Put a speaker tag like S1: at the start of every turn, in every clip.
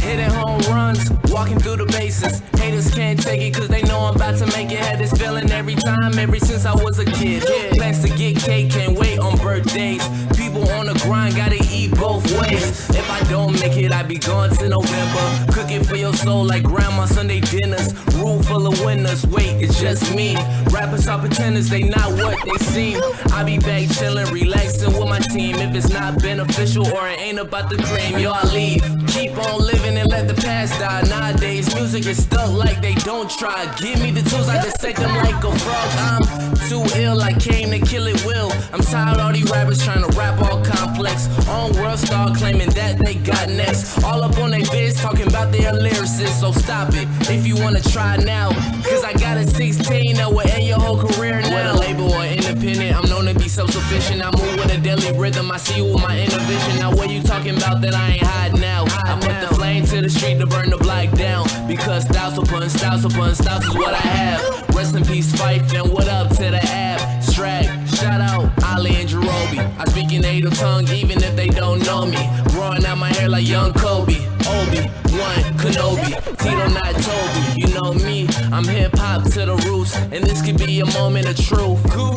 S1: Hitting home runs, walking through the bases. Haters can't take it cause they know I'm about to make it. Had this feeling every time, ever since I was a kid. Plans to get cake, can't wait on birthdays. People on the grind, gotta eat both ways. If I don't make it, I be gone to November. Cooking for your soul like grandma Sunday dinners. Room full of winners, wait, it's just me. Rappers are pretenders, they not what they seem. I be back chillin', relaxing with my team. If it's not beneficial or it ain't about the cream, yo, I leave. Keep on living and let the past die. Nowadays, music is stuck like they don't try. Give me the tools, I dissect them like a frog. I'm too ill, I came to kill it will. I'm tired of all these rappers trying to rap all complex. On world star claiming that they got next. All up on their vids talking about their lyricists. So stop it if you wanna try now. Cause I got a 16 that will end your whole career now. Whether label or independent, I'm known to be self-sufficient. I move with a deadly rhythm, I see you with my inner vision. Now what you talking about that I ain't hiding now? I put the flame to the street to burn the block down. Because styles upon styles upon styles is what I have. Rest in peace, Fife, and what up to the abstract. Shout out Ali and Jerobi. I speak in native tongue even if they don't know me. Growing out my hair like young Kobe. Obi-Wan Kenobi, Tito not Toby. You know me, I'm hip-hop to the roots. And this could be a moment of truth. Guru.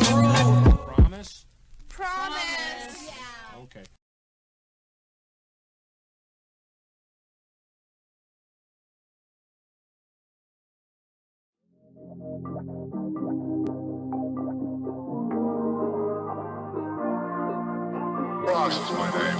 S2: Promise?
S3: Promise. Yeah.
S2: Okay.
S4: Ross is my name.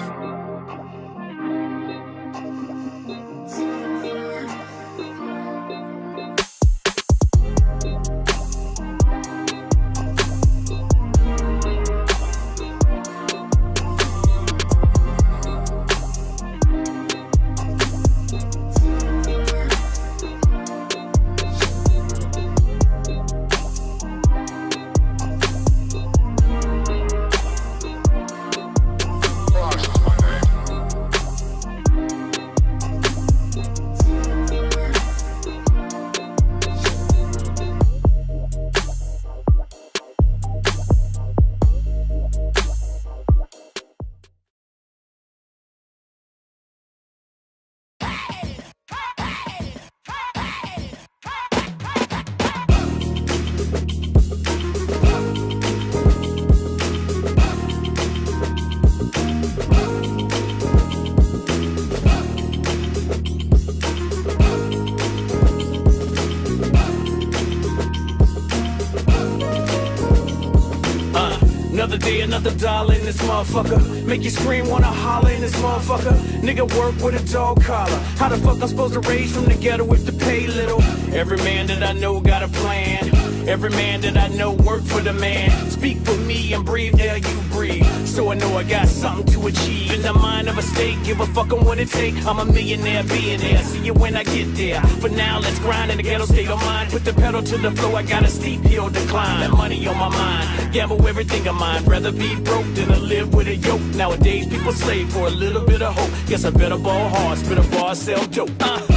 S5: Another day, another dollar in this motherfucker. Make you scream, wanna holler in this motherfucker. Nigga work with a dog collar. How the fuck I'm supposed to raise from the ghetto if to pay little? Every man that I know got a plan. Every man that I know work for the man. Speak for me and breathe air you breathe. So I know I got something to achieve. In the mind of a state, give a fuck on what it take. I'm a millionaire, billionaire. See you when I get there. For now, let's grind in the ghetto state of mind. Put the pedal to the floor, I got a steep hill to climb. That money on my mind, gamble everything of mine. Rather be broke than to live with a yoke. Nowadays, people slave for a little bit of hope. Guess I better ball hard, spit a bar, sell dope.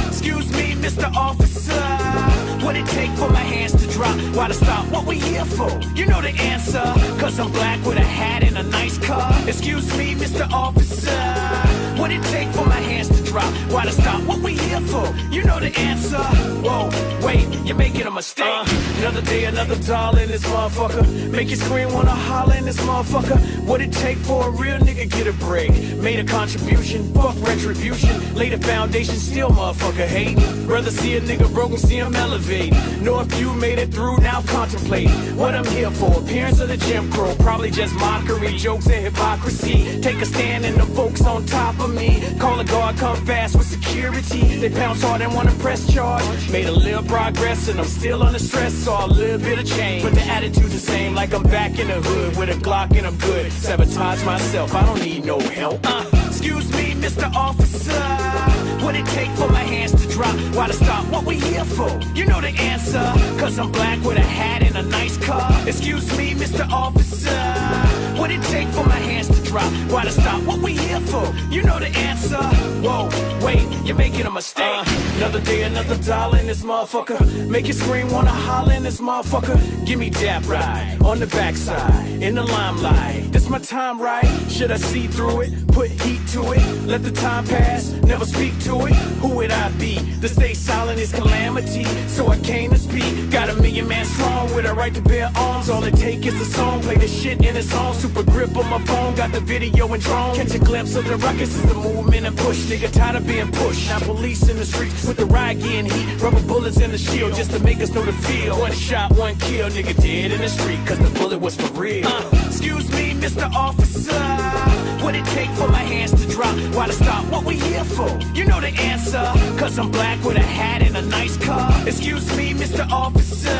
S5: Excuse me, Mr. Officer. What it take for my hands to drop? Why to stop? What we here for? You know the answer. Cause I'm black with a hat and a nice car. Excuse me, Mr. Officer. What it take for my hands to drop? Why to stop? What we here for? You know the answer. Whoa, wait, you're making a mistake. Another day, another dollar in this motherfucker. Make you scream, wanna holler in this motherfucker. What it take for a real nigga get a break? Made a contribution, fuck retribution. Laid a foundation, still motherfucker hating. Rather see a nigga broken, see him elevate. Know if you made it through, now contemplate what I'm here for. Appearance of the Jim Crow, probably just mockery, jokes and hypocrisy. Take a stand and the folks on top of me. Call a guard, come fast with security. They pounce hard and wanna press charge. Made a little progress and I'm still under stress, saw a little bit of change. But the attitude's the same, like I'm back in the hood with a Glock and I'm good. Sabotage myself, I don't need no help. Excuse me, Mr. Officer. What it take for my hands to drop? Why to stop? What we here for? You know the answer. Cause I'm black with a hat and a nice car. Excuse me, Mr. Officer. What it take for my hands to drop? Why to stop? What we here for? You know the answer. Whoa, wait, you're making a mistake. Another day, another dollar in this motherfucker. Make you scream, wanna holler in this motherfucker. Give me that ride on the backside, in the limelight. This my time, right? Should I see through it? Put heat to it. Let the time pass, never speak to it. Who would I be? To stay silent is calamity. So I came to speak. Got a million man strong with a right to bear arms. All it take is a song. Play the shit in a song. Super grip on my phone. Got the video and drone. Catch a glimpse of the ruckus is the movement and push. Nigga tired of being pushed. Now police in the streets with the riot getting heat. Rubber bullets in the shield just to make us know the feel. One shot, one kill. Nigga dead in the street cause the bullet was for real. Excuse me, Mr. Officer. What it take for my hands to drop? Why to stop? What we here for? You know the answer. Cause I'm black with a hat and a nice car. Excuse me, Mr. Officer.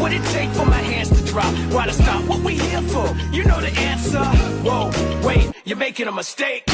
S5: What it take for my hands to drop? Why to stop? What we here for? You know the answer. Whoa, wait, you're making a mistake.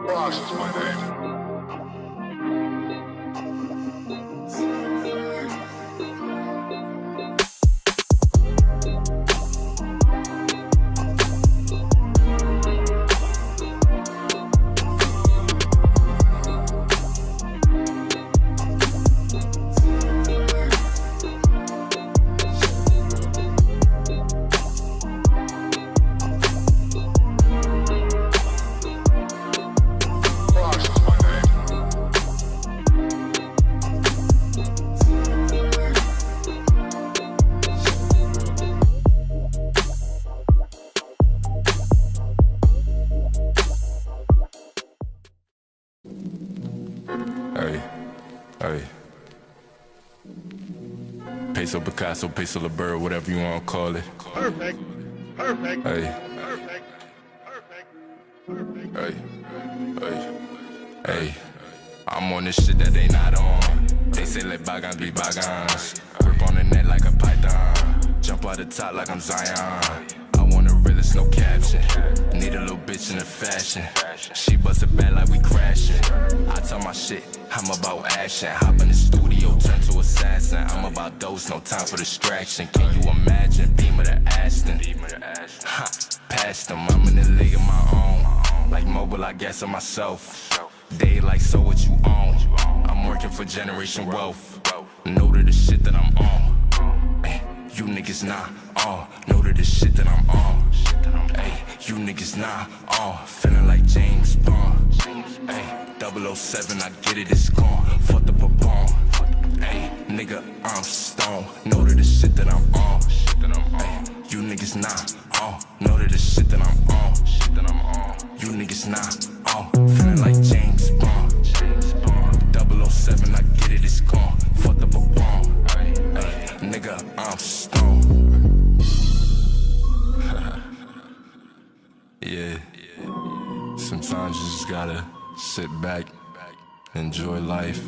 S4: Frost is my name.
S6: Peso Picasso, Peso LaBerre, whatever you want to call it.
S4: Perfect. Perfect.
S6: Hey.
S4: Perfect. Perfect. Perfect.
S6: Hey. I'm on this shit that they not on. They say let bygones be bygones. Grip on the net like a python. Jump out the top like I'm Zion. I want a realist, no caption. Need a little bitch in the fashion. She bust it bad like we crashing. I tell my shit, I'm about action. Hop in the studio, turn to assassin. I'm about dose, no time for distraction. Can you imagine? Beam of the Aston. Ha, past them, I'm in the league of my own. Like mobile, I guess of myself. They like, so what you own? I'm working for generation wealth. Know to the shit that I'm on. Ay, you niggas not on. Know to the shit that I'm on. Ay, you niggas not on. Feeling like James Bond. Ay, 007, I get it, it's gone. Fuck the Papone. Ay, nigga, I'm stoned. Know to the shit that I'm on. Ay, you niggas not on. Know to the shit that I'm on. You niggas not on. Feeling like James Bond. 007, I get it, it's gone. Fuck the Papone. Ay, nigga, I'm stoned. Yeah. Sometimes you just gotta sit back, enjoy life,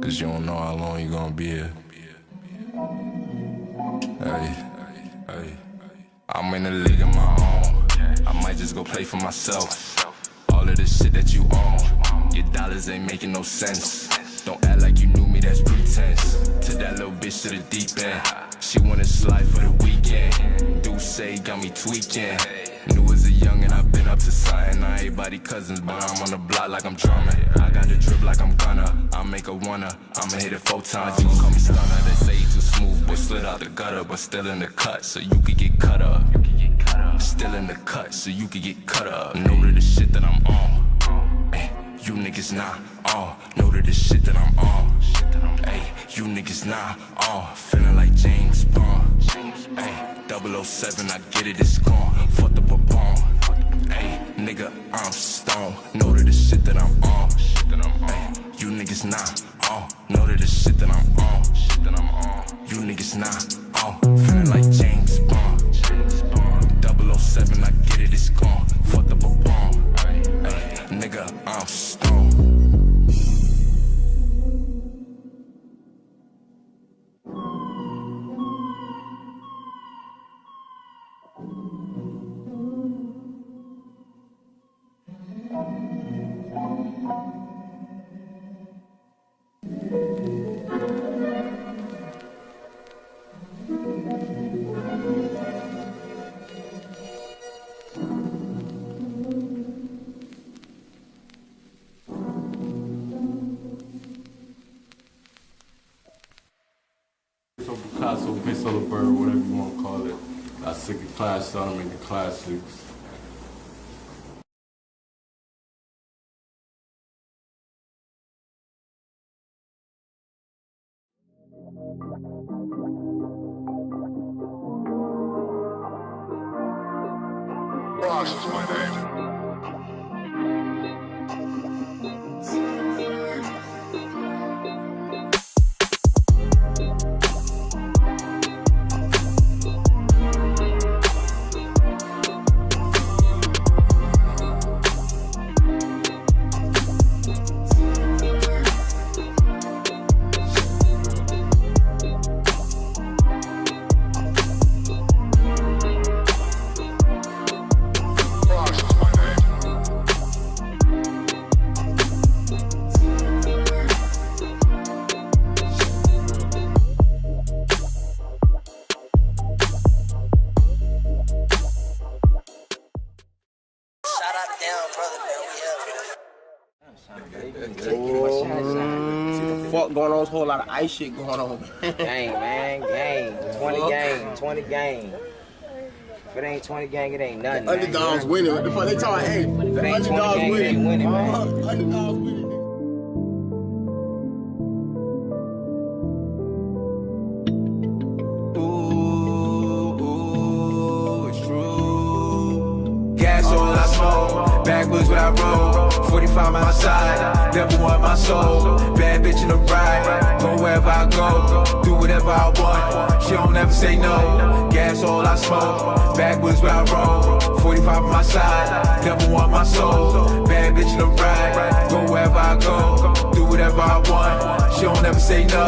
S6: cause you don't know how long you gonna be here. Hey, I'm in the league of my own. I might just go play for myself. All of this shit that you own, your dollars ain't making no sense. Don't act like you knew me, that's pretense. To that little bitch to the deep end. She wanna slide for the weekend. Do say got me tweaking. New as a youngin', I've been up to something. I ain't body cousins, but I'm on the block like I'm drumming. I got the drip like I'm gonna. I make a wanna. I'ma hit it 4 times. You can call me stunner. They say you too smooth, boy, slid out the gutter, but still in the cut, so you could get cut up. Still in the cut, so you could get cut up. Know to the shit that I'm on. Ay, you niggas not on. Know to the shit that I'm on. Ay, you niggas not on. Feeling like James Bond. Ay, 007, I get it, it's gone. Fuck the Papone. Ay, nigga, I'm stoned. Know to the shit that I'm on. Ay, you niggas not on. Know that the shit that I'm on. You niggas not on. Feeling like James Bond. 007, I get it, it's gone. Fucked up a bomb. Ay, nigga, I'm stoned.
S7: Picasso, Miss on the Bird, whatever you want to call it. I sick of class, started making classics.
S4: Ross is my name.
S8: Fuck going on, there's a whole lot of ice shit going on.
S9: Gang, man, gang. 20 gang, 20 gang. If it ain't 20 gang, it ain't nothing.
S8: Underdogs winning. What the fuck they talking? Hey,
S9: If it ain't 20 gang, it ain't winning, man.
S8: Underdogs winning.
S5: Gas all I smoke, backwards when I roll. 45 my side, devil want my soul. Bad bitch in the ride, go wherever I go, do whatever I want. She don't ever say no. Gas all I smoke, backwards when I roll. 45 on my side, devil want my soul. Bad bitch in the ride, go wherever I go, do whatever I want. She don't ever say no.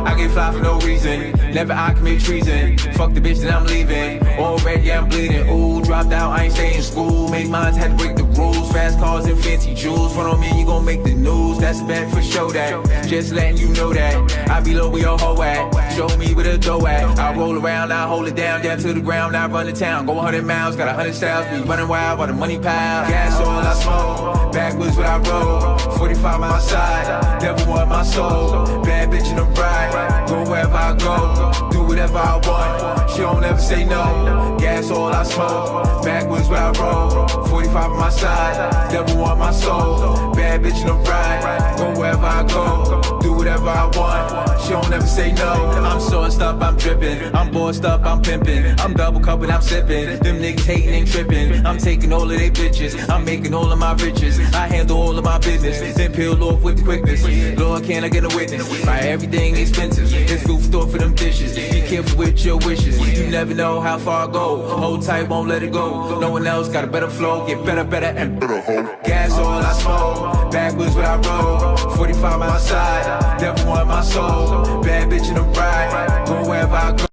S5: I get fly for no reason, never I commit treason. Fuck the bitch that I'm leaving, already I'm bleeding. Ooh, dropped out, I ain't stay in school. Make mines, had to break the rules. Fast cars and fancy jewels. Front on me, you gon' make the news. That's bad for show that. Just letting you know that. I be low where your hoe at. Show me where the dough at. I roll around, I hold it down to the ground. I run the town, go 100 miles, got 100 styles. Be running wild while the money pile. Gas all I smoke, backwards when I roll. 45 on my side, devil want my soul. Bad bitch in the ride, go wherever I go, do whatever I want. She don't ever say no. Gas all I smoke, backwards when I roll. 45 on my side, devil want my soul. Bad bitch in the ride, go wherever I go, do whatever I want. She don't ever say no. I'm sauced up, I'm dripping. I'm bossed up, I'm pimping. I'm double cupping, I'm sipping. Them niggas hating and tripping. I'm taking all of they bitches. I'm making all of my riches. I handle all of my business, then peel off with the quickness. Lord, can I get a witness? Buy everything expensive. This food store for them dishes. Be careful with your wishes. You never know how far I go. Hold tight, won't let it go. No one else got a better flow. Get better, and better. Gas all I smoke, backwards when I roll. 45 on my side, devil want my soul. Bad bitch in the ride, go wherever I go.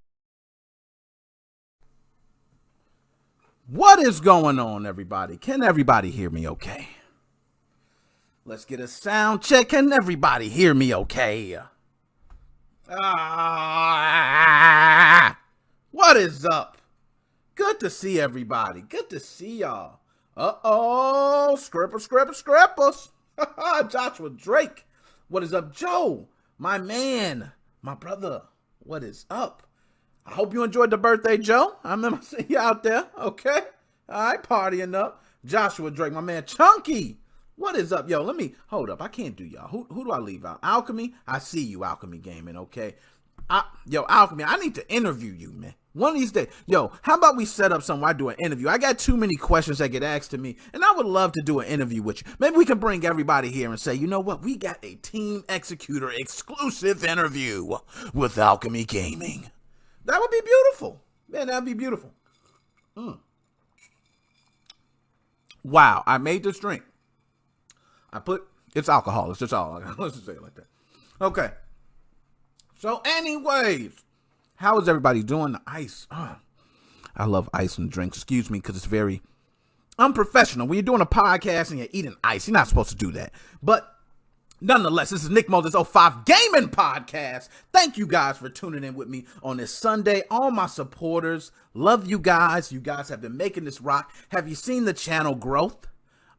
S10: What is going on, everybody? Can everybody hear me okay? Let's get a sound check. Can everybody hear me okay? What is up? Good to see everybody. Good to see y'all. Uh-oh, scrippers. Joshua Drake. What is up, Joe? My man, my brother. What is up? I hope you enjoyed the birthday, Joe. I remember seeing you out there. Okay. All right, partying up. Joshua Drake, my man, Chunky. What is up, yo? Let me, hold up. I can't do y'all. Who do I leave out? Alchemy? I see you, Alchemy Gaming, okay? Yo, Alchemy, I need to interview you, man. One of these days. Yo, how about we set up something where I do an interview? I got too many questions that get asked to me, and I would love to do an interview with you. Maybe we can bring everybody here and say, you know what? We got a Team Executor exclusive interview with Alchemy Gaming. That would be beautiful. Man, that would be beautiful. Wow, I made this drink. It's alcohol. It's just all. Let's just say it like that. Okay. So anyways, how is everybody doing? The ice. I love ice and drinks. Excuse me, because it's very unprofessional. When you're doing a podcast and you're eating ice, you're not supposed to do that. But nonetheless, this is NickMoses05 Gaming Podcast. Thank you guys for tuning in with me on this Sunday. All my supporters, love you guys. You guys have been making this rock. Have you seen the channel growth?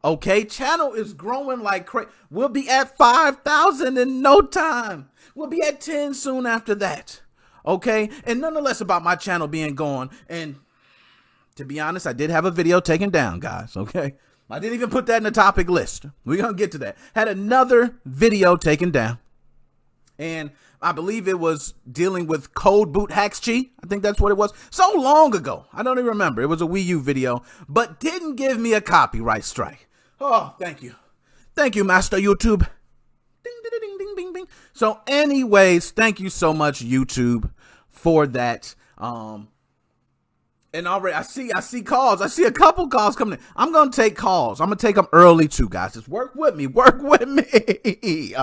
S10: Okay, channel is growing like crazy. We'll be at 5,000 in no time. We'll be at 10 soon after that. Okay, and nonetheless about my channel being gone. And to be honest, I did have a video taken down, guys. Okay, I didn't even put that in the topic list. We're gonna get to that. Had another video taken down, and I believe it was dealing with Code Boot Hacks Chi. I think that's what it was. So long ago, I don't even remember. It was a Wii U video, but didn't give me a copyright strike. Oh, thank you. Thank you, Master YouTube. Ding, ding, ding, ding, ding, ding. So anyways, thank you so much, YouTube, for that. And already I see calls. I see a couple calls coming in. I'm going to take calls. I'm going to take them early too, guys. Just work with me. Work with me.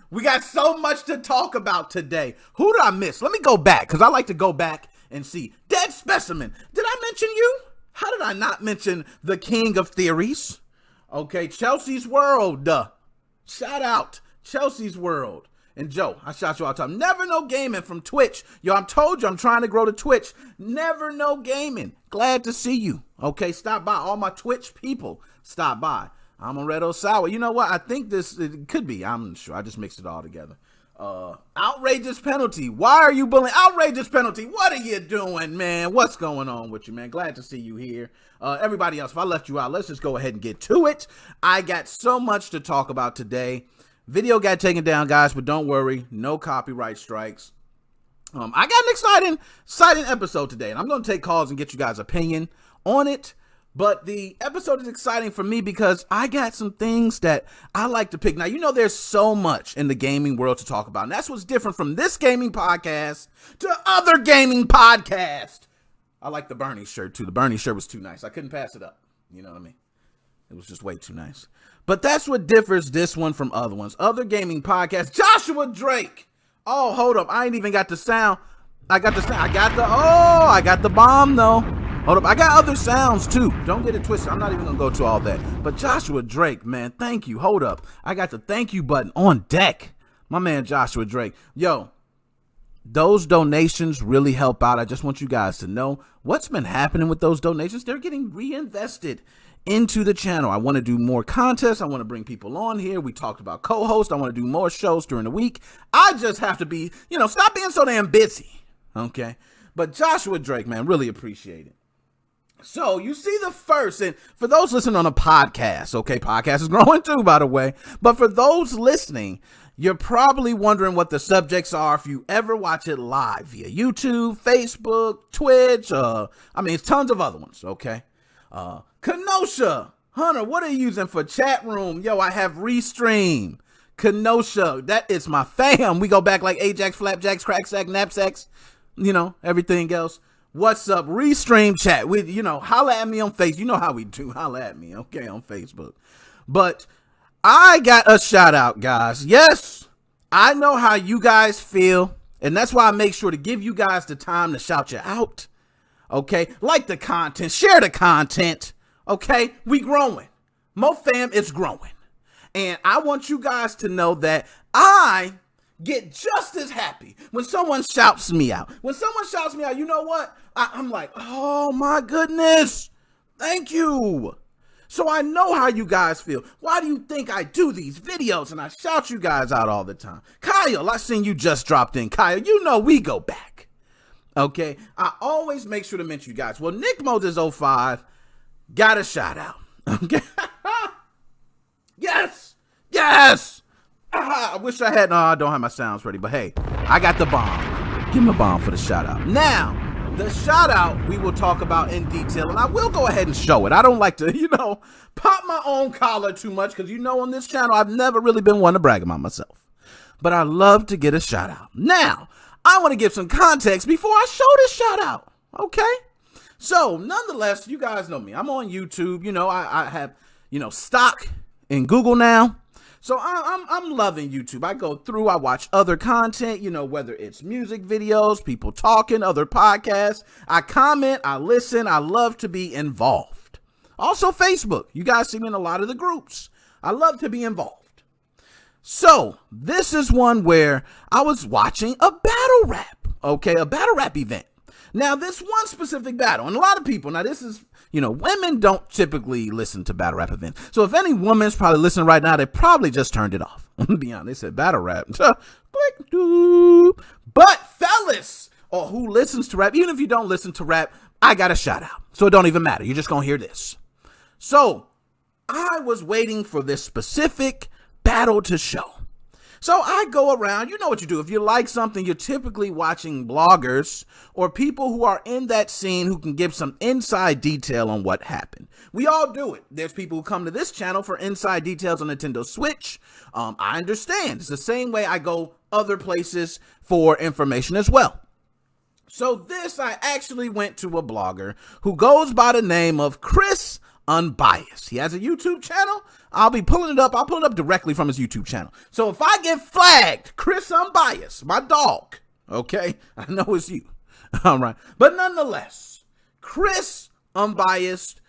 S10: We got so much to talk about today. Who did I miss? Let me go back, because I like to go back and see. Dead Specimen. Did I mention you? How did I not mention the king of theories? Okay, Chelsea's World. Shout out Chelsea's World. And Joe, I shout you all the time. Never Know Gaming from Twitch. Yo, I told you I'm trying to grow the Twitch. Never Know Gaming. Glad to see you. Okay, stop by. All my Twitch people, stop by. I'm on Red O Sour. You know what? I think it could be. I'm not sure. I just mixed it all together. Outrageous Penalty. Why are you bullying? Outrageous Penalty. What are you doing, man? What's going on with you, man? Glad to see you here. Everybody else, if I left you out, let's just go ahead and get to it. I got so much to talk about today. Video got taken down, guys, but don't worry. No copyright strikes. I got an exciting episode today, and I'm going to take calls and get you guys' opinion on it. But the episode is exciting for me because I got some things that I like to pick. Now, you know, there's so much in the gaming world to talk about, and that's what's different from this gaming podcast to other gaming podcasts. I like the Bernie shirt, too. The Bernie shirt was too nice. I couldn't pass it up. You know what I mean? It was just way too nice. But that's what differs this one from other ones. Other gaming podcasts. Joshua Drake. Oh, hold up. I ain't even got the sound. I got the bomb, though. Hold up, I got other sounds too. Don't get it twisted. I'm not even gonna go to all that. But Joshua Drake, man, thank you. Hold up. I got the thank you button on deck. My man Joshua Drake. Yo, those donations really help out. I just want you guys to know what's been happening with those donations. They're getting reinvested into the channel. I want to do more contests. I want to bring people on here. We talked about co-host. I want to do more shows during the week. I just have to be, stop being so damn busy. Okay. But Joshua Drake, man, really appreciate it. So you see the first, and for those listening on a podcast, okay, podcast is growing too, by the way, but for those listening, you're probably wondering what the subjects are if you ever watch it live via YouTube, Facebook, Twitch, it's tons of other ones, okay? Kenosha, Hunter, what are you using for chat room? Yo, I have Restream. Kenosha, that is my fam. We go back like Ajax, Flapjacks, Cracksack, Knapsacks, everything else. What's up? Restream chat. Holla at me on Facebook. You know how we do. Holla at me, okay, on Facebook. But I got a shout out, guys. Yes, I know how you guys feel, and that's why I make sure to give you guys the time to shout you out. Okay, like the content, share the content. Okay, we growing. MoFam is growing, and I want you guys to know that I get just as happy when someone shouts me out. When someone shouts me out, you know what? I'm like, oh my goodness, thank you. So I know how you guys feel. Why do you think I do these videos and I shout you guys out all the time? Kyle, I seen you just dropped in. Kyle, we go back. Okay, I always make sure to mention you guys. Well, NickMoses05 got a shout out. Okay, yes. I wish I had, no, I don't have my sounds ready, but hey, I got the bomb. Give him a bomb for the shout out. Now, the shout out we will talk about in detail, and I will go ahead and show it. I don't like to, pop my own collar too much because, on this channel, I've never really been one to brag about myself. But I love to get a shout out. Now, I want to give some context before I show this shout out. Okay? So, nonetheless, you guys know me. I'm on YouTube. I have, stock in Google now. So I'm loving YouTube. I go through, I watch other content, whether it's music videos, people talking, other podcasts. I comment, I listen. I love to be involved. Also Facebook. You guys see me in a lot of the groups. I love to be involved. So this is one where I was watching a battle rap. Okay, a battle rap event. Now, this one specific battle, and a lot of people, now this is, women don't typically listen to battle rap events. So if any woman's probably listening right now, they probably just turned it off. I'm gonna be honest, they said battle rap. Click, doop. But fellas, or who listens to rap, even if you don't listen to rap, I got a shout out. So it don't even matter. You're just gonna hear this. So I was waiting for this specific battle to show. So I go around, you know what you do. If you like something, you're typically watching bloggers or people who are in that scene who can give some inside detail on what happened. We all do it. There's people who come to this channel for inside details on Nintendo Switch. I understand. It's the same way I go other places for information as well. So I actually went to a blogger who goes by the name of Chris Unbiased. He has a YouTube channel. I'll be pulling it up. I'll pull it up directly from his YouTube channel. So if I get flagged, Chris Unbiased, my dog, okay, I know it's you. All right. But nonetheless, Chris Unbiased,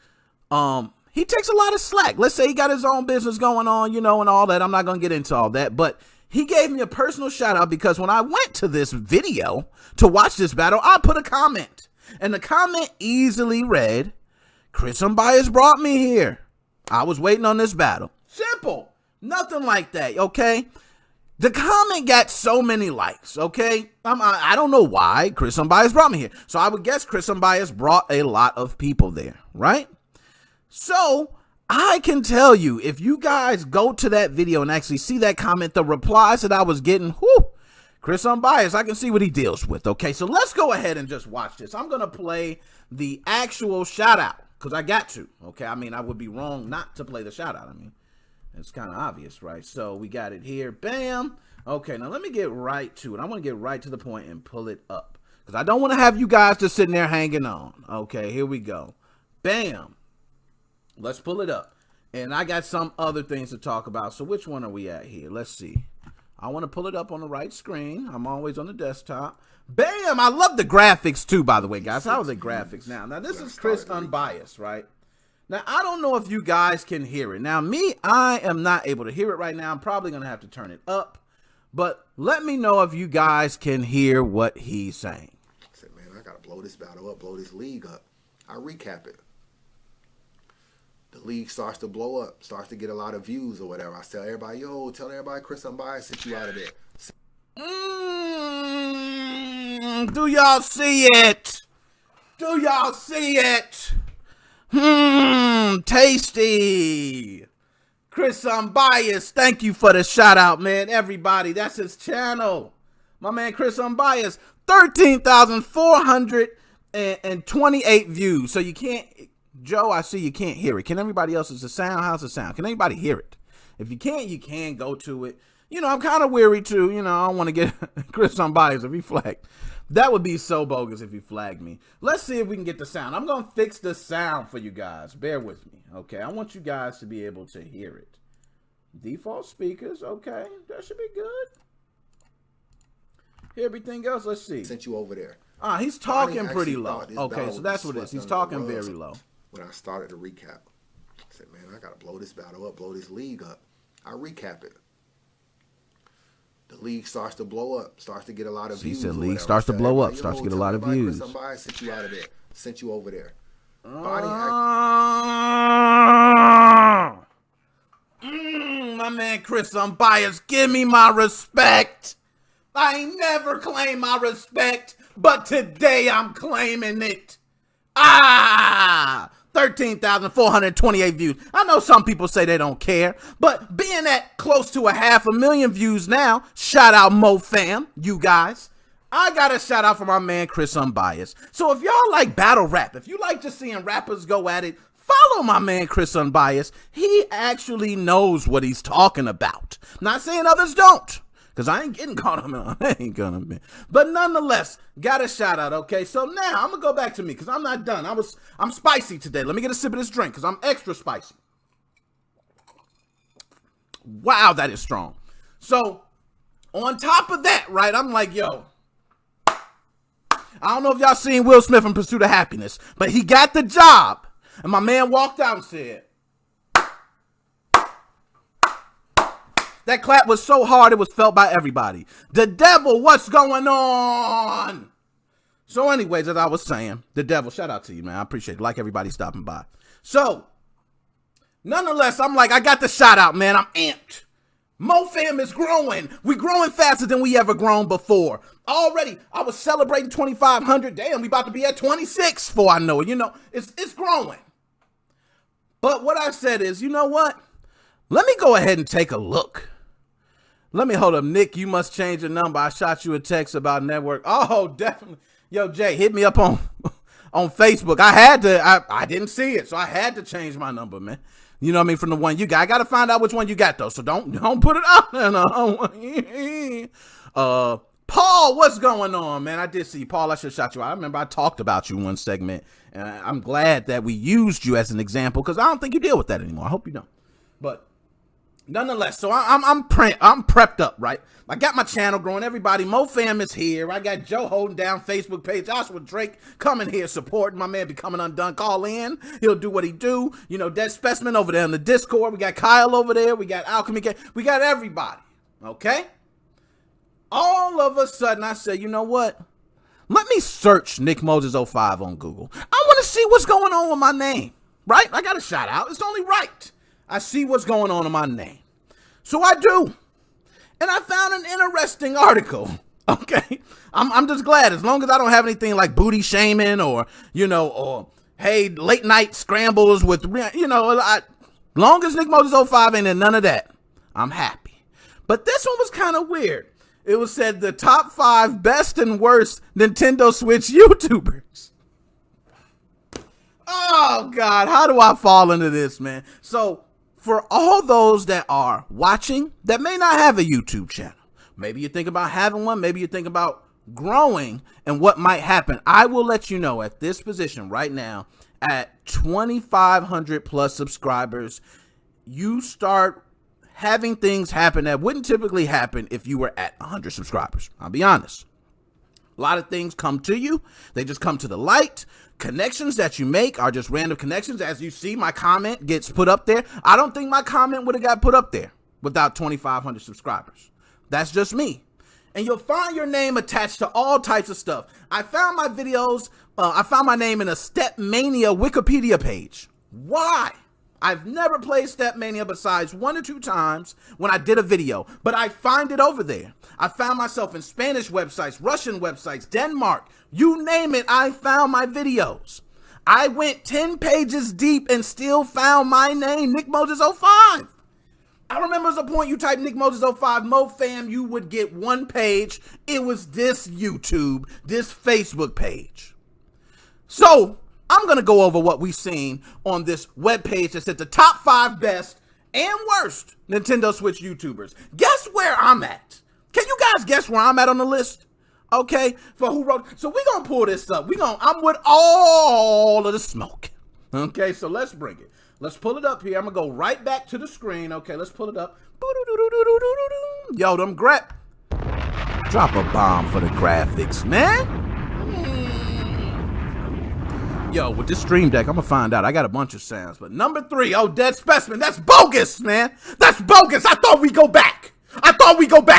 S10: he takes a lot of slack. Let's say he got his own business going on, and all that. I'm not going to get into all that, but he gave me a personal shout out because when I went to this video to watch this battle, I put a comment, and the comment easily read, Chris Unbiased brought me here. I was waiting on this battle. Simple. Nothing like that, okay? The comment got so many likes, okay? I don't know why Chris Unbiased brought me here. So I would guess Chris Unbiased brought a lot of people there, right? So I can tell you, if you guys go to that video and actually see that comment, the replies that I was getting, Chris Unbiased, I can see what he deals with, okay? So let's go ahead and just watch this. I'm going to play the actual shout out. Because I got to, okay? I would be wrong not to play the shout out. It's kind of obvious, right? So we got it here. Bam. Okay, now let me get right to it. I want to get right to the point and pull it up. Because I don't want to have you guys just sitting there hanging on. Okay, here we go. Bam. Let's pull it up. And I got some other things to talk about. So which one are we at here? Let's see. I want to pull it up on the right screen. I'm always on the desktop. Bam! I love the graphics too, by the way, guys. How are the graphics now? Now, this is Chris Unbiased, right? Now, I don't know if you guys can hear it. Now, I am not able to hear it right now. I'm probably going to have to turn it up. But let me know if you guys can hear what he's saying.
S11: I said, man, I got to blow this battle up, blow this league up. I recap it. The league starts to blow up, starts to get a lot of views or whatever. I tell everybody, tell everybody Chris Unbiased sent you out of there.
S10: Do y'all see it? Do y'all see it? Tasty. Chris Unbiased, thank you for the shout out, man. Everybody, that's his channel. My man Chris Unbiased, 13,428 views. So you can't, Joe, I see you can't hear it. Can everybody else, is the sound? How's the sound? Can anybody hear it? If you can't, you can go to it. I'm kind of weary too. I don't want to get Chris Unbiased if he flagged. That would be so bogus if he flagged me. Let's see if we can get the sound. I'm going to fix the sound for you guys. Bear with me, okay? I want you guys to be able to hear it. Default speakers, okay. That should be good. Hear everything else? Let's see.
S11: Sent you over there.
S10: He's talking pretty low. Okay, so that's what it is. He's talking very low.
S11: When I started to recap, I said, man, I got to blow this battle up, blow this league up. I recap it. The league starts to blow up, starts to get a lot of views. He said
S10: league starts to blow up, starts to get a lot of views.
S11: Somebody sent you out of there, sent you over there.
S10: My man Chris Unbiased, give me my respect. I ain't never claimed my respect, but today I'm claiming it. 13,428 views. I know some people say they don't care, but being at close to 500,000 views now, shout out MoFam, you guys. I got a shout out for my man Chris Unbiased. So if y'all like battle rap, if you like just seeing rappers go at it, follow my man Chris Unbiased. He actually knows what he's talking about. Not saying others don't, because I ain't getting caught on. I ain't gonna be. But nonetheless, got a shout out, okay? So now I'm gonna go back to me because I'm not done. I'm spicy today. Let me get a sip of this drink because I'm extra spicy. Wow, that is strong. So on top of that, right, I'm like, yo, I don't know if y'all seen Will Smith in Pursuit of Happiness, but he got the job. And my man walked out and said, that clap was so hard it was felt by everybody. The devil, what's going on? So anyways, as I was saying, the devil, shout out to you, man. I appreciate it. Like everybody stopping by. So, nonetheless, I'm like, I got the shout out, man. I'm amped. MoFam is growing. We're growing faster than we ever grown before. Already, I was celebrating 2,500. Damn, we about to be at 26 before I know it. You know, it's growing. But what I said is, you know what? Let me go ahead and take a look. Let me hold up. Nick, you must change your number. I shot you a text about network. Oh, definitely. Yo, Jay, hit me up on Facebook. I had to. I didn't see it, so I had to change my number, man. You know what I mean? From the one you got. I got to find out which one you got, though. So don't put it out there. Paul, what's going on, man? I did see Paul. I should have shot you out. I remember I talked about you in one segment, and I'm glad that we used you as an example because I don't think you deal with that anymore. I hope you don't. But nonetheless, so I'm prepped up, right? I got my channel growing. Everybody, MoFam is here. I got Joe holding down Facebook page. Joshua Drake coming here supporting my man Becoming Undone. Call in. He'll do what he do. You know, Dead Specimen over there in the Discord. We got Kyle over there. We got Alchemy. We got everybody. Okay? All of a sudden, I said, you know what? Let me search NickMoses05 on Google. I want to see what's going on with my name, right? I got a shout out. It's only right. I see what's going on in my name. So I do. And I found an interesting article. Okay. I'm just glad as long as I don't have anything like booty shaming or, you know, or hey, late night scrambles with, you know, long as NickMoses05 ain't in none of that, I'm happy. But this one was kind of weird. It was said the top 5 best and worst Nintendo Switch YouTubers. Oh God, how do I fall into this, man? So for all those that are watching that may not have a YouTube channel, maybe you think about having one, maybe you think about growing and what might happen. I will let you know at this position right now, at 2,500 plus subscribers, you start having things happen that wouldn't typically happen if you were at 100 subscribers. I'll be honest. A lot of things come to you. They just come to the light. Connections that you make are just random connections. As you see, my comment gets put up there. I don't think my comment would have got put up there without 2,500 subscribers. That's just me. And you'll find your name attached to all types of stuff. I found my videos. I found my name in a Step Mania Wikipedia page. Why? I've never played Step Mania besides 1 or 2 times when I did a video, but I find it over there. I found myself in Spanish websites, Russian websites, Denmark, you name it, I found my videos. I went 10 pages deep and still found my name, NickMoses05. I remember there's a point you type NickMoses05 MoFam, you would get one page. It was this YouTube, this Facebook page. So I'm going to go over what we've seen on this webpage that said the top 5 best and worst Nintendo Switch YouTubers. Guess where I'm at? Can you guys guess where I'm at on the list? Okay, for who wrote? So we're going to pull this up. I'm with all of the smoke. Okay, so let's bring it. Let's pull it up here. I'm going to go right back to the screen. Okay, let's pull it up. Yo, them drop a bomb for the graphics, man. Yo, with this stream deck, I'm gonna find out. I got a bunch of sounds, but number 3, oh, Dead Specimen. That's bogus, man. That's bogus. I thought we go back.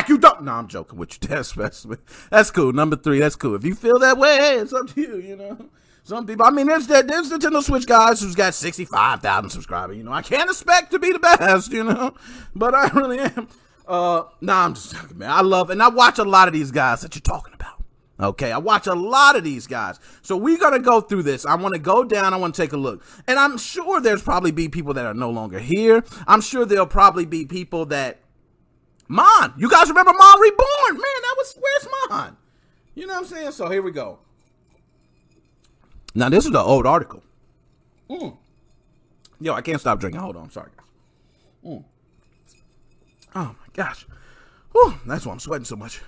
S10: You don't. No, I'm joking with you, Dead Specimen. That's cool. Number 3, that's cool. If you feel that way, hey, it's up to you, you know. Some people, I mean, there's Nintendo Switch guys who's got 65,000 subscribers. You know, I can't expect to be the best, you know, but I really am. Nah, I'm just joking, man. I love, and I watch a lot of these guys that you're talking about. Okay, I watch a lot of these guys. So we're going to go through this. I want to go down. I want to take a look. And I'm sure there's probably be people that are no longer here. I'm sure there'll probably be people that, Mon, you guys remember Mon Reborn? Man, where's Mon? You know what I'm saying? So here we go. Now, this is the old article. Yo, I can't stop drinking. Hold on. Sorry, guys. Oh, my gosh. Whew, that's why I'm sweating so much.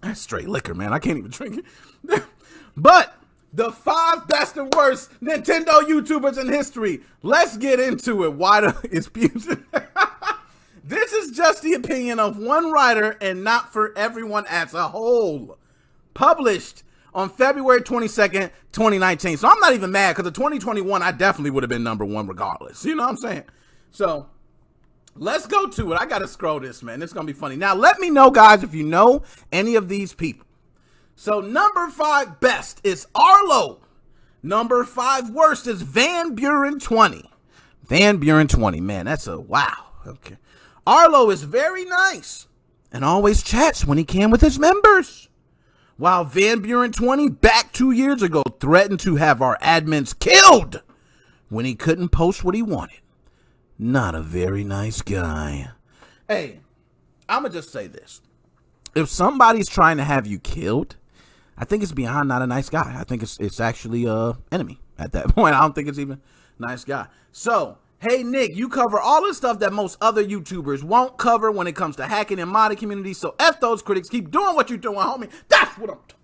S10: That's straight liquor, man. I can't even drink it. But the 5 best and worst Nintendo YouTubers in history. Let's get into it. Why is Fusion? This is just the opinion of one writer and not for everyone as a whole. Published on February 22nd, 2019. So I'm not even mad because of 2021, I definitely would have been #1 regardless. You know what I'm saying? So let's go to it. I got to scroll this, man. It's going to be funny. Now, let me know, guys, if you know any of these people. So number 5 best is Arlo. Number 5 worst is Van Buren 20. Van Buren 20, man, that's a wow. Okay. Arlo is very nice and always chats when he can with his members. While Van Buren 20 back 2 years ago threatened to have our admins killed when he couldn't post what he wanted. Not a very nice guy. Hey, I'm going to just say this. If somebody's trying to have you killed, I think it's beyond not a nice guy. I think it's actually a enemy at that point. I don't think it's even nice guy. So, hey, Nick, you cover all the stuff that most other YouTubers won't cover when it comes to hacking and modding communities. So F those critics. Keep doing what you're doing, homie. That's what I'm talking.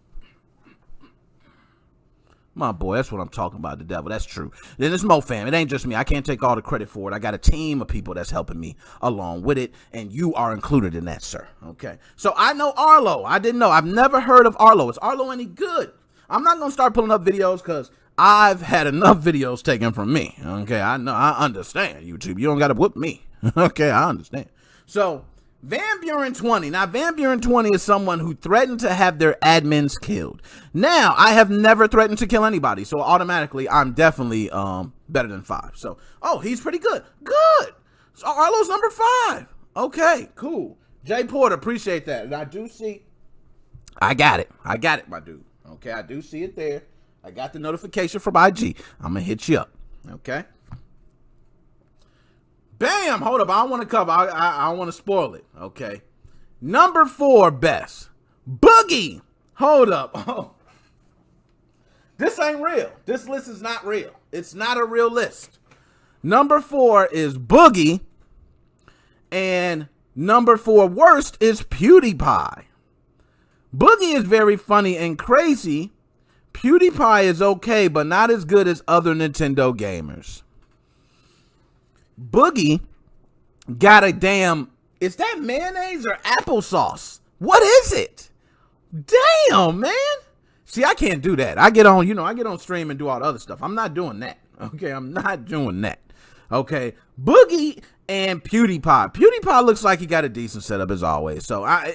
S10: My boy, that's what I'm talking about, the devil. That's true. Then it's MoFam. It ain't just me. I can't take all the credit for it. I got a team of people that's helping me along with it, and you are included in that, sir. Okay. So I know Arlo. I didn't know. I've never heard of Arlo. Is Arlo any good? I'm not going to start pulling up videos because I've had enough videos taken from me. Okay. I know. I understand, YouTube. You don't got to whoop me. Okay. I understand. So Van Buren 20. Now, Van Buren 20 is someone who threatened to have their admins killed. Now, I have never threatened to kill anybody, so automatically, I'm definitely better than 5. So, oh, he's pretty good. Good. So Arlo's number 5. Okay, cool. Jay Porter, appreciate that. And I do see. I got it, my dude. Okay, I do see it there. I got the notification from IG. I'm gonna hit you up. Okay. Bam! Hold up. I don't want to cover. I don't want to spoil it. Okay. Number 4 best. Boogie. Hold up. Oh. This ain't real. This list is not real. It's not a real list. Number 4 is Boogie. And number 4 worst is PewDiePie. Boogie is very funny and crazy. PewDiePie is okay, but not as good as other Nintendo gamers. Boogie got a damn, is that mayonnaise or applesauce? What is it? Damn, man. See, I can't do that. I get on stream and do all the other stuff. I'm not doing that. Okay, I'm not doing that. Okay, Boogie and PewDiePie. PewDiePie looks like he got a decent setup as always. So I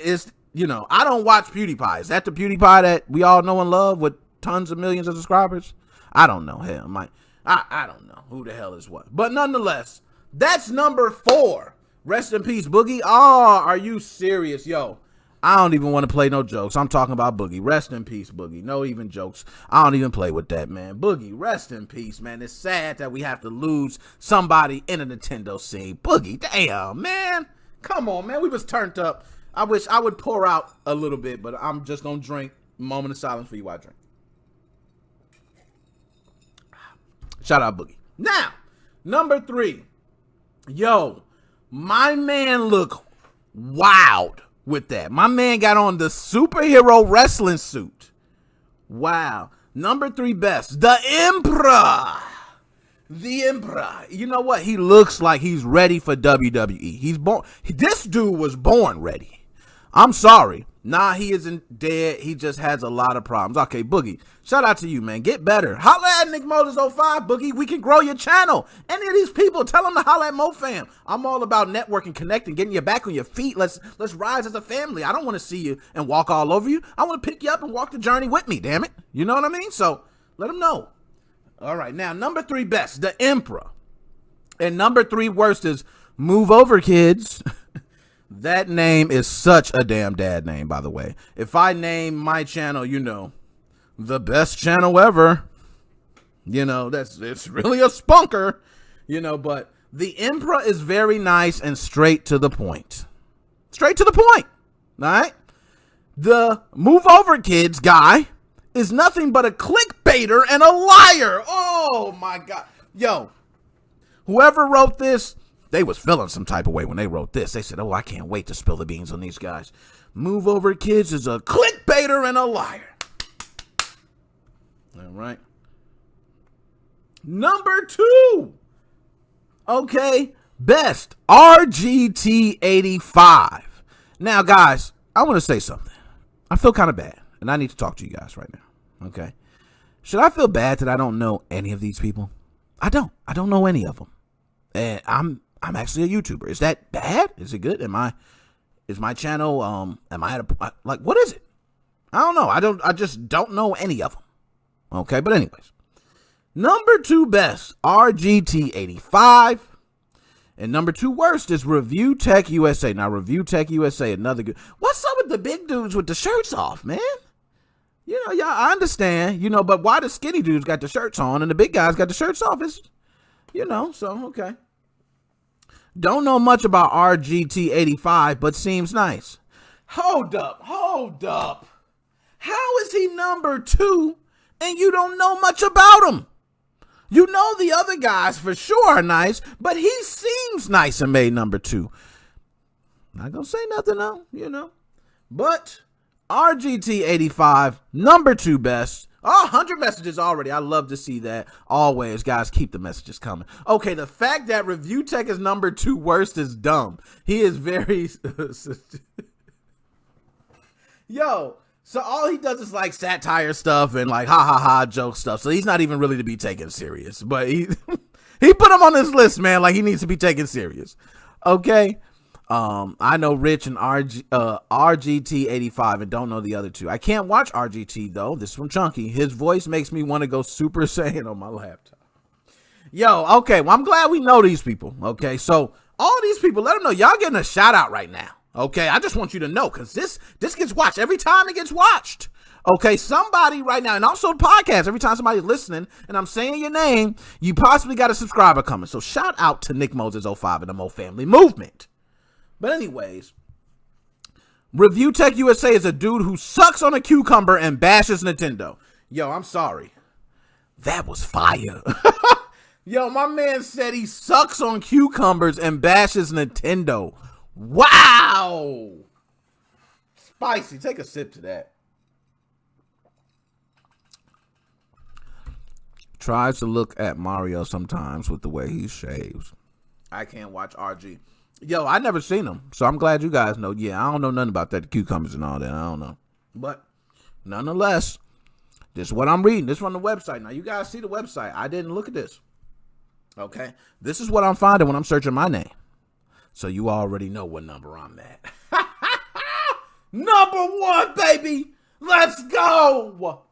S10: don't watch PewDiePie. Is that the PewDiePie that we all know and love with tons of millions of subscribers? I don't know. Hell, I don't know who the hell is what. But nonetheless, that's number 4. Rest in peace, Boogie. Oh, are you serious? Yo, I don't even want to play no jokes. I'm talking about Boogie. Rest in peace, Boogie. No even jokes. I don't even play with that, man. Boogie, rest in peace, man. It's sad that we have to lose somebody in a Nintendo scene. Boogie, damn, man. Come on, man. We was turned up. I wish I would pour out a little bit, but I'm just going to drink. Moment of silence for you while I drink. Shout out Boogie. Now, number 3. Yo, my man look wild with that. My man got on the superhero wrestling suit. Wow. Number 3 best, the Emperor. The Emperor. You know what? He looks like he's ready for WWE. He's born. This dude was born ready. I'm sorry. Nah, he isn't dead. He just has a lot of problems. Okay, Boogie, shout out to you, man. Get better. Holla at NickMoses05, Boogie. We can grow your channel. Any of these people, tell them to holla at MoFam. I'm all about networking, connecting, getting you back on your feet. Let's rise as a family. I don't want to see you and walk all over you. I want to pick you up and walk the journey with me, damn it. You know what I mean? So let them know. All right, now, number 3 best, the Emperor. And number 3 worst is Move Over, Kids. That name is such a damn dad name, by the way. If I name my channel, the best channel ever, it's really a spunker, but the Emperor is very nice and straight to the point. Straight to the point, all right? The Move Over Kids guy is nothing but a clickbaiter and a liar. Oh my God. Yo, whoever wrote this, they was feeling some type of way when they wrote this. They said, oh, I can't wait to spill the beans on these guys. Move Over Kids is a clickbaiter and a liar. All right. Number 2. Okay. Best RGT85. Now, guys, I want to say something. I feel kind of bad, and I need to talk to you guys right now. Okay. Should I feel bad that I don't know any of these people? I don't know any of them. And I'm actually a YouTuber. Is that bad? Is it good? Is my channel, am I at a, like, what is it? I don't know. I just don't know any of them. Okay. But anyways, number 2 best, RGT85. And number 2 worst is Review Tech USA. Now, Review Tech USA, another good. What's up with the big dudes with the shirts off, man? You know, y'all, I understand, you know, but why the skinny dudes got the shirts on and the big guys got the shirts off? It's, you know, so, okay. Don't know much about RGT85, but seems nice. Hold up. How is he number 2 and you don't know much about him? You know the other guys for sure are nice, but he seems nice and made number 2. Not gonna say nothing though, you know. But RGT85, number 2 best. Oh, 100 messages already. I love to see that. Always, guys, keep the messages coming. Okay, the fact that Review Tech is number 2 worst is dumb. He is very... Yo, so all he does is like satire stuff and like ha joke stuff. So he's not even really to be taken serious. But he put him on this list, man, like he needs to be taken serious. Okay? I know Rich and RGT85 and don't know the other 2. I can't watch RGT though. This is from Chunky. His voice makes me want to go Super Saiyan on my laptop. Yo, okay. Well, I'm glad we know these people. Okay, so all these people, let them know y'all getting a shout out right now. Okay, I just want you to know because this gets watched every time it gets watched. Okay, somebody right now, and also the podcast, every time somebody's listening and I'm saying your name, you possibly got a subscriber coming. So shout out to NickMoses05 and the MoFam movement. But anyways, Review Tech USA is a dude who sucks on a cucumber and bashes Nintendo. Yo, I'm sorry. That was fire. Yo, my man said he sucks on cucumbers and bashes Nintendo. Wow. Spicy. Take a sip to that. Tries to look at Mario sometimes with the way he shaves. I can't watch RG. Yo, I never seen him, so I'm glad you guys know. Yeah, I don't know nothing about that, the cucumbers and all that. I don't know. But nonetheless, this is what I'm reading. This is from the website. Now, you guys see the website. I didn't look at this. Okay? This is what I'm finding when I'm searching my name. So you already know what number I'm at. Number 1, baby. Let's go.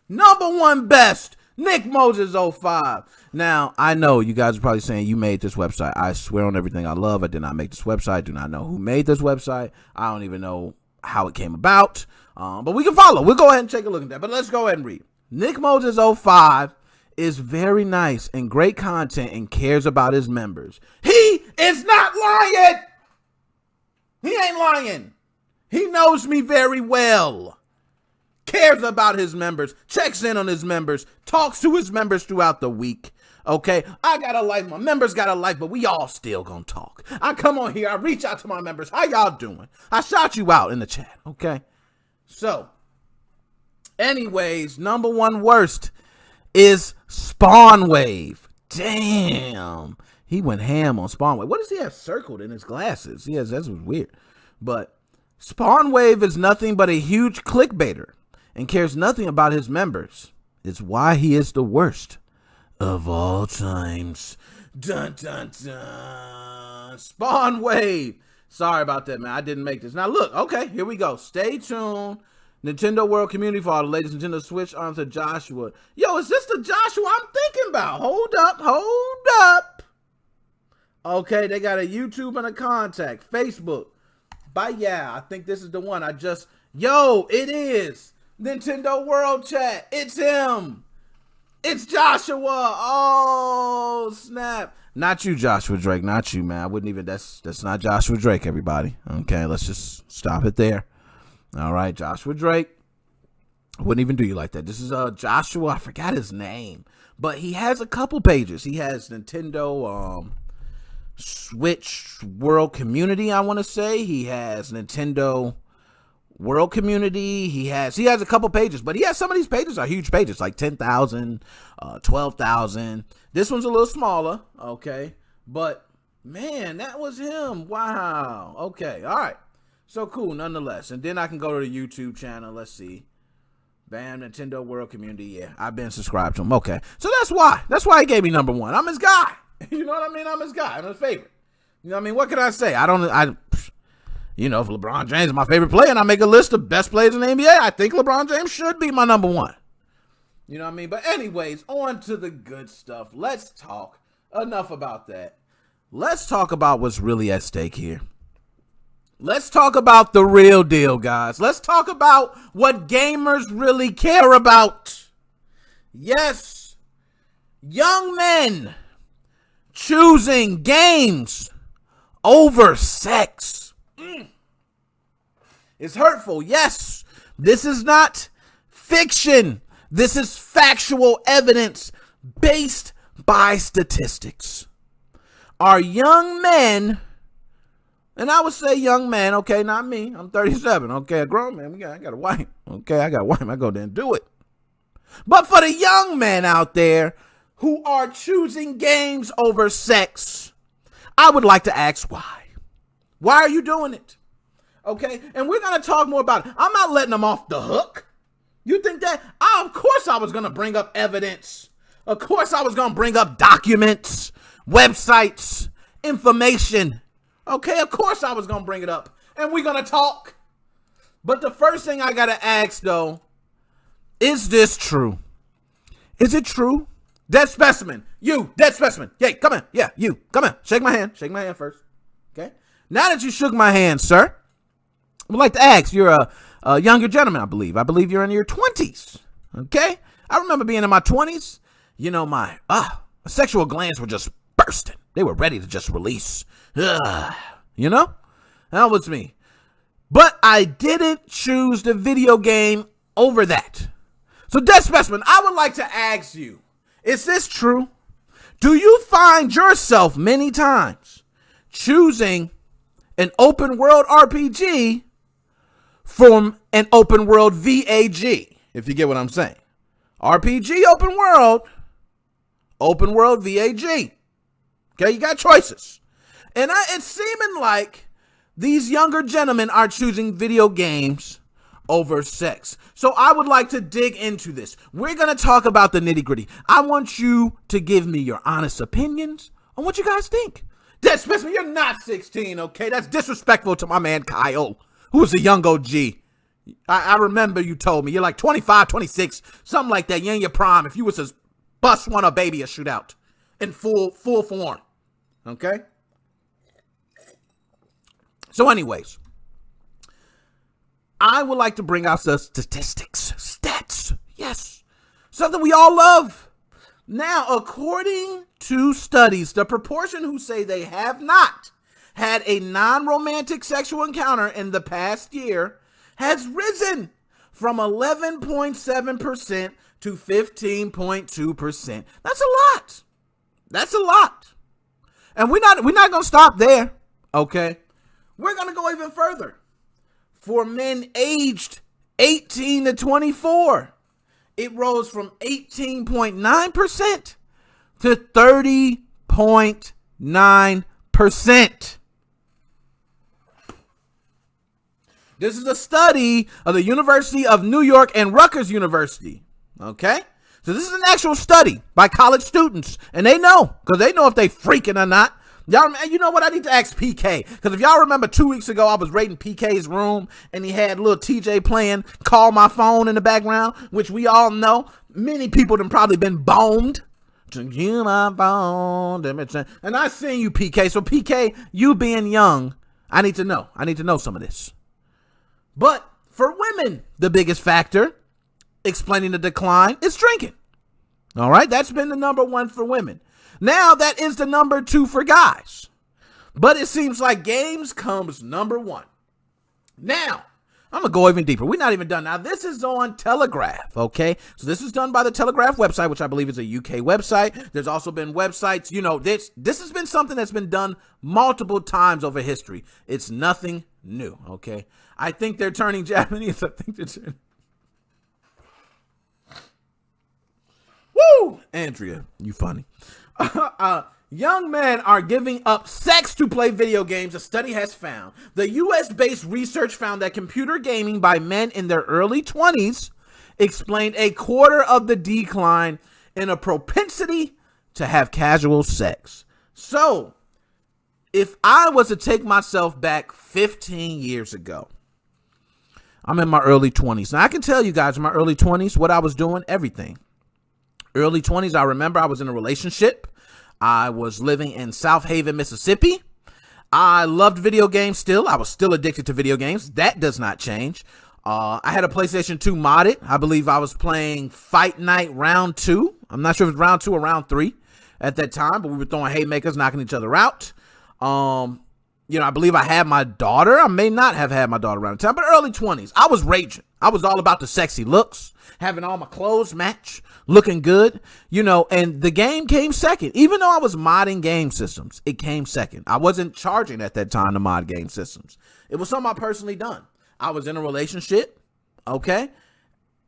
S10: Number 1 best. NickMoses05. Now, I know you guys are probably saying you made this website. I swear on everything I love, I did not make this website. Do not know who made this website. I don't even know how it came about. But we can follow. We'll go ahead and take a look at that. But let's go ahead and read. NickMoses05 is very nice and great content and cares about his members. He is not lying. He ain't lying. He knows me very well. Cares about his members, checks in on his members, talks to his members throughout the week. Okay, I got a life, my members got a life, but we all still gonna talk. I come on here, I reach out to my members. How y'all doing? I shout you out in the chat. Okay, so anyways, number 1 worst is Spawn Wave. Damn, he went ham on Spawn Wave. What does he have circled in his glasses? That's weird. But Spawn Wave is nothing but a huge clickbaiter and cares nothing about his members. It's why he is the worst of all times. Dun dun dun. Spawn Wave. Sorry about that, man. I didn't make this. Now look, okay, here we go. Stay tuned. Nintendo World Community for all the latest Nintendo Switch onto Joshua. Yo, is this the Joshua I'm thinking about? Hold up. Okay, they got a YouTube and a contact. Facebook. But yeah, I think this is the one. Yo, it is. Nintendo World Chat. It's him. It's Joshua. Oh, snap. Not you, Joshua Drake. Not you, man. I wouldn't even. That's not Joshua Drake, everybody. Okay, let's just stop it there. All right, Joshua Drake. I wouldn't even do you like that. This is Joshua. I forgot his name, but he has a couple pages. He has Nintendo Switch World Community, I want to say. He has Nintendo World Community. He has a couple pages, but he has some of these pages are huge pages, like 10,000, 12,000. This one's a little smaller, okay? But man, that was him. Wow. Okay. All right. So cool, nonetheless. And then I can go to the YouTube channel. Let's see. Bam, Nintendo World Community. Yeah, I've been subscribed to him. Okay. So that's why he gave me number one. I'm his guy. You know what I mean? I'm his guy. I'm his favorite. You know what I mean? What can I say? You know, if LeBron James is my favorite player and I make a list of best players in the NBA, I think LeBron James should be my number one. You know what I mean? But anyways, on to the good stuff. Let's talk. Enough about that. Let's talk about what's really at stake here. Let's talk about the real deal, guys. Let's talk about what gamers really care about. Yes, young men choosing games over sex. It's hurtful. Yes, this is not fiction. This is factual evidence based by statistics. Our young men, and I would say young man, okay, not me. I'm 37. Okay, a grown man. I got a wife. Okay, I got a wife. I go there and do it. But for the young men out there who are choosing games over sex, I would like to ask why. Why are you doing it? Okay, and we're going to talk more about it. I'm not letting them off the hook. You think that? Of course I was going to bring up evidence. Of course I was going to bring up documents, websites, information. Okay, of course I was going to bring it up. And we're going to talk. But the first thing I got to ask, though, is this true? Is it true? Dead Specimen. You, Dead Specimen. Hey, come in. Yeah, you. Come in. Shake my hand. Shake my hand first. Okay? Now that you shook my hand, sir, I would like to ask. You're a younger gentleman, I believe. I believe you're in your 20s. Okay? I remember being in my 20s. You know, my sexual glands were just bursting. They were ready to just release. You know? That was me. But I didn't choose the video game over that. So, Dead Specimen, I would like to ask you, is this true? Do you find yourself many times choosing an open world RPG from an open world VAG, if you get what I'm saying? RPG open world VAG. Okay, you got choices. And it's seeming like these younger gentlemen are choosing video games over sex. So I would like to dig into this. We're going to talk about the nitty gritty. I want you to give me your honest opinions on what you guys think. Dead Specimen, you're not 16, okay? That's disrespectful to my man Kyle, who is a young OG. I remember you told me you're like 25, 26, something like that. You're in your prime. If you was to bust one a baby a shootout in full form, okay? So anyways, I would like to bring out the statistics, stats. Yes, something we all love. Now, according to studies, the proportion who say they have not had a non-romantic sexual encounter in the past year has risen from 11.7% to 15.2%. That's a lot. That's a lot. And we're not going to stop there, okay? We're going to go even further. For men aged 18 to 24, it rose from 18.9% to 30.9%. This is a study of the University of New York and Rutgers University. Okay? So this is an actual study by college students. And they know, because they know if they freaking or not. Y'all, you know what? I need to ask PK. Because if y'all remember 2 weeks ago, I was raiding PK's room and he had little TJ playing Call My Phone in the background, which we all know. Many people have probably been boned. And I seen you, PK. So PK, you being young, I need to know. I need to know some of this. But for women, the biggest factor explaining the decline is drinking. All right, that's been the number one for women. Now that is the number 2 for guys. But it seems like games comes number 1. Now, I'm going to go even deeper. We're not even done. Now, this is on Telegraph, okay? So this is done by the Telegraph website, which I believe is a UK website. There's also been websites, you know, this has been something that's been done multiple times over history. It's nothing new, okay? I think they're turning Japanese. I think they're turning... Woo! Andrea, you funny. Young men are giving up sex to play video games, a study has found. The US-based research found that computer gaming by men in their early 20s explained a quarter of the decline in a propensity to have casual sex. So, if I was to take myself back 15 years ago, I'm in my early 20s. Now, I can tell you guys in my early 20s what I was doing, everything. Early 20s, I remember I was in a relationship. I was living in South Haven, Mississippi. I loved video games still. I was still addicted to video games. That does not change. I had a PlayStation 2 modded. I believe I was playing Fight Night Round 2. I'm not sure if it was Round 2 or Round 3 at that time, but we were throwing haymakers, knocking each other out. You know, I believe I had my daughter. I may not have had my daughter around the time, but early 20s. I was raging. I was all about the sexy looks, having all my clothes match, looking good, you know, and the game came second. Even though I was modding game systems, it came second. I wasn't charging at that time to mod game systems. It was something I personally done. I was in a relationship, okay?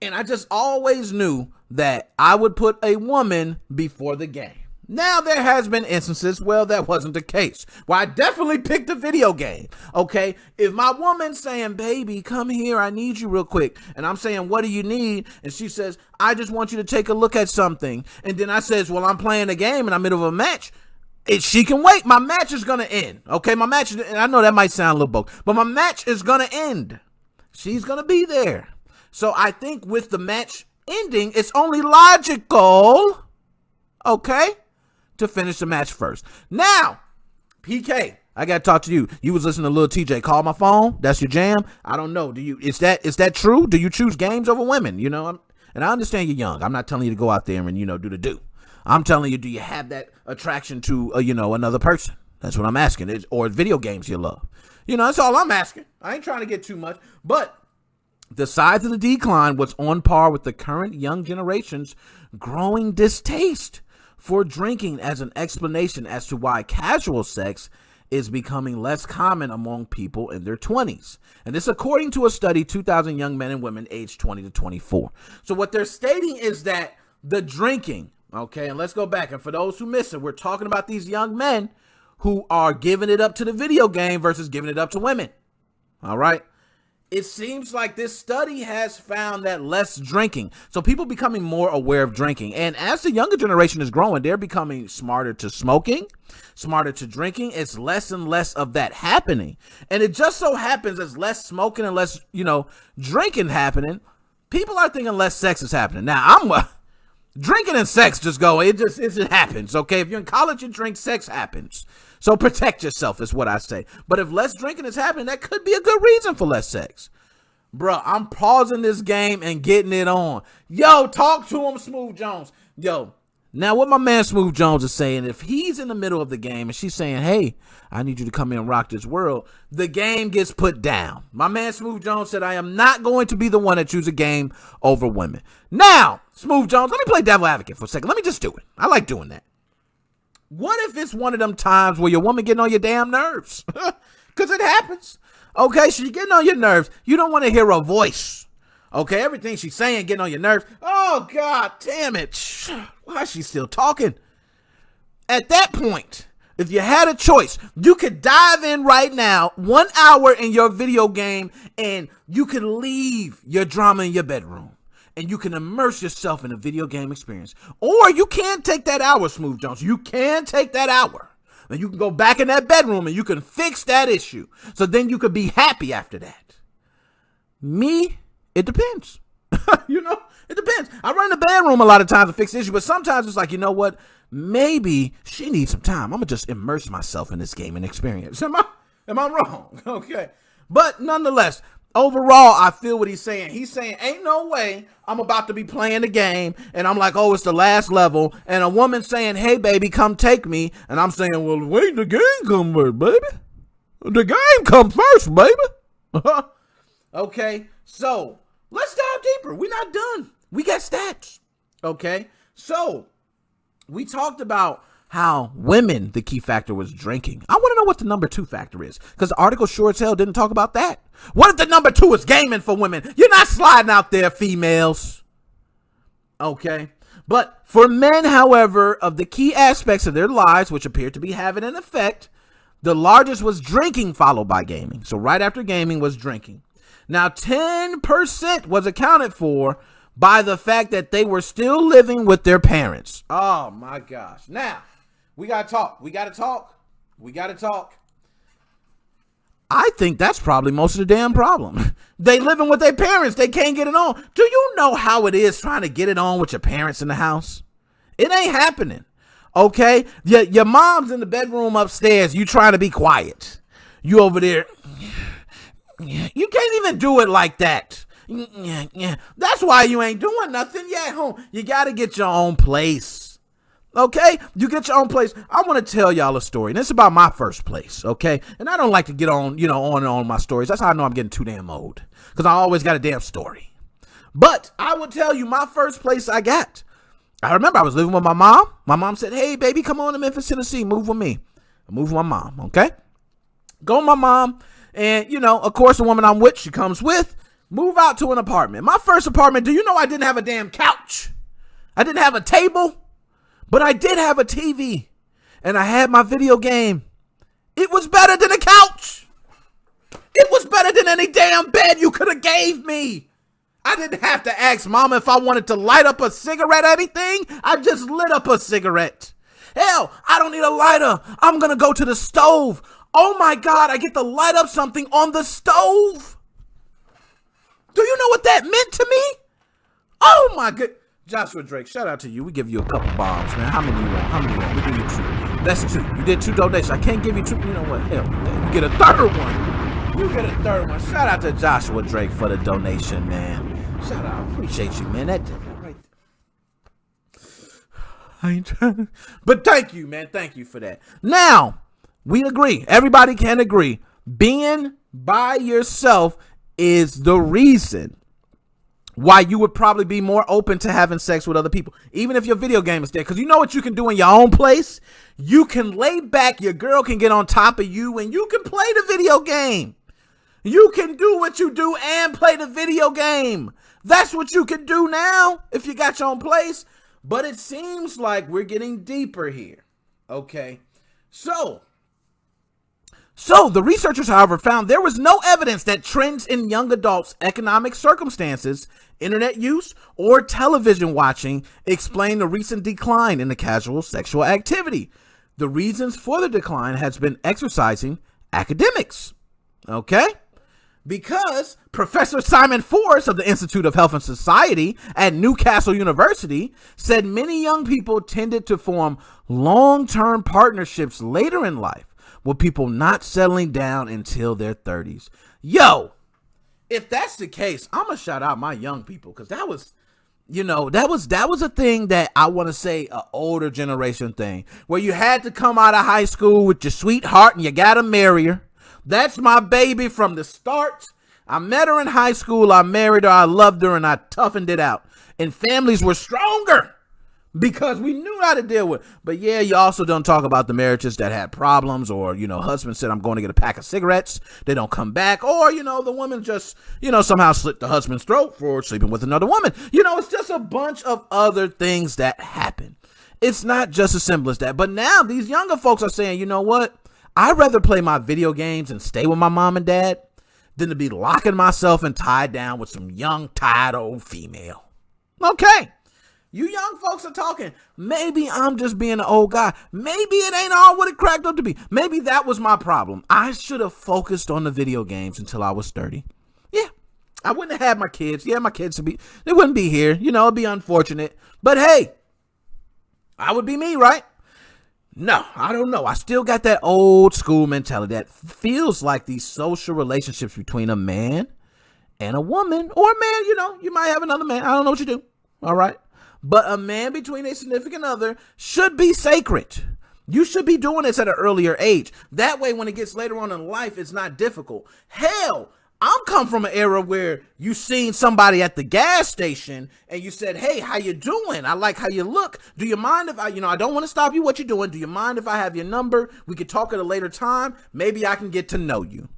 S10: And I just always knew that I would put a woman before the game. Now, there has been instances, well, that wasn't the case. Well, I definitely picked a video game, okay? If my woman's saying, baby, come here, I need you real quick, and I'm saying, what do you need? And she says, I just want you to take a look at something. And then I says, well, I'm playing a game and I'm in the middle of a match. She can wait. My match is going to end, okay? My match, and I know that might sound a little bold, but my match is going to end. She's going to be there. So I think with the match ending, it's only logical, okay, to finish the match first. Now, PK, I gotta talk to you. You was listening to Lil TJ. Call my phone. That's your jam. I don't know. Is that true? Do you choose games over women? You know, and I understand you're young. I'm not telling you to go out there and, you know, do. I'm telling you, do you have that attraction to, you know, another person? That's what I'm asking. Or video games you love. You know, that's all I'm asking. I ain't trying to get too much. But the size of the decline was on par with the current young generation's growing distaste for drinking as an explanation as to why casual sex is becoming less common among people in their 20s. And this according to a study, 2,000 young men and women aged 20 to 24. So what they're stating is that the drinking, okay, and let's go back. And for those who miss it, we're talking about these young men who are giving it up to the video game versus giving it up to women. All right. It seems like this study has found that less drinking. So people becoming more aware of drinking. And as the younger generation is growing, they're becoming smarter to smoking, smarter to drinking. It's less and less of that happening. And it just so happens as less smoking and less, you know, drinking happening, people are thinking less sex is happening. Now, drinking and sex just go. It happens, okay? If you're in college, you drink, sex happens. So protect yourself is what I say. But if less drinking is happening, that could be a good reason for less sex. Bruh, I'm pausing this game and getting it on. Yo, talk to him, Smooth Jones. Yo, now what my man Smooth Jones is saying, if he's in the middle of the game and she's saying, hey, I need you to come in and rock this world, the game gets put down. My man Smooth Jones said, I am not going to be the one that chooses a game over women. Now, Smooth Jones, let me play devil advocate for a second. Let me just do it. I like doing that. What if it's one of them times where your woman getting on your damn nerves? Because it happens. Okay, she's getting on your nerves. You don't want to hear her voice. Okay, everything she's saying getting on your nerves. Oh, God damn it. Why is she still talking? At that point, if you had a choice, you could dive in right now, 1 hour in your video game, and you could leave your drama in your bedroom. And you can immerse yourself in a video game experience. Or you can take that hour, Smooth Jones. You can take that hour. And you can go back in that bedroom and you can fix that issue. So then you could be happy after that. Me, it depends. You know, it depends. I run in the bedroom a lot of times to fix the issue. But sometimes it's like, you know what? Maybe she needs some time. I'm going to just immerse myself in this game and experience. Am I wrong? Okay. But nonetheless, overall, I feel what he's saying. He's saying, ain't no way I'm about to be playing the game, and I'm like, oh, it's the last level, and a woman saying, hey, baby, come take me, and I'm saying, well, wait, the game come first, baby. The game comes first, baby. Okay, so let's dive deeper. We're not done. We got stats. Okay, so we talked about how women, the key factor was drinking. I want to know what the number 2 factor is, because the article sure as hell didn't talk about that. What if the number 2 is gaming for women? You're not sliding out there, females. Okay. But for men, however, of the key aspects of their lives, which appear to be having an effect, the largest was drinking, followed by gaming. So right after gaming was drinking. Now, 10% was accounted for by the fact that they were still living with their parents. Oh, my gosh. Now, we got to talk. We got to talk. We got to talk. I think that's probably most of the damn problem. They living with their parents. They can't get it on. Do you know how it is trying to get it on with your parents in the house? It ain't happening. Okay? Your mom's in the bedroom upstairs. You trying to be quiet. You over there. You can't even do it like that. That's why you ain't doing nothing. Yeah, home. You got to get your own place. Okay, you get your own place. I want to tell y'all a story, and it's about my first place. Okay, and I don't like to get on, on and on my stories. That's how I know I'm getting too damn old, because I always got a damn story. But I will tell you my first place I got. I remember I was living with my mom. My mom said, "Hey, baby, come on to Memphis, Tennessee. Move with me." I moved with my mom. Okay, go with my mom, and of course, the woman I'm with, she comes with. Move out to an apartment. My first apartment. Do you know I didn't have a damn couch? I didn't have a table. But I did have a TV, and I had my video game. It was better than a couch. It was better than any damn bed you could have gave me. I didn't have to ask Mama if I wanted to light up a cigarette or anything. I just lit up a cigarette. Hell, I don't need a lighter. I'm going to go to the stove. Oh, my God, I get to light up something on the stove. Do you know what that meant to me? Oh, my God. Joshua Drake, shout out to you. We give you a couple bombs, man. How many you want? How many you want? We give you 2. That's 2. You did 2 donations. I can't give you 2. You know what? Hell, you get a third one. You get a third one. Shout out to Joshua Drake for the donation, man. Shout out. I appreciate you, man. That right there. I ain't trying. But thank you, man. Thank you for that. Now, we agree. Everybody can agree. Being by yourself is the reason why you would probably be more open to having sex with other people, even if your video game is there. Because you know what you can do in your own place? You can lay back, your girl can get on top of you, and you can play the video game. You can do what you do and play the video game. That's what you can do now if you got your own place. But it seems like we're getting deeper here. Okay, So the researchers, however, found there was no evidence that trends in young adults' economic circumstances, internet use, or television watching explain the recent decline in the casual sexual activity. The reasons for the decline has been exercising academics. Okay? Because Professor Simon Forrest of the Institute of Health and Society at Newcastle University said many young people tended to form long-term partnerships later in life, with people not settling down until their 30s. Yo, if that's the case, I'm going to shout out my young people, because that was, that was a thing that I want to say an older generation thing, where you had to come out of high school with your sweetheart and you got to marry her. That's my baby from the start. I met her in high school, I married her, I loved her, and I toughened it out. And families were stronger because we knew how to deal with it. But yeah, you also don't talk about the marriages that had problems, or, husband said, I'm going to get a pack of cigarettes. They don't come back. Or, the woman just, somehow slit the husband's throat for sleeping with another woman. It's just a bunch of other things that happen. It's not just as simple as that. But now these younger folks are saying, you know what? I'd rather play my video games and stay with my mom and dad than to be locking myself and tied down with some young, tired old female. Okay. You young folks are talking. Maybe I'm just being an old guy. Maybe it ain't all what it cracked up to be. Maybe that was my problem. I should have focused on the video games until I was 30. Yeah, I wouldn't have had my kids. Yeah, my kids they wouldn't be here. It'd be unfortunate. But hey, I would be me, right? No, I don't know. I still got that old school mentality that feels like these social relationships between a man and a woman or a man, you might have another man. I don't know what you do. All right. But a man between a significant other should be sacred. You should be doing this at an earlier age. That way, when it gets later on in life, it's not difficult. Hell, I'm come from an era where you seen somebody at the gas station and you said, hey, how you doing? I like how you look. Do you mind if I don't want to stop you what you're doing. Do you mind if I have your number? We could talk at a later time. Maybe I can get to know you.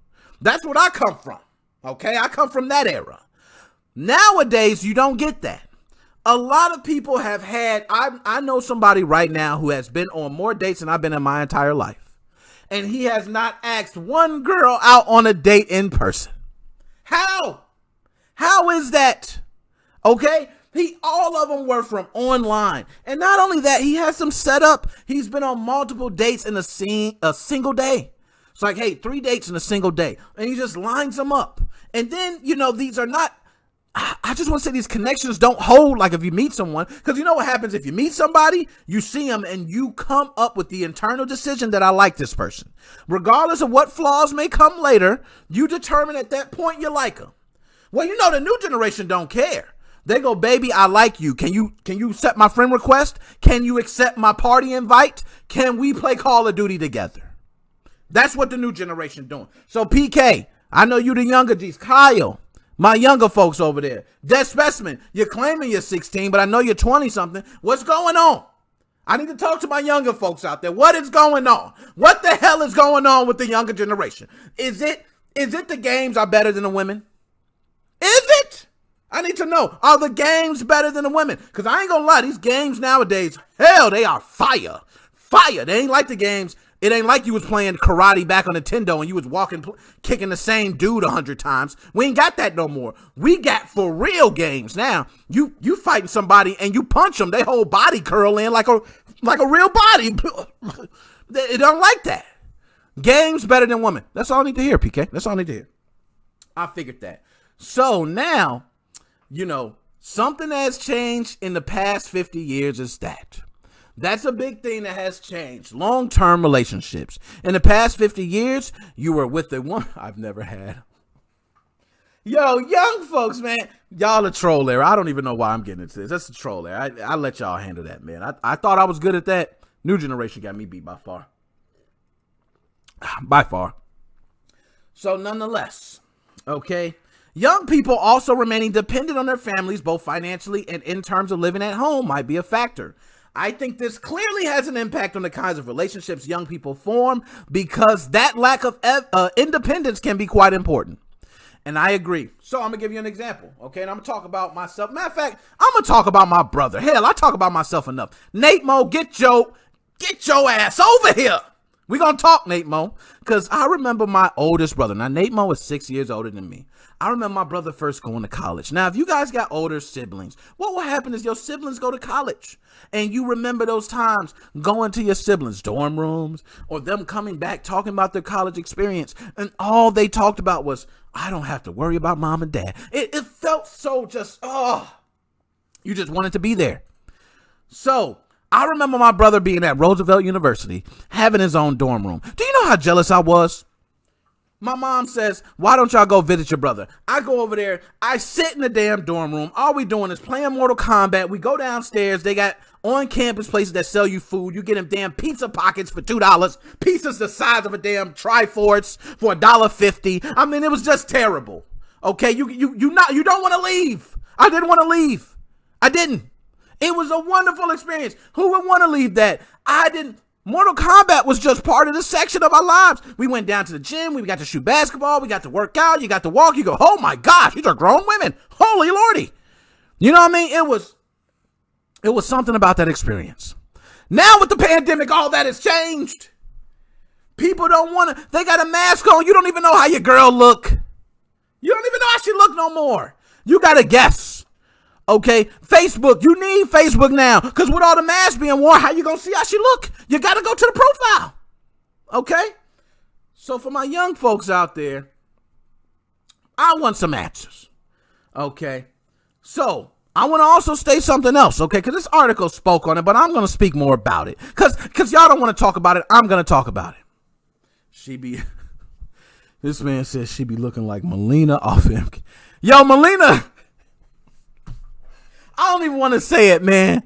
S10: That's what I come from. Okay, I come from that era. Nowadays, you don't get that. A lot of people have had, I know somebody right now who has been on more dates than I've been in my entire life. And he has not asked one girl out on a date in person. How? How is that? Okay? All of them were from online. And not only that, he has them set up. He's been on multiple dates in a single day. It's like, hey, 3 dates in a single day. And he just lines them up. And then, these are not, I just want to say these connections don't hold like if you meet someone, because you know what happens if you meet somebody, you see them and you come up with the internal decision that I like this person. Regardless of what flaws may come later, you determine at that point you like them. Well, the new generation don't care. They go, baby, I like you. Can you accept my friend request? Can you accept my party invite? Can we play Call of Duty together? That's what the new generation doing. So PK, I know you the younger G's. Kyle, my younger folks over there. Dead Specimen, you're claiming you're 16, but I know you're 20-something. What's going on? I need to talk to my younger folks out there. What is going on? What the hell is going on with the younger generation? Is it the games are better than the women? Is it? I need to know. Are the games better than the women? Because I ain't gonna lie, these games nowadays, hell, they are fire. Fire. They ain't like the games. It ain't like you was playing karate back on Nintendo and you was kicking the same dude 100 times. We ain't got that no more. We got for real games now. You fighting somebody and you punch them, they whole body curl in like a real body. It don't like that. Games better than women. That's all I need to hear, PK. That's all I need to hear. I figured that. So now, something has changed in the past 50 years is that. That's a big thing that has changed. Long-term relationships. In the past 50 years, you were with a woman I've never had. Yo, young folks, man. Y'all a troll there. I don't even know why I'm getting into this. That's a troll there. I let y'all handle that, man. I thought I was good at that. New generation got me beat by far. By far. So nonetheless, okay. Young people also remaining dependent on their families, both financially and in terms of living at home, might be a factor. I think this clearly has an impact on the kinds of relationships young people form because that lack of independence can be quite important. And I agree. So I'm going to give you an example, okay? And I'm going to talk about myself. Matter of fact, I'm going to talk about my brother. Hell, I talk about myself enough. Nate Mo, get your ass over here. We're going to talk, Nate Mo, because I remember my oldest brother. Now, Nate Mo is 6 years older than me. I remember my brother first going to college. Now, if you guys got older siblings, what will happen is your siblings go to college. And you remember those times going to your siblings' dorm rooms or them coming back talking about their college experience. And all they talked about was, I don't have to worry about mom and dad. It felt so just, you just wanted to be there. So I remember my brother being at Roosevelt University, having his own dorm room. Do you know how jealous I was? My mom says, why don't y'all go visit your brother? I go over there. I sit in the damn dorm room. All we doing is playing Mortal Kombat. We go downstairs. They got on-campus places that sell you food. You get them damn pizza pockets for $2. Pizzas the size of a damn Triforce for $1.50. I mean, it was just terrible. Okay, you don't want to leave. I didn't want to leave. I didn't. It was a wonderful experience. Who would want to leave that? I didn't. Mortal Kombat was just part of the section of our lives. We went down to the gym. We got to shoot basketball. We got to work out. You got to walk. You go, oh my gosh, these are grown women. Holy Lordy. You know what I mean? It was something about that experience. Now with the pandemic, all that has changed. People don't want to, they got a mask on. You don't even know how your girl look. You don't even know how she look no more. You got to guess. Okay, Facebook, you need Facebook now because with all the masks being worn, how you gonna see how she look? You gotta go to the profile. Okay, so for my young folks out there, I want some answers. Okay, so I want to also state something else. Okay, because this article spoke on it, but I'm gonna speak more about it because y'all don't want to talk about it. I'm gonna talk about it. This man says she be looking like Melina off him. Yo, Melina. I don't even want to say it, man.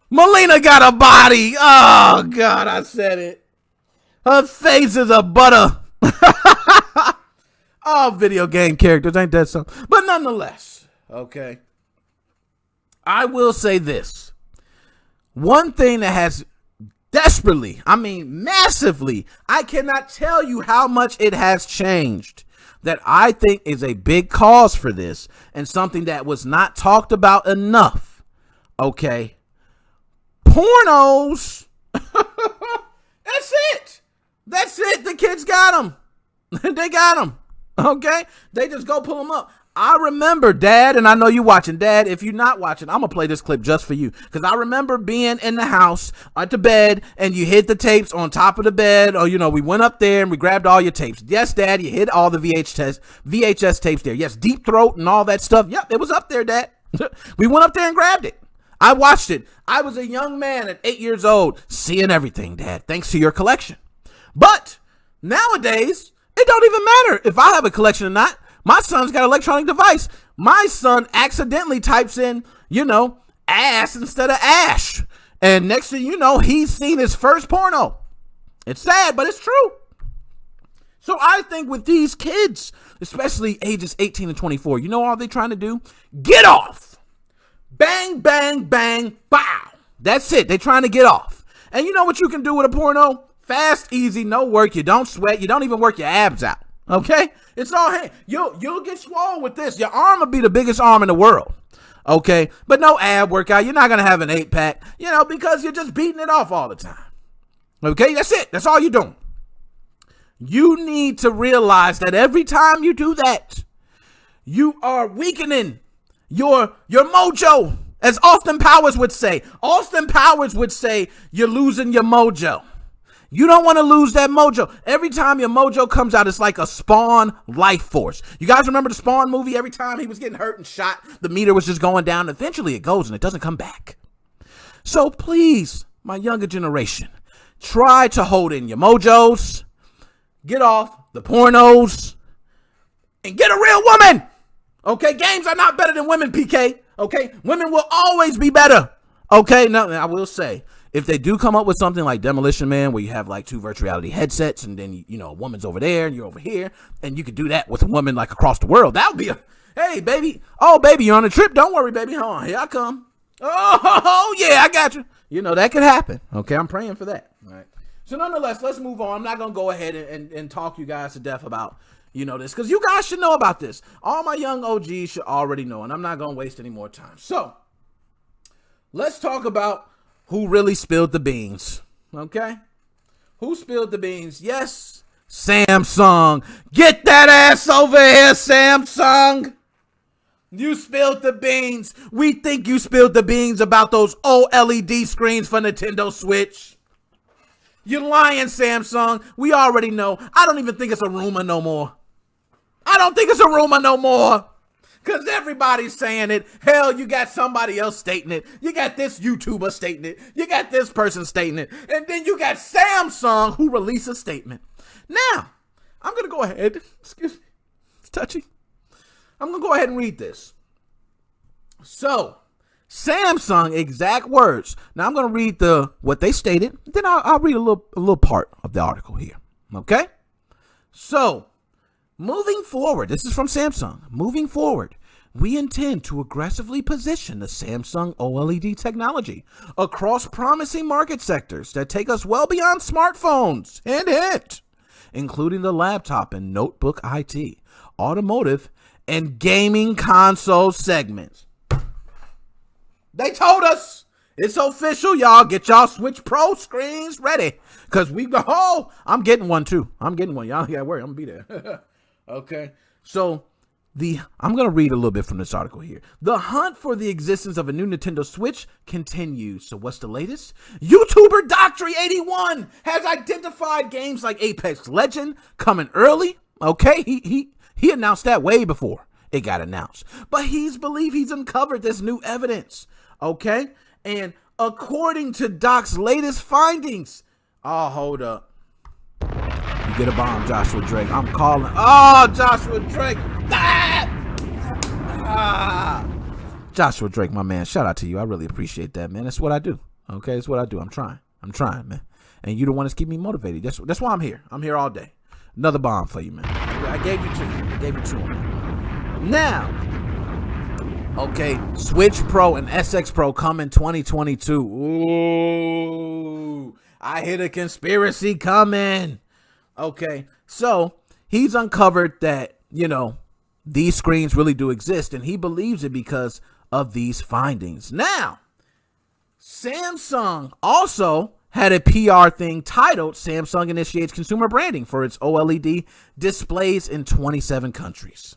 S10: Melina got a body. Oh, God, I said it. Her face is a butter. Oh, video game characters, ain't that something? But nonetheless, okay. I will say this. One thing that has desperately, I mean massively, I cannot tell you how much it has changed, that I think is a big cause for this and something that was not talked about enough. Okay. Pornos. That's it. That's it. The kids got them. They got them. Okay. They just go pull them up. I remember, Dad, and I know you watching. Dad, if you're not watching, I'm going to play this clip just for you. Because I remember being in the house at the bed and you hid the tapes on top of the bed. Or, you know, we went up there and we grabbed all your tapes. Yes, Dad, you hid all the VHS tapes there. Yes, Deep Throat and all that stuff. Yep, it was up there, Dad. We went up there and grabbed it. I watched it. I was a young man at 8 years old seeing everything, Dad, thanks to your collection. But nowadays, it don't even matter if I have a collection or not. My son's got an electronic device. My son accidentally types in, you know, ass instead of ash. And next thing you know, he's seen his first porno. It's sad, but it's true. So I think with these kids, especially ages 18 to 24, you know all they're trying to do? Get off. Bang, bang, bang, bow. That's it. They're trying to get off. And you know what you can do with a porno? Fast, easy, no work. You don't sweat. You don't even work your abs out. Okay? It's all hand. You'll get swole with this. Your arm will be the biggest arm in the world. Okay? But no ab workout. You're not going to have an 8-pack, you know, because you're just beating it off all the time. Okay? That's it. That's all you're doing. You need to realize that every time you do that, you are weakening your mojo, as Austin Powers would say. Austin Powers would say you're losing your mojo. You don't want to lose that mojo. Every time your mojo comes out, it's like a Spawn life force. You guys remember the Spawn movie? Every time he was getting hurt and shot, the meter was just going down. Eventually it goes and it doesn't come back. So please, my younger generation, try to hold in your mojos, get off the pornos, and get a real woman. Okay, games are not better than women, PK. Okay, women will always be better. Okay, now I will say, if they do come up with something like Demolition Man, where you have like 2 virtual reality headsets, and then, you know, a woman's over there and you're over here, and you could do that with a woman like across the world, that would be hey, baby. Oh, baby, you're on a trip. Don't worry, baby. Hold on. Here I come. Oh, yeah, I got you. You know, that could happen. Okay, I'm praying for that. All right. So nonetheless, let's move on. I'm not going to go ahead and talk you guys to death about, you know, this, because you guys should know about this. All my young OGs should already know, and I'm not going to waste any more time. So let's talk about who really spilled the beans, okay? Who spilled the beans? Yes, Samsung. Get that ass over here, Samsung. You spilled the beans. We think you spilled the beans about those OLED screens for Nintendo Switch. You're lying, Samsung. We already know. I don't even think it's a rumor no more. I don't think it's a rumor no more. Because everybody's saying it. Hell, you got somebody else stating it. You got this YouTuber stating it. You got this person stating it. And then you got Samsung who released a statement. Now, I'm going to go ahead. Excuse me. It's touchy. I'm going to go ahead and read this. So, Samsung, exact words. Now, I'm going to read what they stated. Then I'll read a little part of the article here. Okay? So, moving forward, this is from Samsung. Moving forward, we intend to aggressively position the Samsung OLED technology across promising market sectors that take us well beyond smartphones, hint, including the laptop and notebook IT, automotive, and gaming console segments. They told us. It's official, y'all. Get y'all Switch Pro screens ready, because I'm getting one too. I'm getting one. Y'all ain't gotta worry. I'm gonna be there. Okay, so I'm going to read a little bit from this article here. The hunt for the existence of a new Nintendo Switch continues. So what's the latest? YouTuber Doctry81 has identified games like Apex Legend coming early. Okay, he announced that way before it got announced. But he's uncovered this new evidence. Okay, and according to Doc's latest findings, hold up. Get a bomb, Joshua Drake. I'm calling. Oh, Joshua Drake. Ah! Joshua Drake, my man, shout out to you. I really appreciate that, man. That's what I do. Okay, it's what I do. I'm trying, man. And you the one that's keeping me motivated. That's why I'm here. I'm here all day. Another bomb for you, man. I gave you two on that. Now, okay, Switch Pro and SX Pro come in 2022. Ooh, I hear the conspiracy coming. Okay, so he's uncovered that, these screens really do exist, and he believes it because of these findings. Now, Samsung also had a PR thing titled Samsung initiates consumer branding for its OLED displays in 27 countries.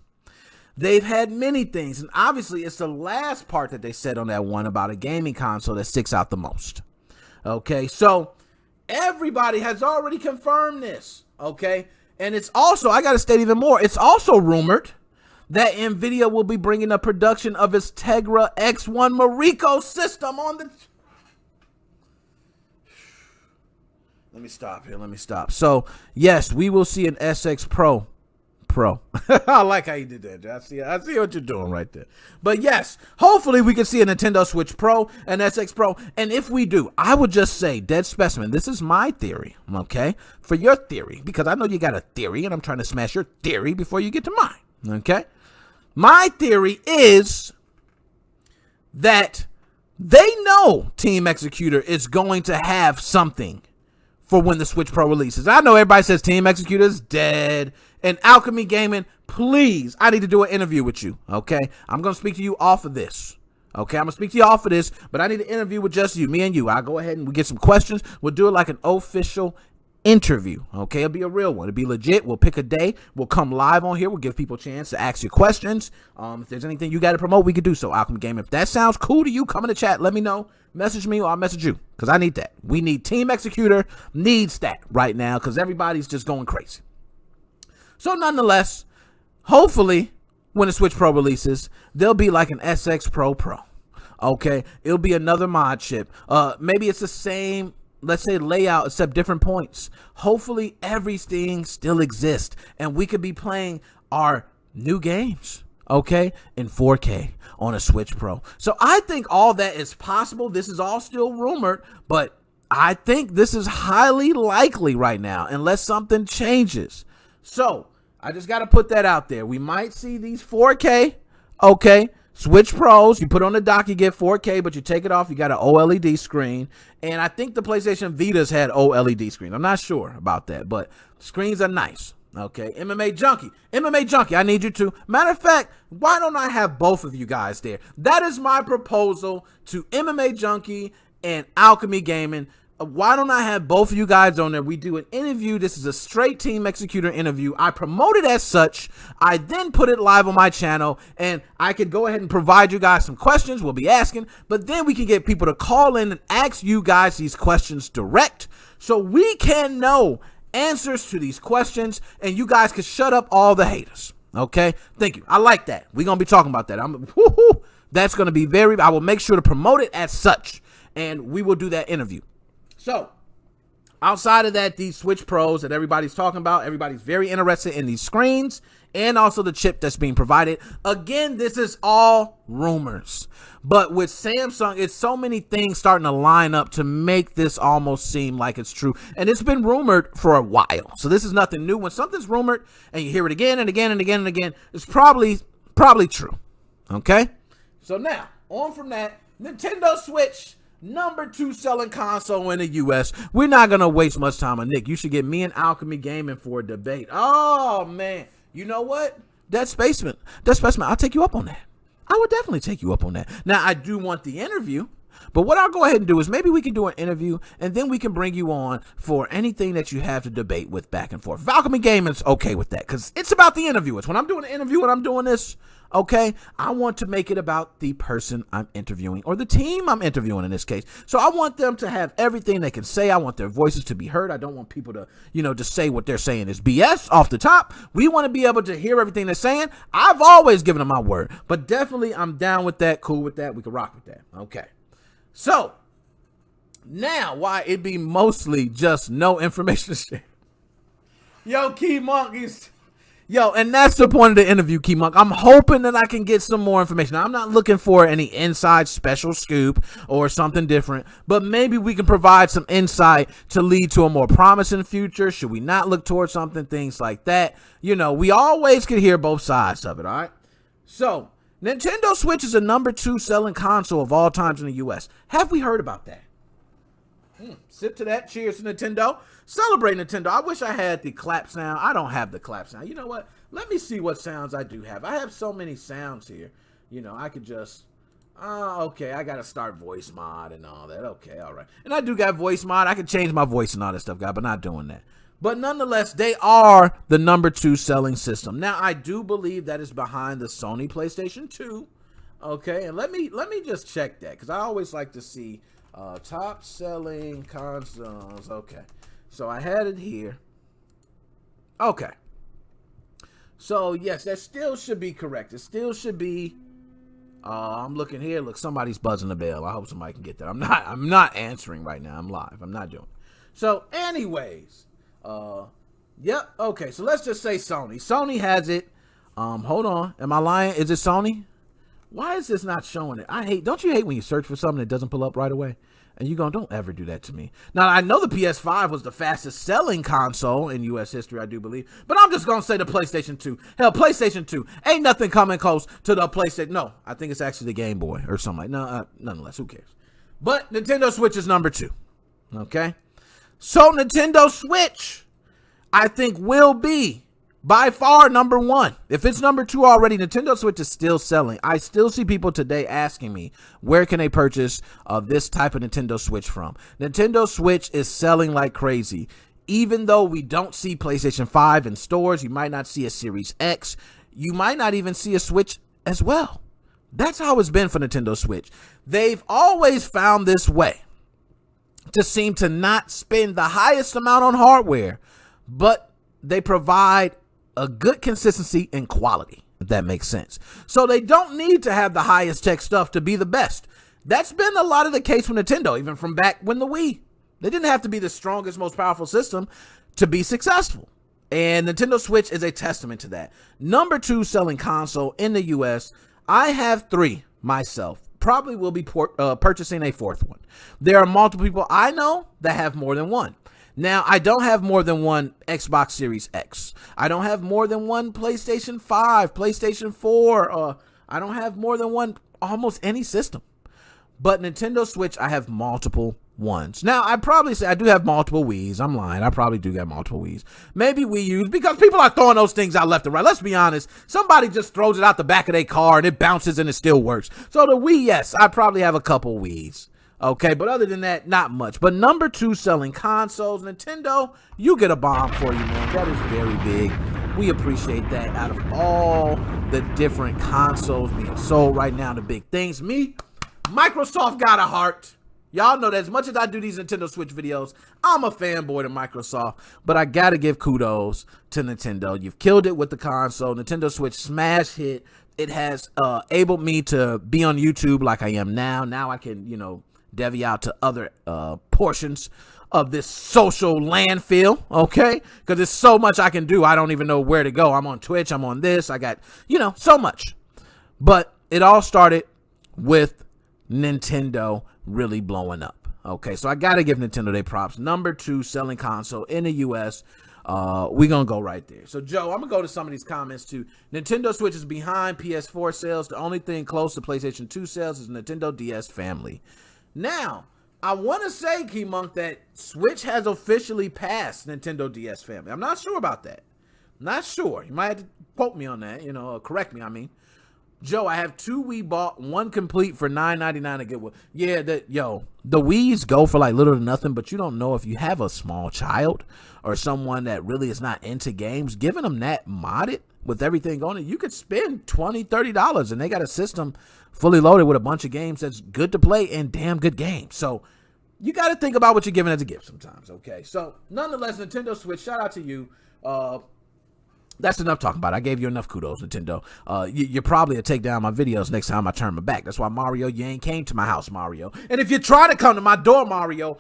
S10: They've had many things, and obviously it's the last part that they said on that one about a gaming console that sticks out the most. Okay, so everybody has already confirmed this, okay? And it's also, I got to state even more, it's also rumored that NVIDIA will be bringing a production of its Tegra X1 Morrico system on the... Let me stop here. So, yes, we will see an SX Pro. I like how you did that. I see what you're doing right there. But yes, hopefully we can see a Nintendo Switch Pro and SX Pro. And if we do, I would just say, Dead Specimen, this is my theory, okay? For your theory, because I know you got a theory, and I'm trying to smash your theory before you get to mine, okay? My theory is that they know Team Executor is going to have something for when the Switch Pro releases. I know everybody says Team Executor is dead. And Alchemy Gaming, please, I need to do an interview with you, okay? I'm going to speak to you off of this, okay? I'm going to speak to you off of this, but I need an interview with just you, me and you. I'll go ahead and we get some questions. We'll do it like an official interview, okay? It'll be a real one. It'll be legit. We'll pick a day. We'll come live on here. We'll give people a chance to ask you questions. If there's anything you got to promote, we could do so. Alchemy Gaming, if that sounds cool to you, come in the chat. Let me know. Message me or I'll message you because I need that. We need Team Executor needs that right now because everybody's just going crazy. So nonetheless, hopefully when the Switch Pro releases, there'll be like an SX Pro. Okay, it'll be another mod chip. Maybe it's the same, let's say, layout except different points. Hopefully everything still exists and we could be playing our new games, okay, in 4K on a Switch Pro. So I think all that is possible. This is all still rumored, but I think this is highly likely right now unless something changes. So I just got to put that out there. We might see these 4K, okay, Switch Pros. You put on the dock, you get 4K, but you take it off, you got an OLED screen. And I think the PlayStation Vitas had OLED screen. I'm not sure about that, but screens are nice. Okay, MMA Junkie, I need you to. Matter of fact, why don't I have both of you guys there? That is my proposal to MMA Junkie and Alchemy Gaming. Why don't I have both of you guys on there? We do an interview. This is a straight Team Executor interview. I promote it as such. I then put it live on my channel, and I could go ahead and provide you guys some questions we'll be asking, but then we can get people to call in and ask you guys these questions direct so we can know answers to these questions, and you guys can shut up all the haters. Okay? Thank you. I like that. We're going to be talking about that. That's going to be I will make sure to promote it as such, and we will do that interview. So, outside of that, these Switch Pros that everybody's talking about, everybody's very interested in these screens and also the chip that's being provided. Again, this is all rumors. But with Samsung, it's so many things starting to line up to make this almost seem like it's true. And it's been rumored for a while. So this is nothing new. When something's rumored and you hear it again and again and again and again, it's probably true. Okay? So now, on from that, Nintendo Switch, number 2 selling console in the U.S. We're not going to waste much time on Nick. You should get me and Alchemy Gaming for a debate. Oh, man. You know what? Dead Specimen, I'll take you up on that. I would definitely take you up on that. Now, I do want the interview, but what I'll go ahead and do is maybe we can do an interview, and then we can bring you on for anything that you have to debate with back and forth. Alchemy Gaming's okay with that, because it's about the interviewers. When I'm doing an interview and I'm doing this, okay, I want to make it about the person I'm interviewing, or the team I'm interviewing in this case. So I want them to have everything they can say. I want their voices to be heard. I don't want people to, just say what they're saying is BS off the top. We want to be able to hear everything they're saying. I've always given them my word, but definitely I'm down with that, cool with that. We can rock with that. Okay. So now why it be mostly just no information to share. Yo, Key Monkeys. Yo, and that's the point of the interview, Key Monk. I'm hoping that I can get some more information. Now, I'm not looking for any inside special scoop or something different, but maybe we can provide some insight to lead to a more promising future. Should we not look towards something, things like that? You know, we always can hear both sides of it, all right? So, Nintendo Switch is the #2 selling console of all times in the U.S. Have we heard about that? Sip to that. Cheers to Nintendo. Celebrate Nintendo. I wish I had the clap sound. I don't have the clap sound. You know what? Let me see what sounds I do have. I have so many sounds here. You know, I could just... okay, I got to start voice mod and all that. Okay, all right. And I do got voice mod. I can change my voice and all that stuff, guys, but not doing that. But nonetheless, they are the #2 selling system. Now, I do believe that is behind the Sony PlayStation 2. Okay, and let me just check that, because I always like to see... top selling consoles. Okay, so I had it here. Okay, so yes, that still should be correct. It still should be. I'm looking here. Look, somebody's buzzing the bell. I hope somebody can get that. I'm not answering right now. I'm live. I'm not doing it. So, anyways, yep. Okay, so let's just say Sony. Sony has it. Hold on. Am I lying? Is it Sony? Why is this not showing it? Don't you hate when you search for something that doesn't pull up right away? And you don't ever do that to me. Now, I know the PS5 was the fastest selling console in U.S. history, I do believe. But I'm just going to say the PlayStation 2. Hell, PlayStation 2. Ain't nothing coming close to the PlayStation. No, I think it's actually the Game Boy or something like that. No, nonetheless, who cares? But Nintendo Switch is #2. Okay? So, Nintendo Switch, I think, will be by far #1. If it's #2 already, Nintendo Switch is still selling. I still see people today asking me, where can they purchase this type of Nintendo Switch from? Nintendo Switch is selling like crazy. Even though we don't see PlayStation 5 in stores, you might not see a Series X. You might not even see a Switch as well. That's how it's been for Nintendo Switch. They've always found this way to seem to not spend the highest amount on hardware, but they provide a good consistency and quality, if that makes sense. So they don't need to have the highest tech stuff to be the best. That's been a lot of the case with Nintendo, even from back when the Wii. They didn't have to be the strongest, most powerful system to be successful. And Nintendo Switch is a testament to that. #2 selling console in the US. I have 3 myself. Probably will be purchasing a 4th one. There are multiple people I know that have more than one. Now, I don't have more than one Xbox Series X. I don't have more than one PlayStation 5, PlayStation 4. I don't have more than one almost any system. But Nintendo Switch, I have multiple ones. Now, I'd probably say I do have multiple Wiis. I'm lying. I probably do got multiple Wiis. Maybe Wii U's, because people are throwing those things out left and right. Let's be honest. Somebody just throws it out the back of their car and it bounces and it still works. So the Wii, yes, I probably have a couple Wiis. Okay, but other than that, not much. But #2 selling consoles, Nintendo, you get a bomb for you, man. That is very big. We appreciate that. Out of all the different consoles being sold right now, the big things, Microsoft got a heart. Y'all know that as much as I do these Nintendo Switch videos, I'm a fanboy to Microsoft, but I gotta give kudos to Nintendo. You've killed it with the console. Nintendo Switch smash hit. It has enabled me to be on YouTube like I am now. Now I can, devy out to other portions of this social landfill, okay? Because there's so much I can do. I don't even know where to go. I'm on Twitch. I'm on this. I got, so much. But it all started with Nintendo really blowing up, okay? So I got to give Nintendo their props. #2 selling console in the U.S. We're going to go right there. So, Joe, I'm going to go to some of these comments, too. Nintendo Switch is behind PS4 sales. The only thing close to PlayStation 2 sales is Nintendo DS Family. Now, I want to say, Key Monk, that Switch has officially passed Nintendo DS Family. I'm not sure about that. Not sure. You might have to quote me on that, correct me, I mean. Joe, I have 2 Wii bought, 1 complete for $9.99 to get one. Yeah, the Wiis go for like little to nothing, but you don't know if you have a small child or someone that really is not into games, giving them that modded with everything on it, you could spend $20, $30 and they got a system fully loaded with a bunch of games that's good to play and damn good games. So you got to think about what you're giving as a gift sometimes, okay? So nonetheless, Nintendo Switch, shout out to you. That's enough talking about it. I gave you enough kudos, Nintendo. You're probably a take down my videos next time I turn my back. That's why, Mario, you ain't came to my house, Mario. And if you try to come to my door, Mario,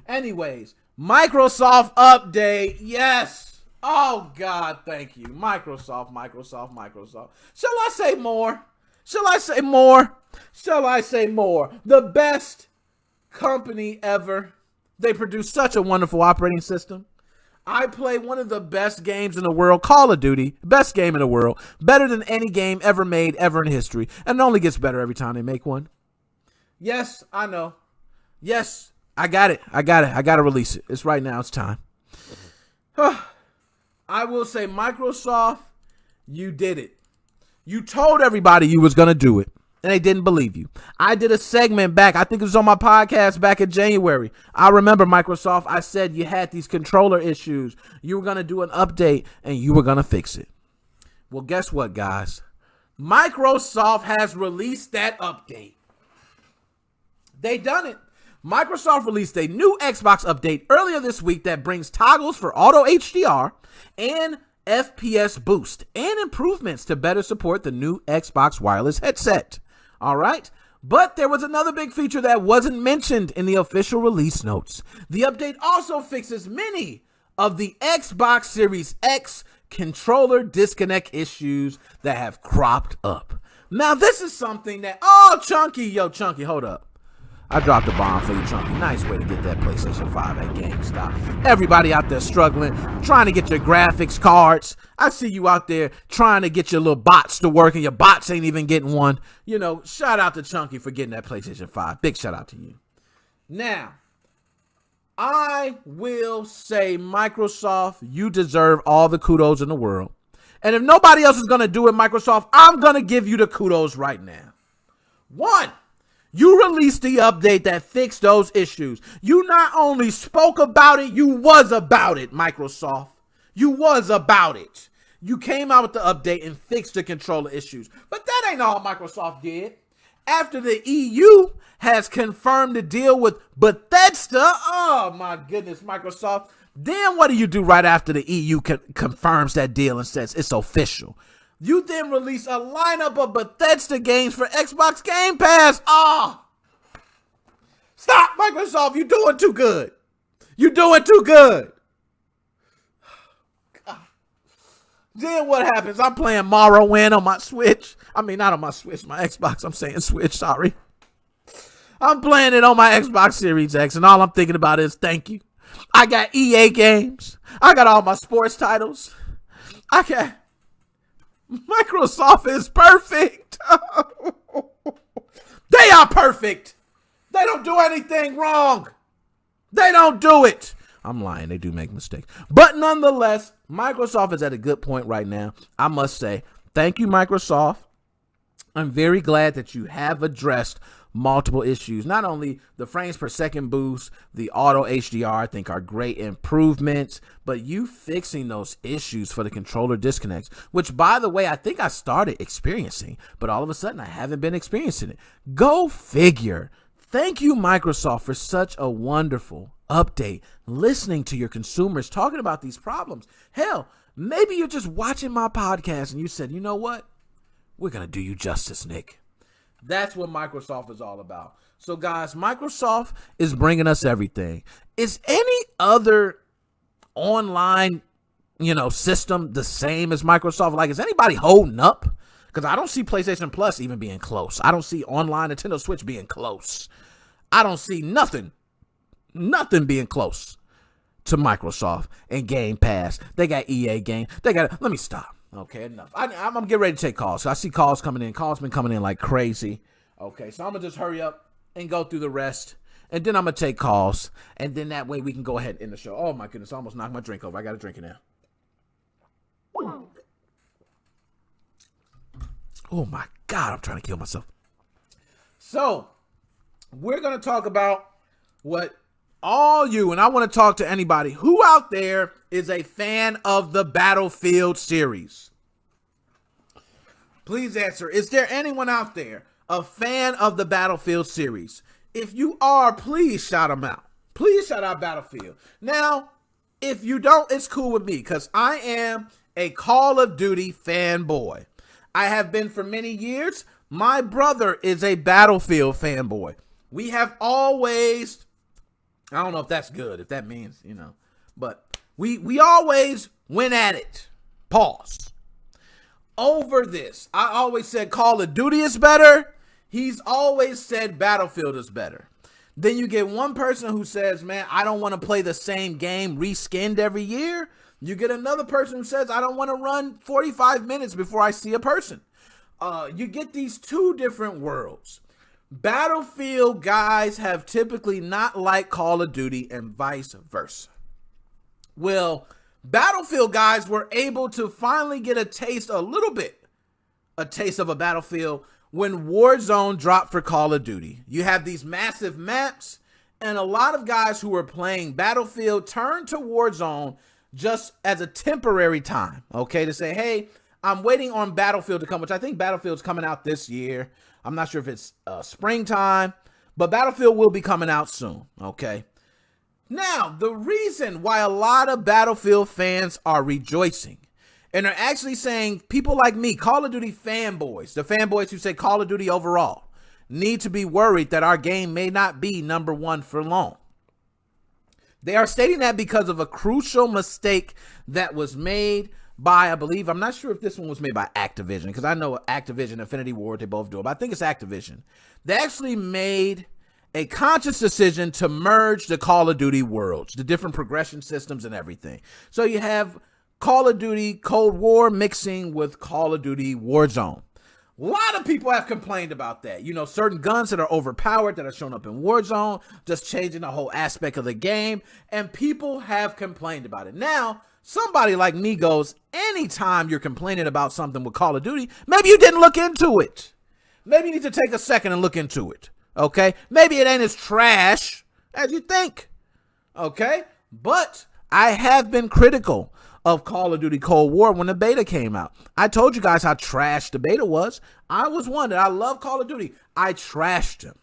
S10: anyways, Microsoft update. Yes. Oh, God, thank you. Microsoft. Shall I say more? The best company ever. They produce such a wonderful operating system. I play one of the best games in the world, Call of Duty. Best game in the world. Better than any game ever made, ever in history. And it only gets better every time they make one. Yes, I know. Yes, I got it. I got to release it. It's right now. It's time. I will say, Microsoft, you did it. You told everybody you was going to do it, and they didn't believe you. I did a segment back. I think it was on my podcast back in January. I remember, Microsoft, I said you had these controller issues. You were going to do an update, and you were going to fix it. Well, guess what, guys? Microsoft has released that update. They done it. Microsoft released a new Xbox update earlier this week that brings toggles for auto HDR and FPS boost and improvements to better support the new Xbox wireless headset. All right. But there was another big feature that wasn't mentioned in the official release notes. The update also fixes many of the Xbox Series X controller disconnect issues that have cropped up. Now, this is something that, Chunky, hold up. I dropped a bomb for you, Chunky. Nice way to get that PlayStation 5 at GameStop. Everybody out there struggling, trying to get your graphics cards. I see you out there trying to get your little bots to work, and your bots ain't even getting one. You know, shout out to Chunky for getting that PlayStation 5. Big shout out to you. Now, I will say, Microsoft, you deserve all the kudos in the world. And if nobody else is going to do it, Microsoft, I'm going to give you the kudos right now. One, you released the update that fixed those issues. You not only spoke about it, you was about it, Microsoft. You was about it. You came out with the update and fixed the controller issues. But that ain't all Microsoft did. After the EU has confirmed the deal with Bethesda, oh my goodness, Microsoft. Then what do you do right after the EU confirms that deal and says it's official? You then release a lineup of Bethesda games for Xbox Game Pass. Stop, Microsoft. You're doing too good. You're doing too good. God. Then what happens? I'm playing Morrowind on my Switch. I mean, not on my Switch, my Xbox. I'm saying Switch, sorry. I'm playing it on my Xbox Series X, and all I'm thinking about is thank you. I got EA games. I got all my sports titles. Microsoft is perfect. They are perfect. They don't do anything wrong. They don't do it. I'm lying. They do make mistakes. But nonetheless, Microsoft is at a good point right now. I must say, thank you, Microsoft. I'm very glad that you have addressed multiple issues. Not only the frames per second boost, the auto HDR, I think are great improvements, but you fixing those issues for the controller disconnects, which, by the way, I think I started experiencing, but all of a sudden I haven't been experiencing it. Go figure. Thank you, Microsoft, for such a wonderful update, listening to your consumers, talking about these problems. Hell, maybe you're just watching my podcast and you said, you know what? We're going to do you justice, Nick. That's what Microsoft is all about. So, guys, Microsoft is bringing us everything. Is any other online, system the same as Microsoft? Like, is anybody holding up? Because I don't see PlayStation Plus even being close. I don't see online Nintendo Switch being close. I don't see nothing being close to Microsoft and Game Pass. They got EA game. Let me stop. Okay, enough. I'm getting ready to take calls. So I see calls coming in. Calls been coming in like crazy. Okay, so I'm going to just hurry up and go through the rest. And then I'm going to take calls. And then that way we can go ahead and end the show. Oh, my goodness. I almost knocked my drink over. I got to drink it now. Oh, my God. I'm trying to kill myself. So, we're going to talk about what all you, and I want to talk to anybody who out there is a fan of the Battlefield series. Please answer. Is there anyone out there a fan of the Battlefield series? If you are, please shout them out. Please shout out Battlefield. Now, if you don't, it's cool with me because I am a Call of Duty fanboy. I have been for many years. My brother is a Battlefield fanboy. We have always, I don't know if that's good, if that means, but We always went at it. Pause. Over this. I always said Call of Duty is better. He's always said Battlefield is better. Then you get one person who says, man, I don't want to play the same game reskinned every year. You get another person who says, I don't want to run 45 minutes before I see a person. You get these two different worlds. Battlefield guys have typically not liked Call of Duty and vice versa. Well, Battlefield guys were able to finally get a taste of a Battlefield when Warzone dropped for Call of Duty. You have these massive maps, and a lot of guys who were playing Battlefield turned to Warzone just as a temporary time, okay, to say, hey, I'm waiting on Battlefield to come, which I think Battlefield's coming out this year. I'm not sure if it's springtime, but Battlefield will be coming out soon, okay? Now, the reason why a lot of Battlefield fans are rejoicing and are actually saying, people like me, Call of Duty fanboys, the fanboys who say Call of Duty overall, need to be worried that our game may not be number one for long. They are stating that because of a crucial mistake that was made by, I believe, I'm not sure if this one was made by Activision, because I know Activision, Infinity Ward, they both do it, but I think it's Activision. They actually made a conscious decision to merge the Call of Duty worlds, the different progression systems and everything. So you have Call of Duty Cold War mixing with Call of Duty Warzone. A lot of people have complained about that. You know, certain guns that are overpowered that are shown up in Warzone, just changing the whole aspect of the game, and people have complained about it. Now, somebody like me goes, anytime you're complaining about something with Call of Duty, maybe you didn't look into it. Maybe you need to take a second and look into it, okay? Maybe it ain't as trash as you think, okay? But I have been critical of Call of Duty Cold War when the beta came out. I told you guys how trash the beta was. I was one that I love Call of Duty. I trashed him.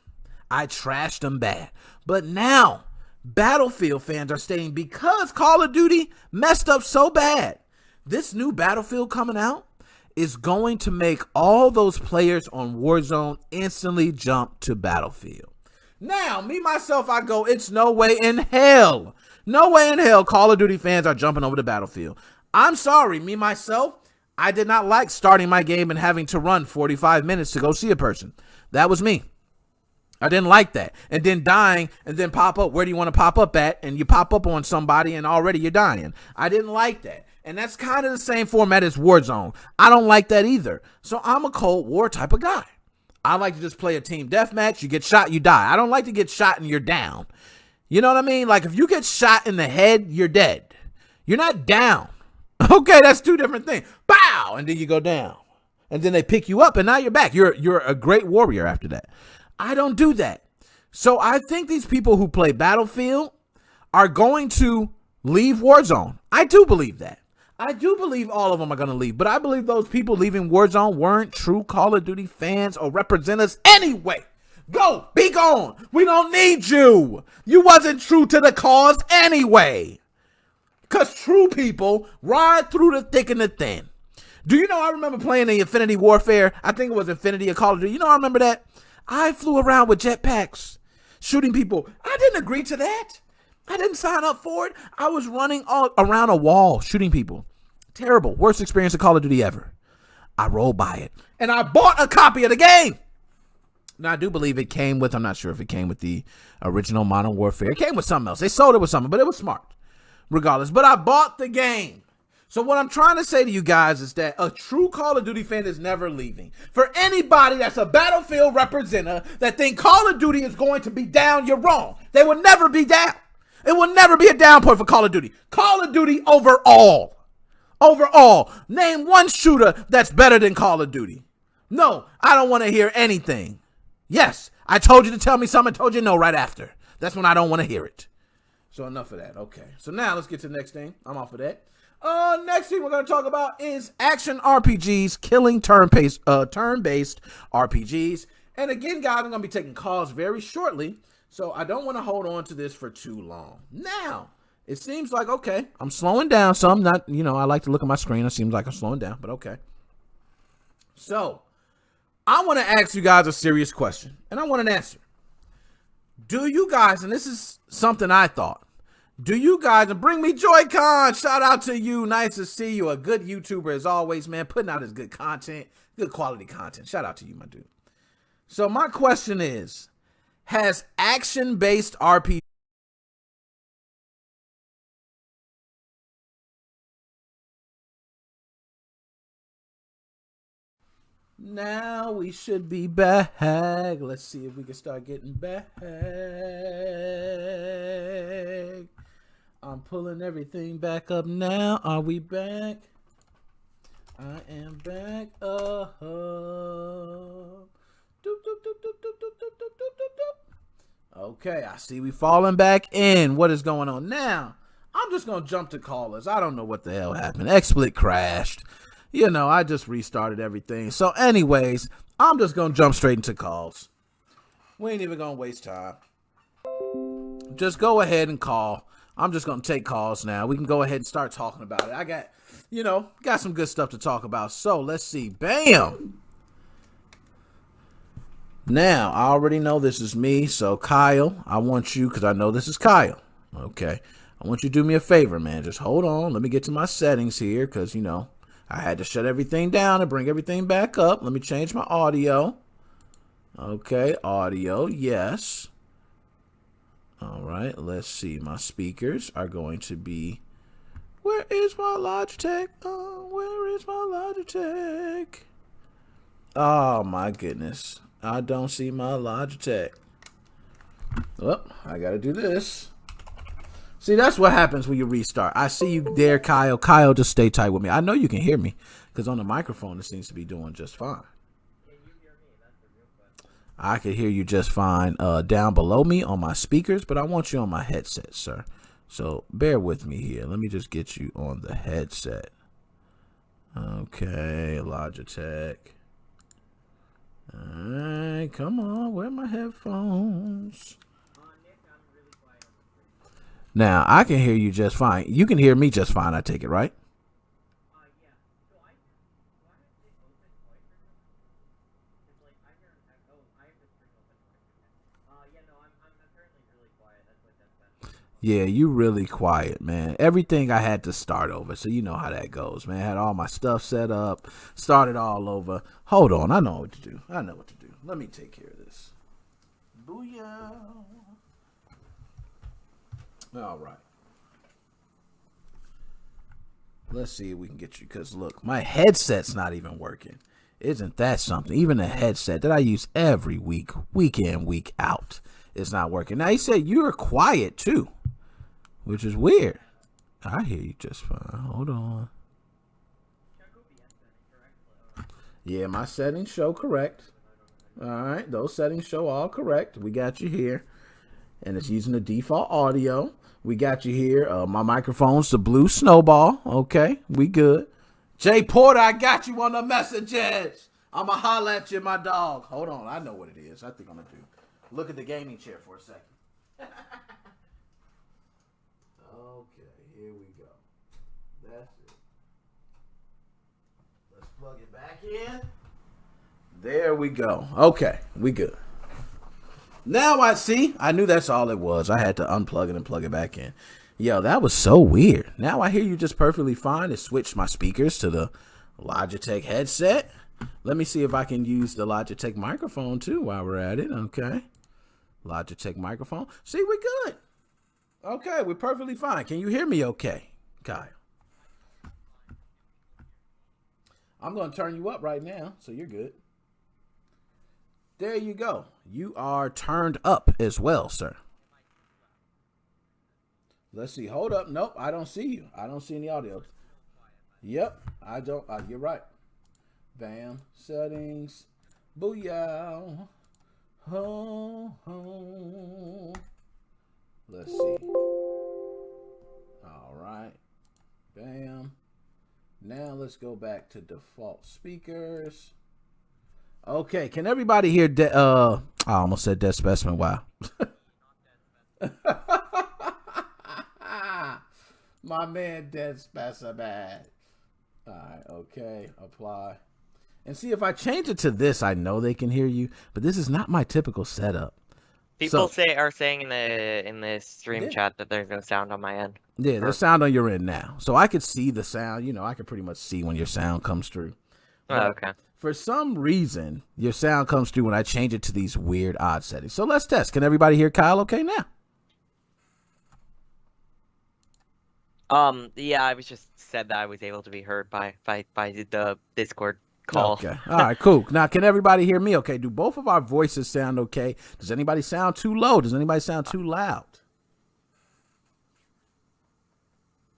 S10: I trashed him bad. But now, Battlefield fans are saying because Call of Duty messed up so bad, this new Battlefield coming out is going to make all those players on Warzone instantly jump to Battlefield. Now, me, myself, I go, it's no way in hell. No way in hell Call of Duty fans are jumping over to Battlefield. I'm sorry, me, myself, I did not like starting my game and having to run 45 minutes to go see a person. That was me. I didn't like that. And then dying and then pop up. Where do you want to pop up at? And you pop up on somebody and already you're dying. I didn't like that. And that's kind of the same format as Warzone. I don't like that either. So I'm a Cold War type of guy. I like to just play a team deathmatch. You get shot, you die. I don't like to get shot and you're down. You know what I mean? Like if you get shot in the head, you're dead. You're not down. Okay, that's two different things. Bow! And then you go down. And then they pick you up and now you're back. You're a great warrior after that. I don't do that. So I think these people who play Battlefield are going to leave Warzone. I do believe that. I do believe all of them are going to leave. But I believe those people leaving Warzone weren't true Call of Duty fans or representatives anyway. Go, be gone. We don't need you. You wasn't true to the cause anyway. Because true people ride through the thick and the thin. Do you know I remember playing the Infinity Warfare? I think it was Infinity or Call of Duty. You know I remember that? I flew around with jetpacks, shooting people. I didn't agree to that. I didn't sign up for it. I was running all around a wall, shooting people. Terrible. Worst experience of Call of Duty ever. I rolled by it. And I bought a copy of the game. Now, I do believe it came with, I'm not sure if it came with the original Modern Warfare. It came with something else. They sold it with something, but it was smart. Regardless. But I bought the game. So what I'm trying to say to you guys is that a true Call of Duty fan is never leaving. For anybody that's a Battlefield representative that think Call of Duty is going to be down, you're wrong. They will never be down. It will never be a down point for Call of Duty. Call of Duty overall. Overall. Name one shooter that's better than Call of Duty. No, I don't want to hear anything. Yes, I told you to tell me something. I told you no right after. That's when I don't want to hear it. So enough of that. Okay. So now let's get to the next thing. I'm off of that. Next thing we're going to talk about is action RPGs, killing turn-based RPGs. And again, guys, I'm going to be taking calls very shortly. So I don't want to hold on to this for too long. Now, it seems like, okay, I'm slowing down some. Not, you know, I like to look at my screen. It seems like I'm slowing down, but okay. So I want to ask you guys a serious question, and I want an answer. Do you guys, and this is something I thought, Do you guys, and bring me Joy-Con. Shout out to you. Nice to see you. A good YouTuber as always, man. Putting out his good content, good quality content. Shout out to you, my dude. So my question is, has action-based RPG now we should be back. Let's see if we can start getting back. I'm pulling everything back up now. Are we back? I am back. Okay, I see we falling back in. What is going on now? I'm just going to jump to callers. I don't know what the hell happened. XSplit crashed. You know, I just restarted everything. So anyways, I'm just going to jump straight into calls. We ain't even going to waste time. Just go ahead and call. I'm just going to take calls now. We can go ahead and start talking about it. I got, you know, got some good stuff to talk about. So let's see. Bam. Now, I already know this is me. So Kyle, I want you, because I know this is Kyle. Okay. I want you to do me a favor, man. Just hold on. Let me get to my settings here because, you know, I had to shut everything down and bring everything back up. Let me change my audio. Okay, audio, yes. All right, let's see. My speakers are going to be... Where is my Logitech? Oh, where is my Logitech? Oh, my goodness. I don't see my Logitech. Oh, I got to do this. See, that's what happens when you restart. I see you there, Kyle. Kyle, just stay tight with me. I know you can hear me because on the microphone, it seems to be doing just fine. I can hear you just fine down below me on my speakers, but I want you on my headset, sir. So bear with me here. Let me just get you on the headset. Okay, Logitech. All right, come on. Where are my headphones? Now, I can hear you just fine. You can hear me just fine, I take it, right? Yeah, you really quiet, man. Everything I had to start over, so you know how that goes, man. I had all my stuff set up, started all over. Hold on, I know what to do. I know what to do. Let me take care of this. Booyah. All right. Let's see if we can get you, because look, my headset's not even working. Isn't that something? Even the headset that I use every week, week in, week out, is not working. Now, he said you're quiet too, which is weird. I hear you just fine. Hold on. Yeah, my settings show correct. All right, those settings show all correct. We got you here. And it's using the default audio. We got you here. My microphone's the blue snowball. Okay, we good. Jay Porter, I got you on the messages. I'ma holler at you, my dog. Hold on, I know what it is. I think I'm gonna do. Look at the gaming chair for a second. Okay, here we go. That's it. Let's plug it back in. There we go. Okay, we good. Now I see. I knew that's all it was. I had to unplug it and plug it back in. Yo, that was so weird. Now I hear you just perfectly fine. It switched my speakers to the Logitech headset. Let me see if I can use the Logitech microphone too while we're at it. Okay. Logitech microphone. See, we're good. Okay, we're perfectly fine. Can you hear me okay, Kyle? I'm going to turn you up right now, so you're good. There you go. You are turned up as well, sir. Let's see. Hold up. Nope, I don't see you. I don't see any audio. Yep, I don't. You're right. Bam. Settings. Booyah. Ho, ho. Let's see. All right. Bam. Now let's go back to default speakers. Okay, can everybody hear I almost said Dead Specimen. Wow. My man Dead Specimen. Alright, okay, apply. And see, if I change it to this, I know they can hear you, but this is not my typical setup.
S12: People
S10: So,
S12: are saying in the stream chat that there's no sound on my end.
S10: yeah, there's sound on your end now. So I could see the sound. You know, I could pretty much see when your sound comes through.
S12: Oh, okay.
S10: For some reason, your sound comes through when I change it to these weird odd settings. So let's test. Can everybody hear Kyle okay now?
S12: Yeah, I was just said that I was able to be heard by the Discord call.
S10: Okay. All right, cool. Now, can everybody hear me okay? Do both of our voices sound okay? Does anybody sound too low? Does anybody sound too loud?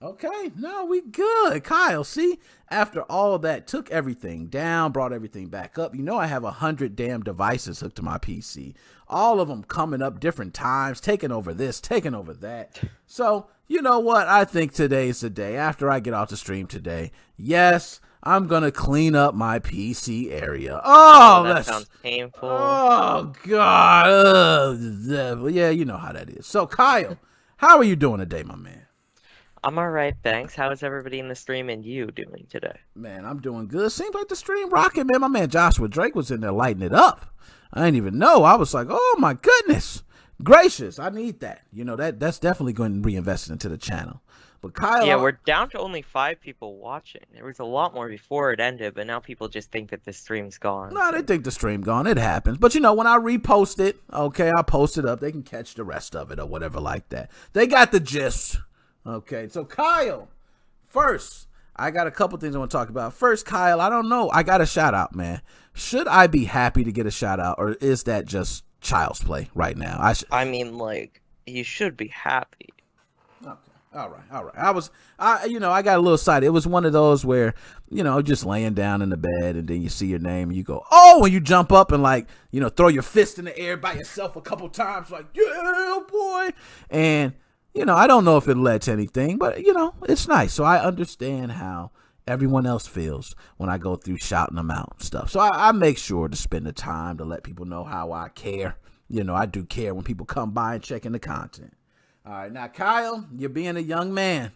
S10: Okay, no, we good. Kyle, see, after all of that, took everything down, brought everything back up. You know I have 100 damn devices hooked to my PC. All of them coming up different times, taking over this, taking over that. So, you know what? I think today's the day. After I get off the stream today, yes, I'm going to clean up my PC area. Oh,
S12: that sounds painful.
S10: Oh, God. Yeah, you know how that is. So, Kyle, how are you doing today, my man?
S12: I'm alright, thanks. How is everybody in the stream and you doing today?
S10: Man, I'm doing good. Seems like the stream rocking, man. My man Joshua Drake was in there lighting it up. I didn't even know. I was like, oh my goodness gracious, I need that. You know, that's definitely going to be invested into the channel. But Kyle,
S12: yeah, we're down to only 5 people watching. There was a lot more before it ended, but now people just think that the stream's gone.
S10: No, they think the stream gone. It happens. But, you know, when I repost it, okay, I post it up. They can catch the rest of it or whatever like that. They got the gist. Okay, so Kyle, first, I got a couple things I want to talk about. First, Kyle, I don't know. I got a shout out, man. Should I be happy to get a shout out, or is that just child's play right now?
S12: I mean, like, you should be happy.
S10: Okay. All right. I got a little excited. It was one of those where, you know, just laying down in the bed and then you see your name and you go, oh, and you jump up and, like, you know, throw your fist in the air by yourself a couple times, like, yeah, boy. And, you know, I don't know if it led to anything, but, you know, it's nice. So I understand how everyone else feels when I go through shouting them out and stuff. So I make sure to spend the time to let people know how I care. You know, I do care when people come by and check in the content. All right, now, Kyle, you're being a young man.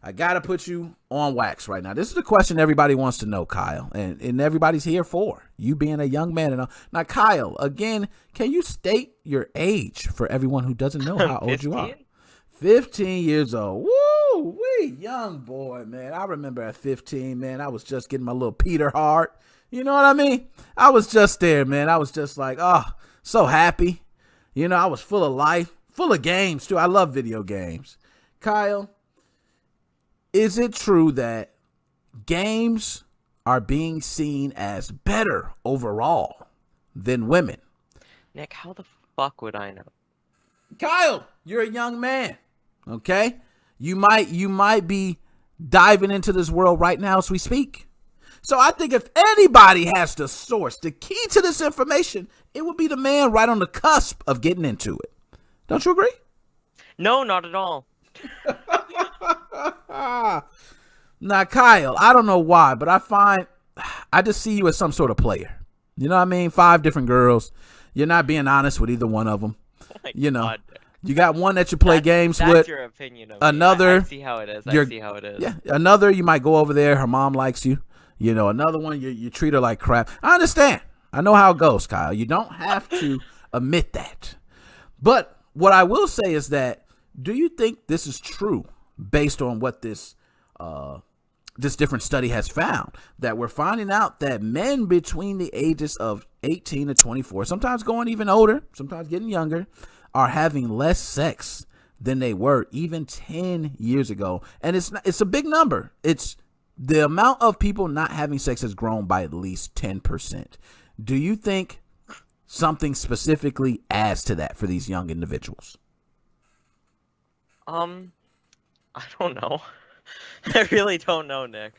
S10: I got to put you on wax right now. This is the question everybody wants to know, Kyle, and everybody's here for. You being a young man. And now, Kyle, again, can you state your age for everyone who doesn't know how old you are? 15 years old. Woo, wee, young boy, man. I remember at 15, man, I was just getting my little Peter heart. You know what I mean? I was just there, man. I was just like, oh, so happy. You know, I was full of life. Full of games, too. I love video games. Kyle, is it true that games are being seen as better overall than women?
S12: Nick, how the fuck would I know?
S10: Kyle, you're a young man, okay? You might be diving into this world right now as we speak. So I think if anybody has the source, the key to this information, it would be the man right on the cusp of getting into it. Don't you agree?
S12: No, not at all.
S10: Now, Kyle, I don't know why, but I just see you as some sort of player. You know what I mean? 5 different girls. You're not being honest with either one of them. Oh you know, God. You got one that you play games with.
S12: That's your opinion of
S10: another.
S12: I see how it is.
S10: Yeah, another, you might go over there. Her mom likes you. You know, another one, you treat her like crap. I understand. I know how it goes, Kyle. You don't have to admit that. But what I will say is that, do you think this is true based on what this different study has found? That we're finding out that men between the ages of 18 to 24, sometimes going even older, sometimes getting younger, are having less sex than they were even 10 years ago. And it's a big number. It's the amount of people not having sex has grown by at least 10%. Do you think something specifically adds to that for these young individuals?
S12: I don't know. I really don't know, Nick.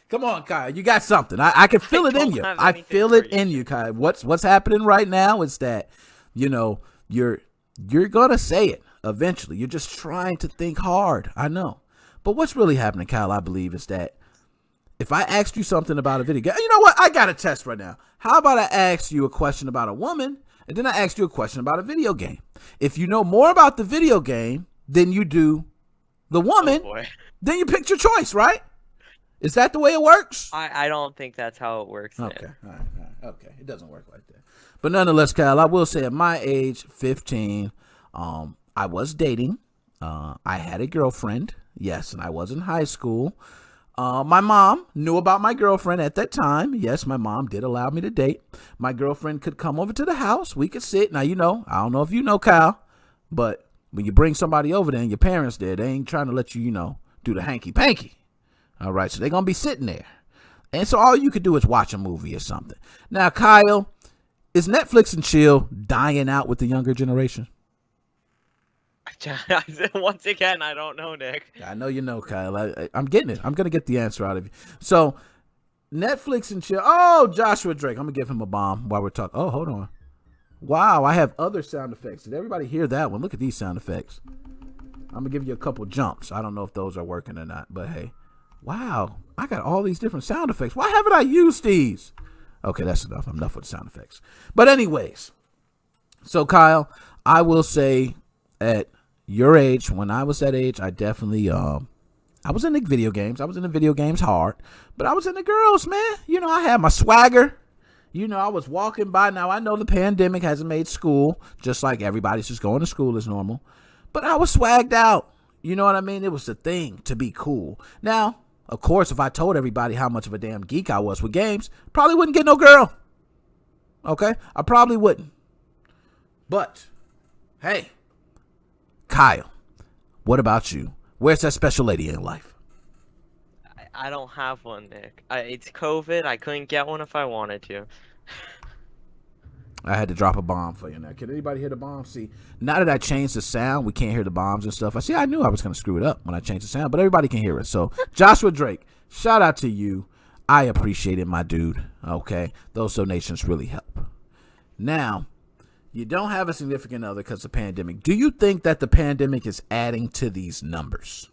S10: Come on, Kyle. You got something. I can feel it in you. I feel it in you, Kyle. What's happening right now is that, you know, you're gonna say it eventually. You're just trying to think hard. I know. But what's really happening, Kyle, I believe, is that if I asked you something about a video game, you know what? I got a test right now. How about I ask you a question about a woman, and then I ask you a question about a video game? If you know more about the video game than you do the woman, then you picked your choice, right? Is that the way it works?
S12: I don't think that's how it works.
S10: Okay. All Okay, it doesn't work like that. But nonetheless, Kyle, I will say at my age, 15, I was dating. I had a girlfriend. Yes, and I was in high school. My mom knew about my girlfriend at that time. Yes, my mom did allow me to date. My girlfriend could come over to the house. We could sit. Now, I don't know if you know, Kyle, but when you bring somebody over there and your parents there, they ain't trying to let you, do the hanky-panky. All right, so they're going to be sitting there. And so all you could do is watch a movie or something. Now, Kyle, is Netflix and chill dying out with the younger generation?
S12: Once again, I don't know, Nick.
S10: I know you know, Kyle. I'm getting it. I'm going to get the answer out of you. So, Netflix and chill. Oh, Joshua Drake. I'm going to give him a bomb while we're talking. Oh, hold on. Wow, I have other sound effects. Did everybody hear that one? Look at these sound effects. I'm going to give you a couple jumps. I don't know if those are working or not, but hey. Wow, I got all these different sound effects. Why haven't I used these? Okay, that's enough. I'm enough with sound effects. But anyways, so Kyle, I will say at your age, when I was that age, I definitely, I was into video games. I was into video games hard, but I was into girls, man. I had my swagger. I was walking by. Now, I know the pandemic hasn't made school, just like everybody's just going to school as normal, but I was swagged out. You know what I mean? It was the thing to be cool. Now, of course, if I told everybody how much of a damn geek I was with games, probably wouldn't get no girl. Okay? I probably wouldn't. But, hey, Kyle, what about you? Where's that special lady in your life?
S12: I don't have one, Nick. It's COVID. I couldn't get one if I wanted to.
S10: I had to drop a bomb for you now. Can anybody hear the bomb? See, now that I changed the sound, we can't hear the bombs and stuff. I knew I was going to screw it up when I changed the sound, but everybody can hear it. So, Joshua Drake, shout out to you. I appreciate it, my dude. Okay? Those donations really help. Now, you don't have a significant other because of the pandemic. Do you think that the pandemic is adding to these numbers?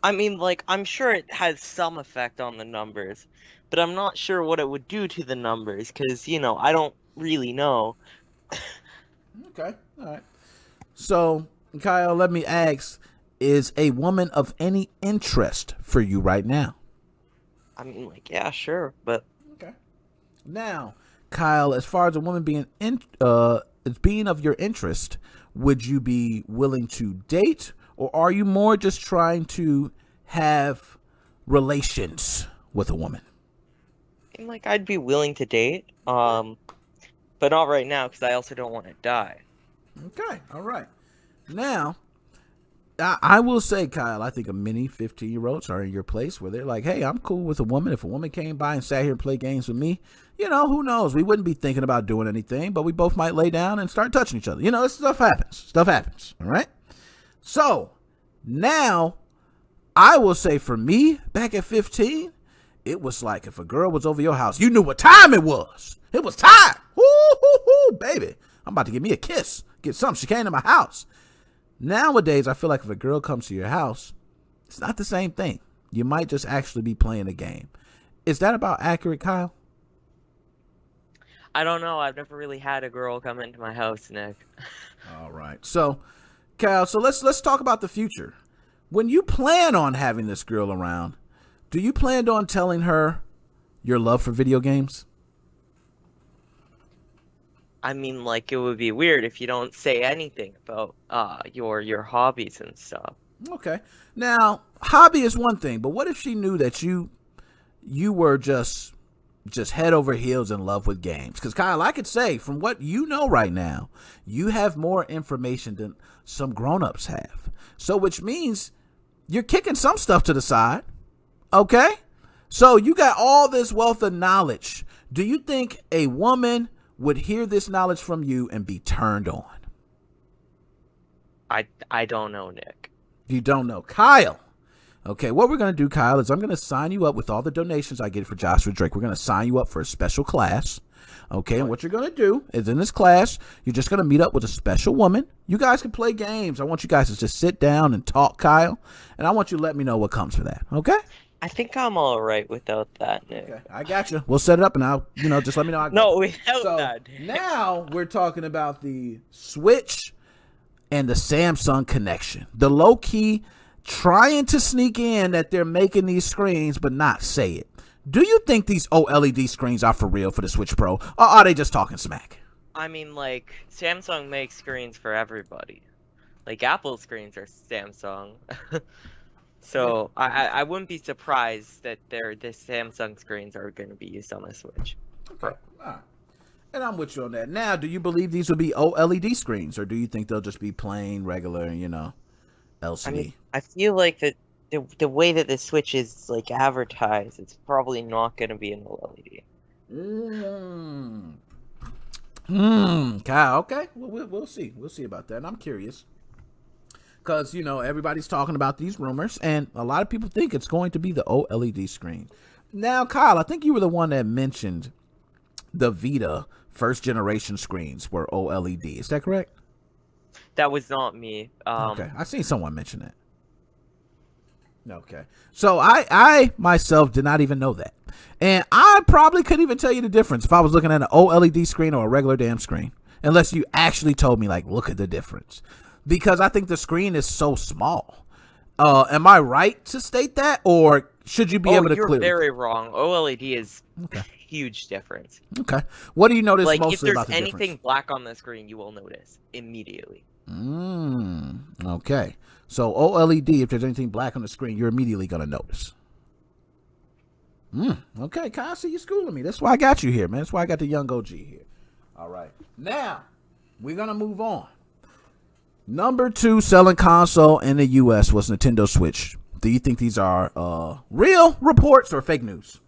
S12: I mean, I'm sure it has some effect on the numbers, but I'm not sure what it would do to the numbers because, I don't really know.
S10: Okay, all right. So, Kyle, let me ask, is a woman of any interest for you right now?
S12: I mean, yeah, sure, but...
S10: Okay. Now, Kyle, as far as a woman being of your interest, would you be willing to date, or are you more just trying to have relations with a woman?
S12: I'd be willing to date, but not right now because I also don't want to die.
S10: Okay, all right. Now, I will say, Kyle, I think many 15-year-olds are in your place where they're like, hey, I'm cool with a woman. If a woman came by and sat here and played games with me, who knows? We wouldn't be thinking about doing anything, but we both might lay down and start touching each other. This stuff happens. Stuff happens, all right? So, now, I will say for me, back at 15, it was like if a girl was over your house, you knew what time it was. It was time. Woo, baby. I'm about to give me a kiss. Get something. She came to my house. Nowadays, I feel like if a girl comes to your house, it's not the same thing. You might just actually be playing a game. Is that about accurate, Kyle?
S12: I don't know. I've never really had a girl come into my house, Nick.
S10: All right. So, Kyle, let's talk about the future. When you plan on having this girl around, do you plan on telling her your love for video games?
S12: I mean, it would be weird if you don't say anything about your hobbies and stuff.
S10: Okay. Now, hobby is one thing, but what if she knew that you were just head over heels in love with games? Because, Kyle, I could say, from what you know right now, you have more information than some grown-ups have. So, which means you're kicking some stuff to the side. Okay? So, you got all this wealth of knowledge. Do you think a woman would hear this knowledge from you and be turned on?
S12: I don't know, Nick.
S10: You don't know. Kyle. Okay, what we're going to do, Kyle, is I'm going to sign you up with all the donations I get for Joshua Drake. We're going to sign you up for a special class. Okay, and what you're going to do is in this class, you're just going to meet up with a special woman. You guys can play games. I want you guys to just sit down and talk, Kyle, and I want you to let me know what comes for that. Okay?
S12: I think I'm all right without that, Nick.
S10: Okay, I got you. We'll set it up, and I'll, just let me know.
S12: No, without that.
S10: Now we're talking about the Switch and the Samsung connection. The low-key trying to sneak in that they're making these screens, but not say it. Do you think these OLED screens are for real for the Switch Pro, or are they just talking smack?
S12: I mean, like, Samsung makes screens for everybody. Like, Apple screens are Samsung. So, I wouldn't be surprised that the Samsung screens are going to be used on the Switch.
S10: Okay, all right. And I'm with you on that. Now, do you believe these will be OLED screens, or do you think they'll just be plain, regular, LCD?
S12: I mean, I feel like the way that the Switch is, like, advertised, it's probably not going to be an OLED.
S10: Kyle, okay. We'll see. We'll see about that. And I'm curious. Because, everybody's talking about these rumors, and a lot of people think it's going to be the OLED screen. Now, Kyle, I think you were the one that mentioned the Vita first generation screens were OLED. Is that correct?
S12: That was not me.
S10: Okay, I seen someone mention that. Okay, so I myself did not even know that, and I probably couldn't even tell you the difference if I was looking at an OLED screen or a regular damn screen, unless you actually told me, like, look at the difference, because I think the screen is so small. Am I right to state that, or should you be able to
S12: you're
S10: clearly?
S12: very wrong. OLED is a huge difference.
S10: Okay, what do you notice
S12: Like,
S10: mostly about
S12: if
S10: the
S12: there's
S10: difference?
S12: anything black on the screen, you will notice immediately.
S10: Okay. So OLED, if there's anything black on the screen, you're immediately going to notice. Okay, Kyle, see, you schooling me. That's why I got you here, man. That's why I got the young OG here. All right. Now, we're going to move on. Number 2 selling console in the U.S. was Nintendo Switch. Do you think these are real reports or fake news?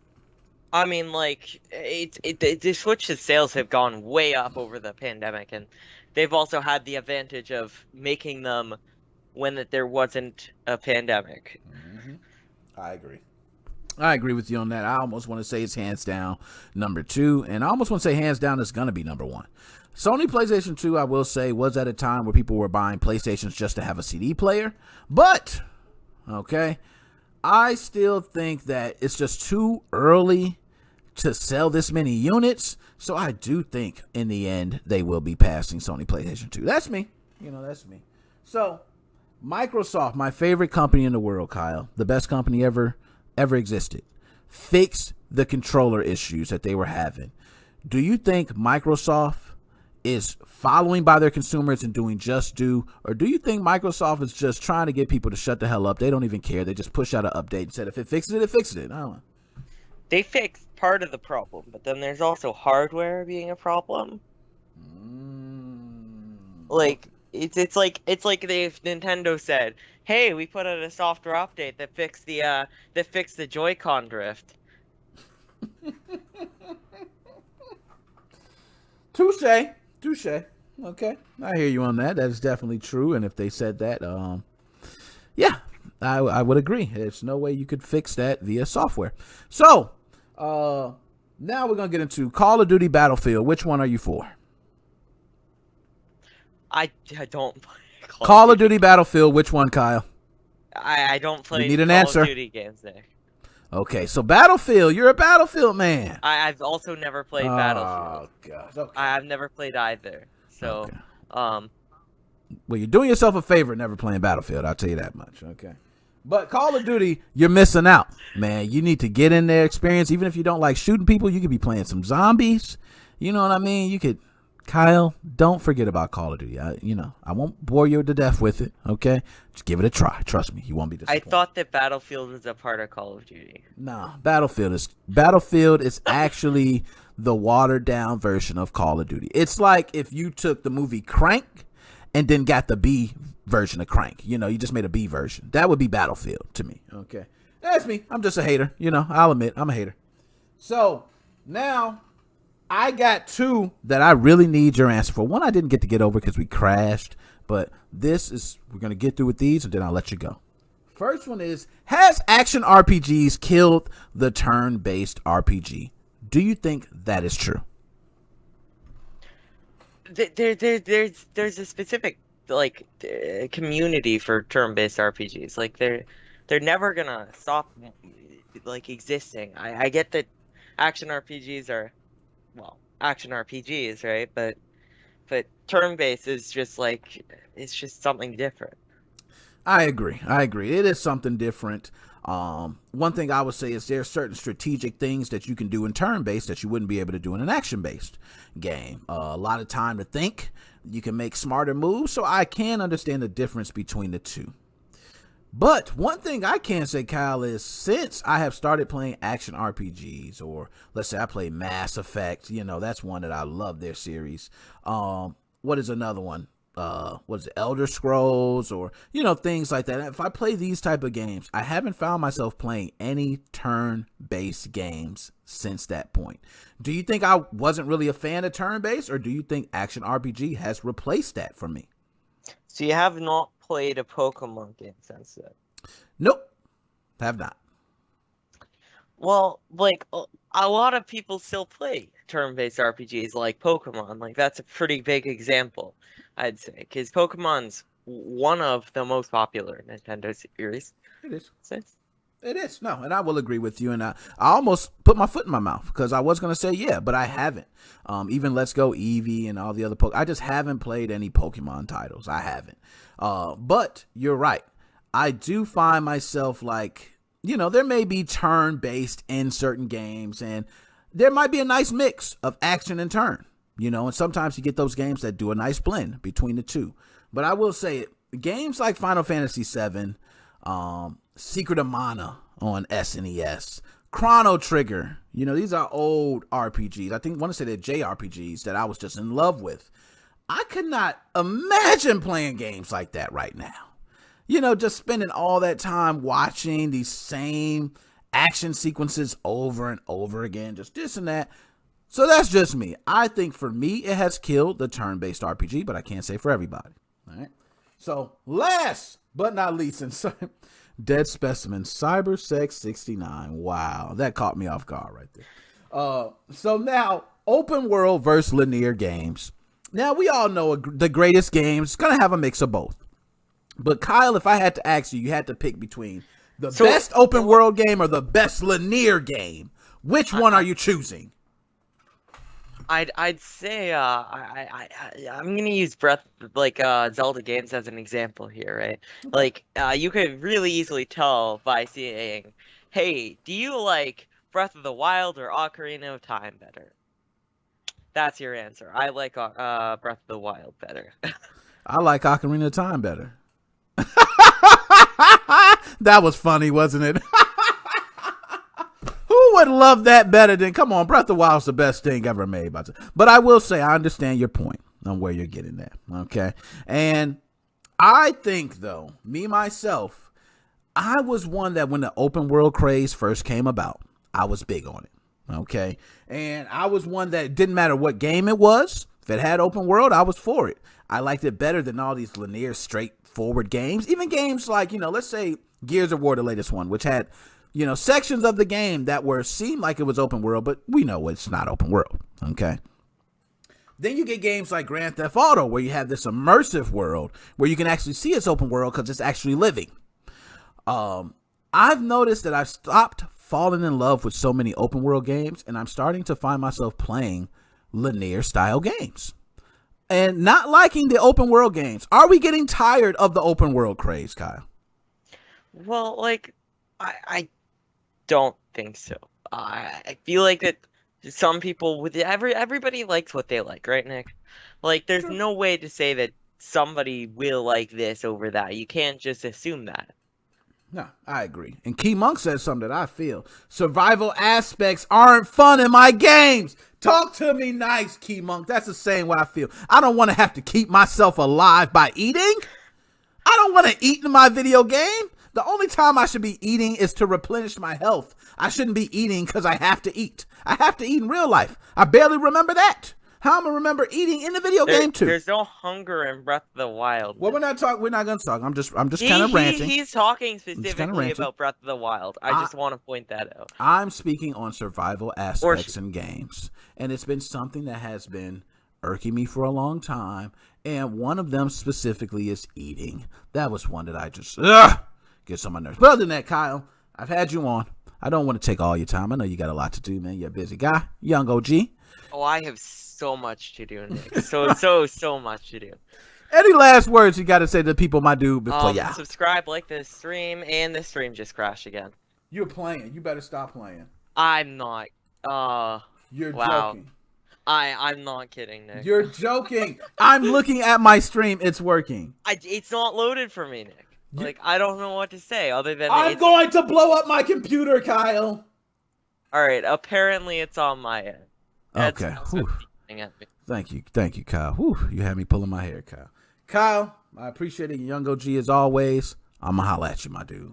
S12: I mean, like, the Switch's sales have gone way up over the pandemic, and they've also had the advantage of making them when there wasn't a pandemic.
S10: I agree with you on that. I almost want to say it's hands down number 2, and I almost want to say hands down it's going to be number 1. Sony PlayStation 2, I will say, was at a time where people were buying PlayStations just to have a CD player, but, okay, I still think that it's just too early to sell this many units, so I do think in the end they will be passing Sony PlayStation 2. That's me. That's me. So, Microsoft, my favorite company in the world, Kyle, the best company ever existed, fixed the controller issues that they were having. Do you think Microsoft is following by their consumers and doing just do, or do you think Microsoft is just trying to get people to shut the hell up? They don't even care. They just push out an update and said if it fixes it, it fixes it. I don't know.
S12: They fixed part of the problem, but then there's also hardware being a problem. Like, it's like if Nintendo said, "Hey, we put out a software update that fixed the Joy-Con drift." Touche.
S10: Okay, I hear you on that. That is definitely true. And if they said that, yeah, I would agree. There's no way you could fix that via software. So, now we're gonna get into Call of Duty Battlefield. Which one are you for?
S12: I don't play
S10: Call of Duty Battlefield. Which one, Kyle?
S12: I don't play
S10: You need an
S12: Call
S10: answer.
S12: of Duty games, Nick.
S10: Okay, so Battlefield. You're a Battlefield man.
S12: I've also never played Battlefield.
S10: Oh God. Okay.
S12: I've never played either. So,
S10: Okay.
S12: um,
S10: Well, you're doing yourself a favor never playing Battlefield. I'll tell you that much. Okay. But Call of Duty, you're missing out, man. You need to get in there, experience. Even if you don't like shooting people, you could be playing some zombies. You know what I mean? You could, Kyle, don't forget about Call of Duty. I won't bore you to death with it, okay? Just give it a try. Trust me, you won't be disappointed.
S12: I thought that Battlefield was a part of Call of Duty.
S10: No, Battlefield is actually the watered down version of Call of Duty. It's like if you took the movie Crank and then got the B version of Crank. You just made a B version. That would be Battlefield to me. Okay. That's me. I'm just a hater. I'll admit I'm a hater. So now I got 2 that I really need your answer for. One I didn't get to get over because we crashed, but we're going to get through with these and then I'll let you go. First one is, has action RPGs killed the turn-based RPG? Do you think that is true?
S12: There's a specific community for turn-based RPGs. Like they're never gonna stop existing. I get that action RPGs are action RPGs, right? But turn-based is just it's just something different.
S10: I agree. It is something different. One thing I would say is there are certain strategic things that you can do in turn-based that you wouldn't be able to do in an action-based game. A lot of time to think. You can make smarter moves, so I can understand the difference between the two. But one thing I can say, Kyle, is since I have started playing action RPGs, or let's say I play Mass Effect, that's one that I love, their series. What is another one? What is it, Elder Scrolls, or things like that. If I play these type of games, I haven't found myself playing any turn-based games since that point. Do you think I wasn't really a fan of turn-based, or do you think action RPG has replaced that for me?
S12: So you have not played a Pokemon game since then?
S10: Nope, have not.
S12: Well, like, a lot of people still play turn-based RPGs like Pokemon. Like, that's a pretty big example, I'd say, because Pokemon's one of the most popular Nintendo series.
S10: It is.
S12: Since.
S10: It is. No, and I will agree with you, and I almost put my foot in my mouth, because I was going to say yeah, but I haven't. Even Let's Go Eevee and all the other I just haven't played any Pokemon titles. I haven't. But you're right. I do find myself like, there may be turn-based in certain games, and there might be a nice mix of action and turn, and sometimes you get those games that do a nice blend between the two. But I will say it, games like Final Fantasy VII, Secret of Mana on SNES, Chrono Trigger, these are old RPGs. I want to say they're JRPGs that I was just in love with. I could not imagine playing games like that right now. Just spending all that time watching these same action sequences over and over again, just this and that. So that's just me. I think for me, it has killed the turn-based RPG, but I can't say for everybody. All right. So last but not least, Dead Specimen, CyberSex69. Wow, that caught me off guard right there. So now, open world versus linear games. Now, we all know the greatest games going to have a mix of both. But Kyle, if I had to ask you, you had to pick between the best open world game or the best linear game. Which one are you choosing?
S12: I'd say I'm gonna use Zelda games as an example here, right? Like you could really easily tell by saying, "Hey, do you like Breath of the Wild or Ocarina of Time better?" That's your answer. I like Breath of the Wild better.
S10: I like Ocarina of Time better. That was funny, wasn't it? Who would love that better than, come on, Breath of the Wild's the best thing ever made. But I will say, I understand your point on where you're getting at, okay? And I think, though, me, myself, I was one that when the open world craze first came about, I was big on it, okay? And I was one that didn't matter what game it was. If it had open world, I was for it. I liked it better than all these linear, straightforward games. Even games like, let's say Gears of War, the latest one, which had, sections of the game that seemed like it was open world, but we know it's not open world, okay? Then you get games like Grand Theft Auto, where you have this immersive world where you can actually see it's open world because it's actually living. I've noticed that I've stopped falling in love with so many open world games, and I'm starting to find myself playing linear style games and not liking the open world games. Are we getting tired of the open world craze, Kyle?
S12: Well, I don't think so. I feel like that some people everybody likes what they like, right, Nick? Like, there's no way to say that somebody will like this over that. You can't just assume that.
S10: No, I agree. And Key Monk says something that I feel. Survival aspects aren't fun in my games. Talk to me nice, Key Monk. That's the same way I feel. I don't want to have to keep myself alive by eating. I don't want to eat in my video game. The only time I should be eating is to replenish my health. I shouldn't be eating because I have to eat. I have to eat in real life. I barely remember that. How am I remember eating in the video game too?
S12: There's no hunger in Breath of the Wild.
S10: Well, we're not going to talk. I'm just kind of ranting.
S12: He's talking specifically about Breath of the Wild. I just want to point that out.
S10: I'm speaking on survival aspects in games, and it's been something that has been irking me for a long time. And one of them specifically is eating. That was one that I just gets on my nerves. But other than that, Kyle, I've had you on. I don't want to take all your time. I know you got a lot to do, man. You're a busy guy, young OG.
S12: Oh, I have so much to do, Nick. So much to do.
S10: Any last words you got to say to the people, my dude, before y'all?
S12: Subscribe, like this stream, and this stream just crashed again.
S10: You're playing. You better stop playing.
S12: I'm not.
S10: You're
S12: wow.
S10: joking.
S12: I'm not kidding, Nick.
S10: You're joking. I'm looking at my stream. It's working.
S12: It's not loaded for me, Nick. Like, I don't know what to say other than
S10: I'm going to blow up my computer, Kyle.
S12: All right. Apparently, it's on my end.
S10: Okay. Thank you, Kyle. Whew. You had me pulling my hair, Kyle. Kyle, I appreciate it. Young OG as always. I'm gonna holla at you, my dude.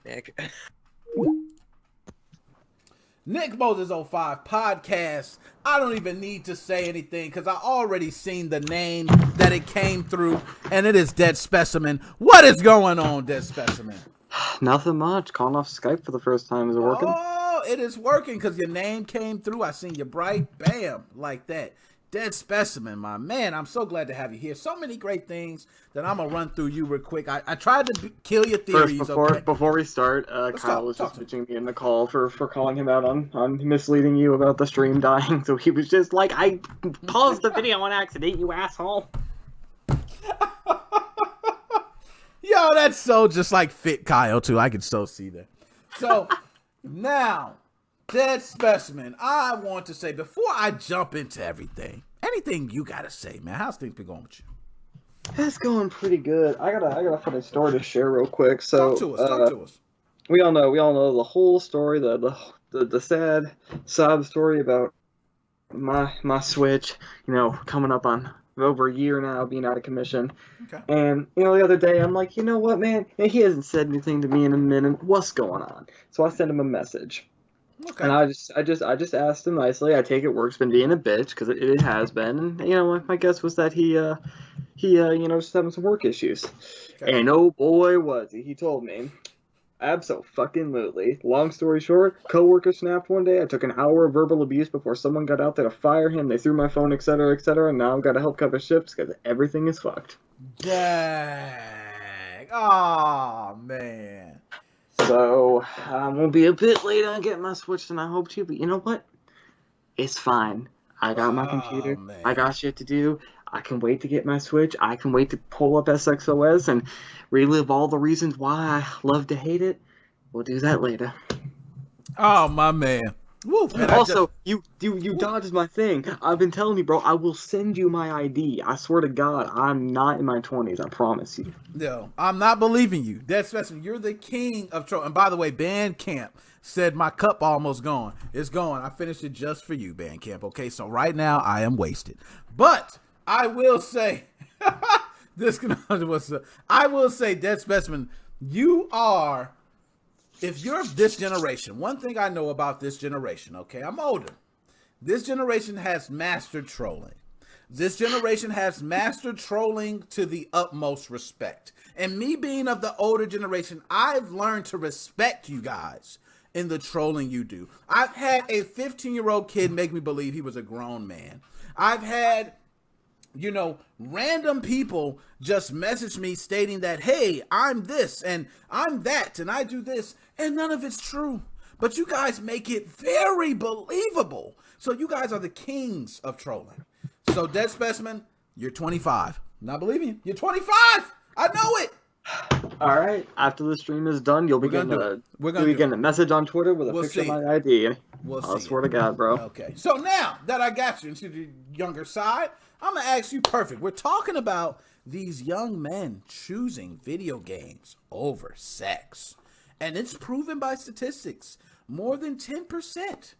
S12: Nick.
S10: NickMoses05 podcast. I don't even need to say anything because I already seen the name that it came through, and it is Dead Specimen. What is going on, Dead Specimen?
S13: Nothing much. Calling off Skype for the first time. Is it working?
S10: Oh, it is working because your name came through. I seen you bright, bam, like that. Dead Specimen, my man. I'm so glad to have you here. So many great things that I'm going to run through you real quick. I tried to kill your theories.
S13: First, before we start, Kyle was just pitching me in the call for calling him out on misleading you about the stream dying. So he was just like, I paused the video on accident, you asshole.
S10: Yo, that's so just like fit Kyle, too. I can so see that. So, now... Dead Specimen, I want to say, before I jump into everything, anything you gotta say, man. How's things been going with you?
S13: It's going pretty good. I got a funny story to share real quick. So,
S10: talk to us.
S13: We all know the whole story, the sad sob story about my Switch, coming up on over a year now, being out of commission.
S10: Okay.
S13: And the other day I'm like, you know what, man? He hasn't said anything to me in a minute. What's going on? So I sent him a message.
S10: Okay.
S13: And I just asked him nicely. I take it work's been being a bitch because it has been. And my guess was that he just having some work issues. Okay. And oh boy was he! He told me, abso-fucking-lutely. Long story short, coworker snapped one day. I took an hour of verbal abuse before someone got out there to fire him. They threw my phone, etc., etc. And now I've got to help cover shifts because everything is fucked.
S10: Dang! Oh man.
S13: So, I'm going to be a bit late on getting my Switch than I hoped to, but you know what? It's fine. I got my computer. Man. I got shit to do. I can wait to get my Switch. I can wait to pull up SXOS and relive all the reasons why I love to hate it. We'll do that later.
S10: Oh, my man. Woo, man,
S13: also, you dodged my thing. I've been telling you, bro, I will send you my ID. I swear to God, I'm not in my 20s. I promise you.
S10: No, I'm not believing you. Dead Specimen, you're the king of troll. And by the way, Bandcamp said my cup almost gone. It's gone. I finished it just for you, Bandcamp. Okay, so right now I am wasted. But I will say, I will say, Dead Specimen, you are... If you're of this generation, one thing I know about this generation, okay, I'm older. This generation has mastered trolling. This generation has mastered trolling to the utmost respect. And me being of the older generation, I've learned to respect you guys in the trolling you do. I've had a 15-year-old kid make me believe he was a grown man. I've had... random people just message me stating that, hey, I'm this and I'm that and I do this, and none of it's true. But you guys make it very believable. So you guys are the kings of trolling. So, Dead Specimen, you're 25. Not believing you. You're 25. I know it.
S13: All right. After the stream is done, you'll be getting a message on Twitter with a picture of my ID. I swear to God, bro.
S10: Okay. So now that I got you into the younger side, I'm going to ask you perfect. We're talking about these young men choosing video games over sex. And it's proven by statistics. More than 10%.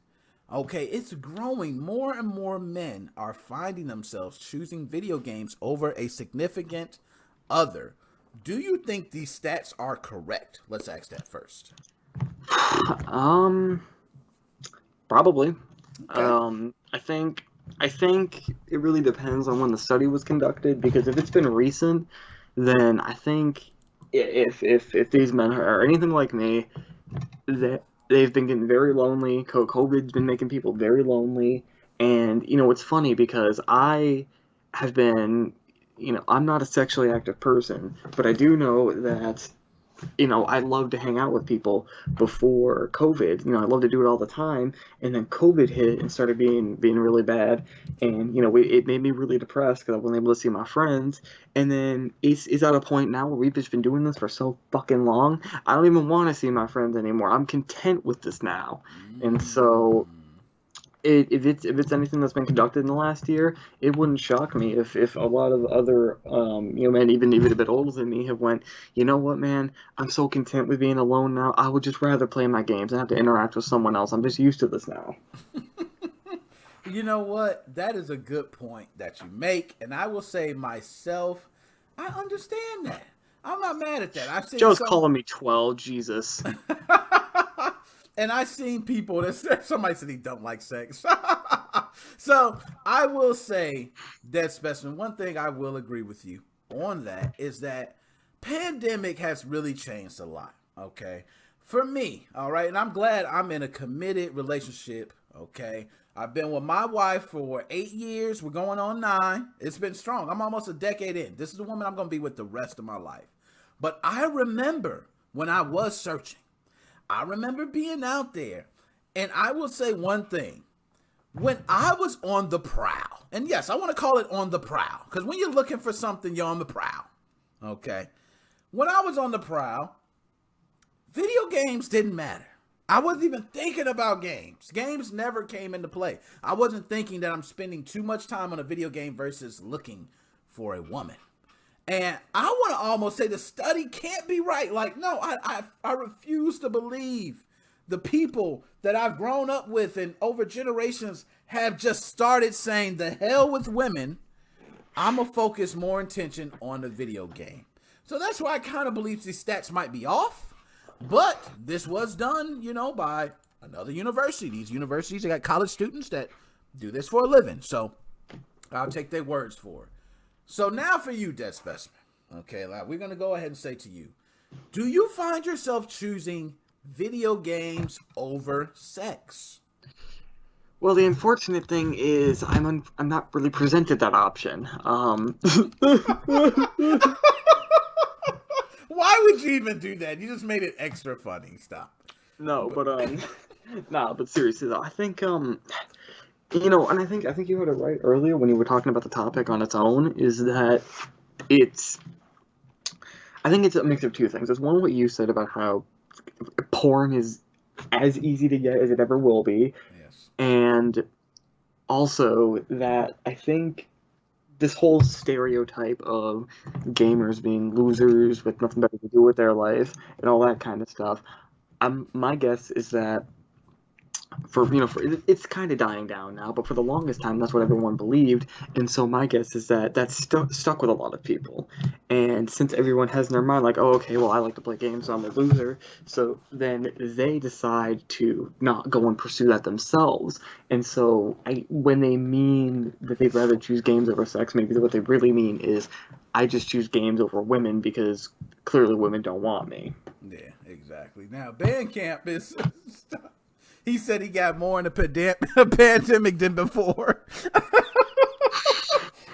S10: Okay, it's growing. More and more men are finding themselves choosing video games over a significant other. Do you think these stats are correct? Let's ask that first.
S13: Probably.
S10: Okay.
S13: I think it really depends on when the study was conducted, because if it's been recent, then I think if these men are anything like me, that they've been getting very lonely. COVID's been making people very lonely. And, it's funny because I have been, I'm not a sexually active person, but I do know that I loved to hang out with people before COVID. I loved to do it all the time, and then COVID hit and started being really bad, and it made me really depressed because I wasn't able to see my friends. And then it's at a point now where we've just been doing this for so fucking long. I don't even want to see my friends anymore. I'm content with this now, and so. If it's anything that's been conducted in the last year, it wouldn't shock me if a lot of other men, even a bit older than me, have went, you know what, man, I'm so content with being alone now. I would just rather play my games and have to interact with someone else. I'm just used to this now.
S10: You know what? That is a good point that you make, and I will say myself, I understand that. I'm not mad at that. I've seen
S13: Joe's calling me 12, Jesus.
S10: And I've seen people that somebody said he don't like sex. So I will say, Dead Specimen, one thing I will agree with you on that is that pandemic has really changed a lot. Okay. For me, all right, and I'm glad I'm in a committed relationship. Okay. I've been with my wife for 8 years. We're going on 9. It's been strong. I'm almost a decade in. This is the woman I'm going to be with the rest of my life. But I remember when I was searching. I remember being out there, and I will say one thing. When I was on the prowl, and yes, I want to call it on the prowl, because when you're looking for something, you're on the prowl, okay? When I was on the prowl, video games didn't matter. I wasn't even thinking about games. Games never came into play. I wasn't thinking that I'm spending too much time on a video game versus looking for a woman. And I want to almost say the study can't be right. Like, no, I refuse to believe the people that I've grown up with and over generations have just started saying, the hell with women. I'm going to focus more attention on the video game. So that's why I kind of believe these stats might be off. But this was done, by another university. These universities, they got college students that do this for a living. So I'll take their words for it. So now for you, Dead Specimen, okay, we're going to go ahead and say to you, do you find yourself choosing video games over sex?
S13: Well, the unfortunate thing is I'm not really presented that option.
S10: Why would you even do that? You just made it extra funny. Stop.
S13: No, but seriously though, I think and I think you heard it right earlier when you were talking about the topic on its own, is that I think it's a mix of two things. There's one, what you said about how porn is as easy to get as it ever will be.
S10: Yes.
S13: And also that I think this whole stereotype of gamers being losers with nothing better to do with their life and all that kind of stuff, my guess is that it's kind of dying down now, but for the longest time, that's what everyone believed. And so my guess is that that's stuck with a lot of people. And since everyone has in their mind, like, oh, okay, well, I like to play games, so I'm a loser. So then they decide to not go and pursue that themselves. And so when they mean that they'd rather choose games over sex, maybe what they really mean is, I just choose games over women because clearly women don't want me.
S10: Yeah, exactly. Now, Bandcamp is... He said he got more in the pandemic than before.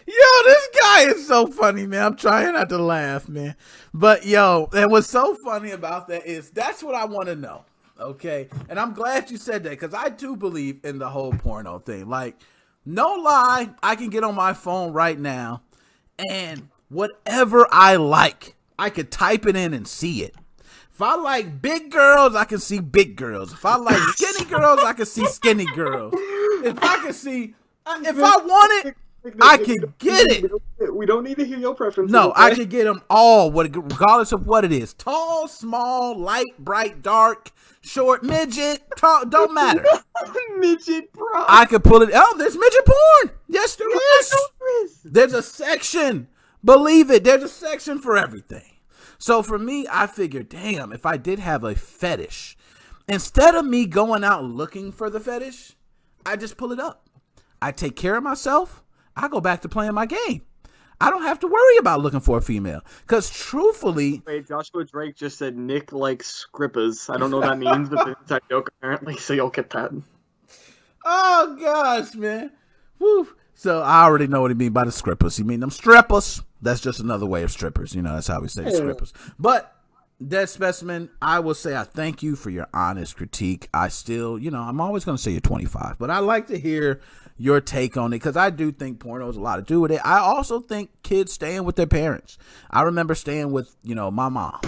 S10: Yo, this guy is so funny, man. I'm trying not to laugh, man. But, yo, and what's so funny about that is that's what I want to know, okay? And I'm glad you said that because I do believe in the whole porno thing. Like, no lie, I can get on my phone right now and whatever I like, I could type it in and see it. If I like big girls, I can see big girls. If I like skinny girls, I can see skinny girls. If I want it, I can get it.
S13: We don't need to hear your preferences.
S10: No,
S13: okay?
S10: I can get them all, regardless of what it is. Tall, small, light, bright, dark, short, midget, tall, don't matter.
S13: Midget, bro.
S10: I could pull it. Oh, there's midget porn. Yes, there is. There's a section. Believe it. There's a section for everything. So for me, I figured, damn, if I did have a fetish, instead of me going out looking for the fetish, I just pull it up. I take care of myself. I go back to playing my game. I don't have to worry about looking for a female. Because truthfully...
S13: Wait, Joshua Drake just said Nick likes scrippers. I don't know what that means, but it's a joke apparently, so you'll get that.
S10: Oh, gosh, man. Woo. So I already know what he mean by the strippers. He mean them strippers. That's just another way of strippers. That's how we say strippers. But Dead Specimen, I will say I thank you for your honest critique. I still, I'm always going to say you're 25, but I like to hear your take on it because I do think porno has a lot to do with it. I also think kids staying with their parents. I remember staying with, my mom.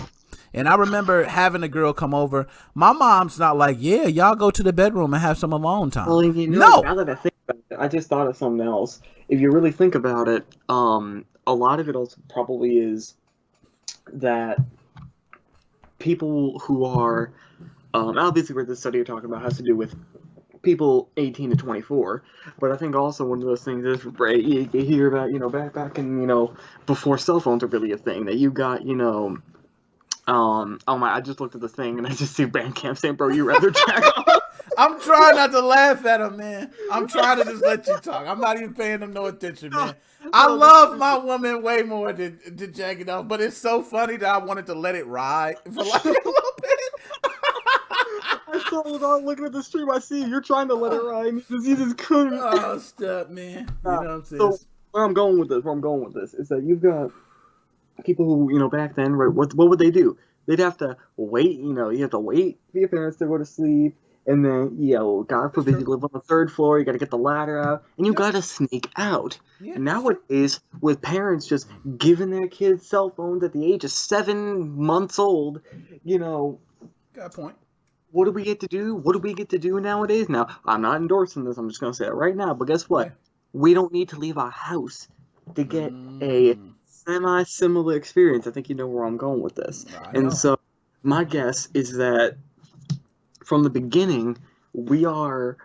S10: And I remember having a girl come over. My mom's not like, yeah, y'all go to the bedroom and have some alone time.
S13: Well,
S10: no.
S13: Now that I think about it, I just thought of something else. If you really think about it, a lot of it also probably is that people who are, obviously what this study you're talking about has to do with people 18 to 24, but I think also one of those things is, right, you hear about, back in, before cell phones are really a thing, that you got, I just looked at the thing and I just see Bandcamp saying, bro, you rather jack off.
S10: I'm trying not to laugh at him, man. I'm trying to just let you talk. I'm not even paying him no attention, man. I love my woman way more than jacking off, but it's so funny that I wanted to let it ride for like a little bit.
S13: I saw without looking at the stream, I see you're trying to let it ride. You just couldn't.
S10: Oh, stop, man. You know what I'm saying?
S13: So where I'm going with this is that you've got people who, back then, right, what would they do? They'd have to wait, you have to wait for your parents to go to sleep. And then, God forbid you live on the third floor, you gotta get the ladder out, and you gotta sneak out. Yeah. Nowadays, with parents just giving their kids cell phones at the age of 7 months old,
S10: got a point.
S13: What do we get to do? What do we get to do nowadays? Now, I'm not endorsing this, I'm just gonna say it right now, but guess what? Yeah. We don't need to leave our house to get a semi-similar experience. I think you know where I'm going with this. And so, my guess is that from the beginning, we are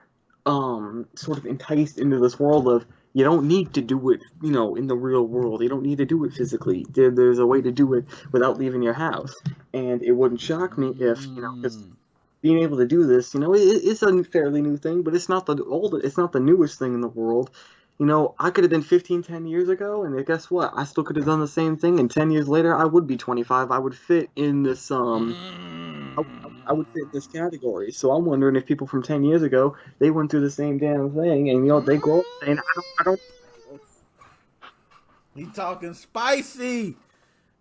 S13: sort of enticed into this world of you don't need to do it, in the real world. You don't need to do it physically. There's a way to do it without leaving your house. And it wouldn't shock me if, because being able to do this, it's a fairly new thing, but it's not the newest thing in the world. I could have been 10 years ago, and guess what? I still could have done the same thing, and 10 years later, I would be 25. I would fit in this, I would fit this category. So I'm wondering if people from 10 years ago, they went through the same damn thing, and, they grow up saying, I don't.
S10: He talking spicy.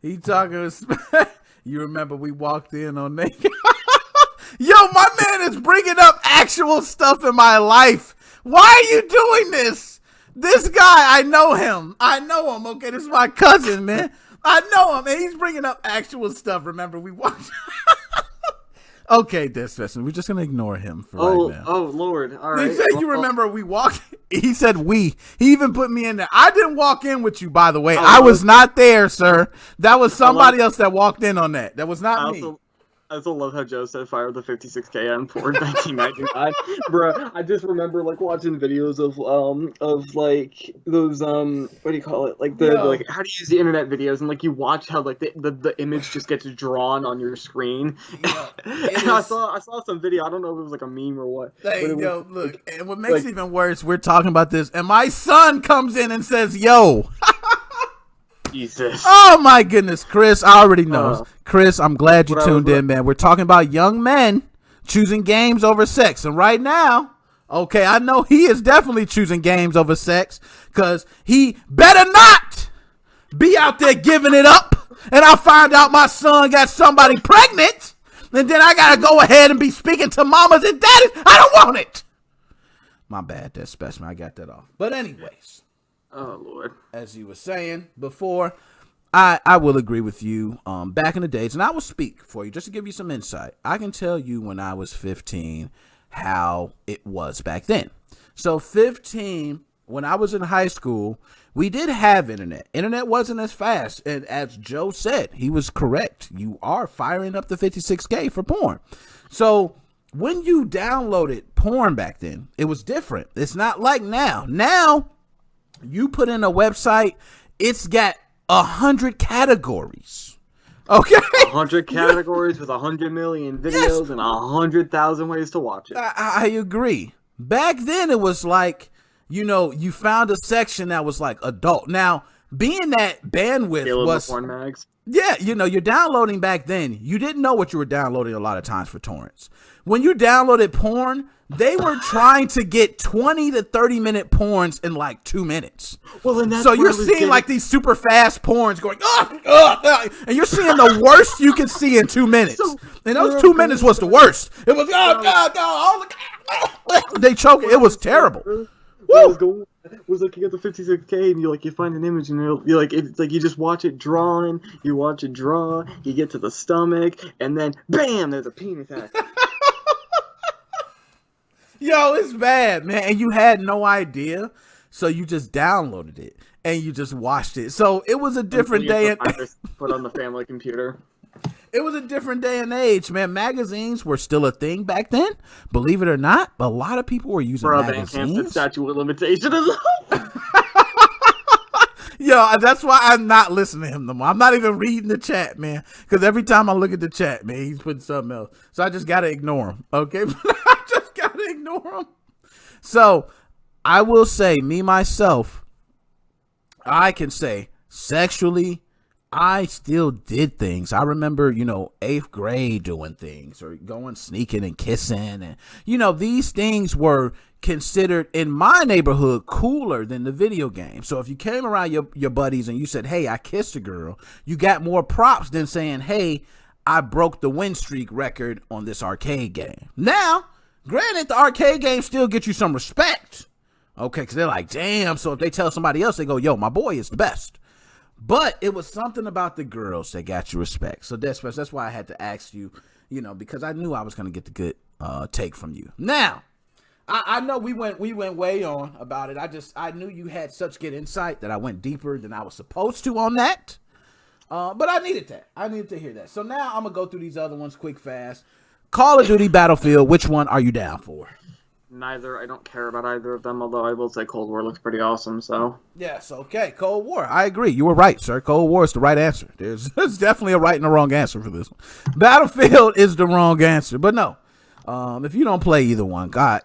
S10: He talking. You remember we walked in on naked. Yo, my man is bringing up actual stuff in my life. Why are you doing this? This guy, I know him. Okay, this is my cousin, man. I know him, and he's bringing up actual stuff. Remember, we walked. Okay, Desperation, we're just gonna ignore him for right now.
S13: Oh, Lord! All right.
S10: He said, "You remember we walked." He said, "We." He even put me in there. I didn't walk in with you, by the way. I was not there, sir. That was somebody else that walked in on that. That was not me.
S13: I also love how Joe said fire the 56K on porn 1999. Bro, I just remember watching videos of those what do you call it? Like how to use the internet videos, and you watch how the image just gets drawn on your screen. Yeah, and I saw some video, I don't know if it was a meme or what.
S10: Hey, look, and what makes it even worse, we're talking about this, and my son comes in and says, yo.
S13: Jesus.
S10: Oh my goodness, Chris, I already know. Chris, I'm glad you tuned in, man. We're talking about young men choosing games over sex. And right now, okay, I know he is definitely choosing games over sex because he better not be out there giving it up. And I find out my son got somebody pregnant. And then I got to go ahead and be speaking to mamas and daddies. I don't want it. My bad, that's specimen. I got that off. But anyways.
S13: Oh, Lord.
S10: As you were saying before, I will agree with you. Back in the days, and I will speak for you just to give you some insight. I can tell you when I was 15 how it was back then. So 15, when I was in high school, we did have internet. Internet wasn't as fast. And as Joe said, he was correct. You are firing up the 56K for porn. So when you downloaded porn back then, it was different. It's not like now. Now, you put in a website, it's got 100 categories. Okay?
S13: 100 categories with 100 million videos and 100,000 ways to watch it.
S10: I agree. Back then, it was you found a section that was adult. Now, being that bandwidth was...
S13: porn mags.
S10: Yeah, you're downloading back then. You didn't know what you were downloading a lot of times for torrents. When you downloaded porn, They were trying to get 20 to 30-minute porns in like 2 minutes.
S13: Well, and that's
S10: so you're seeing like these super fast porns going, and you're seeing the worst you can see in 2 minutes. And those 2 minutes was the worst. It was they choke. It was terrible.
S13: Woo! Was like you get the 56K and you find an image and you're like it's like you just watch it drawn, you watch it draw, you get to the stomach, and then bam, there's a penis head.
S10: Yo, it's bad, man. And you had no idea, so you just downloaded it and you just watched it. So it was a different day. And
S13: put on the family computer.
S10: It was a different day and age, man. Magazines were still a thing back then, believe it or not. But a lot of people were using magazines.
S13: Statute of limitation is
S10: Yo, that's why I'm not listening to him no more. I'm not even reading the chat, man. Because every time I look at the chat, man, he's putting something else. So I just got to ignore him, okay? I just got to ignore him. So I will say, me, myself, I can say sexually, I still did things. I remember, 8th grade doing things or going sneaking and kissing. And, these things were considered in my neighborhood cooler than the video game. So if you came around your buddies and you said, hey, I kissed a girl, you got more props than saying, hey, I broke the win streak record on this arcade game. Now, granted, the arcade game still gets you some respect. Okay, because they're like, damn. So if they tell somebody else, they go, yo, my boy is the best. But it was something about the girls that got you respect. So that's why I had to ask you, because I knew I was going to get the good take from you. Now, I know we went way on about it. I knew you had such good insight that I went deeper than I was supposed to on that. But I needed that. I needed to hear that. So now I'm going to go through these other ones quick, fast. Call of Duty, Battlefield, which one are you down for?
S13: Neither. I don't care about either of them, although I will say Cold War looks pretty awesome, so.
S10: Yes, okay. Cold War. I agree. You were right, sir. Cold War is the right answer. There's definitely a right and a wrong answer for this one. Battlefield is the wrong answer, but no. If you don't play either one, God,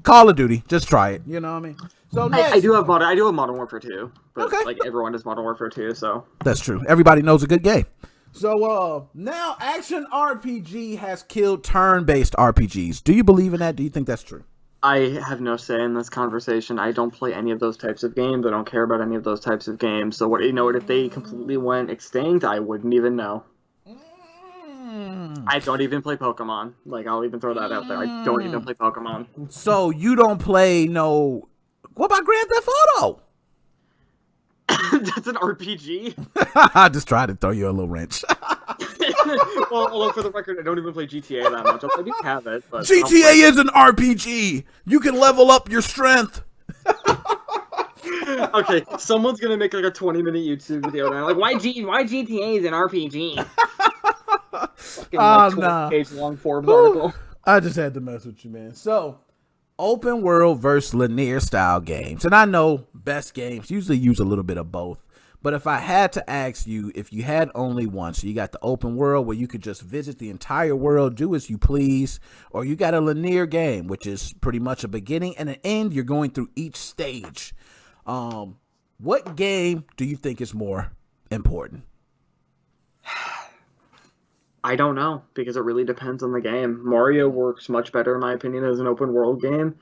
S10: Call of Duty, just try it. You know what I mean? So next,
S13: I do have Modern Warfare 2, but like everyone has Modern Warfare 2, so.
S10: That's true. Everybody knows a good game. So now action RPG has killed turn-based RPGs. Do you believe in that? Do you think that's true?
S13: I have no say in this conversation. I don't play any of those types of games. I don't care about any of those types of games. So if they completely went extinct, I wouldn't even know. I don't even play Pokemon. Like, I'll even throw that out there. I don't even play Pokemon.
S10: So you don't play no... What about Grand Theft Auto?
S13: That's an RPG?
S10: I just tried to throw you a little wrench.
S13: Well, although for the record, I don't even play GTA that much. I do have it, but...
S10: GTA is an RPG! You can level up your strength!
S13: Okay, someone's gonna make like a 20-minute YouTube video now. Like, why GTA is an RPG? Fucking like 20-page long Forbes article.
S10: I just had to mess with you, man. So, open world versus linear style games. And I know best games usually use a little bit of both. But if I had to ask you, if you had only one, so you got the open world where you could just visit the entire world, do as you please, or you got a linear game, which is pretty much a beginning and an end. You're going through each stage. What game do you think is more important?
S13: I don't know, because it really depends on the game. Mario works much better, in my opinion, as an open world game.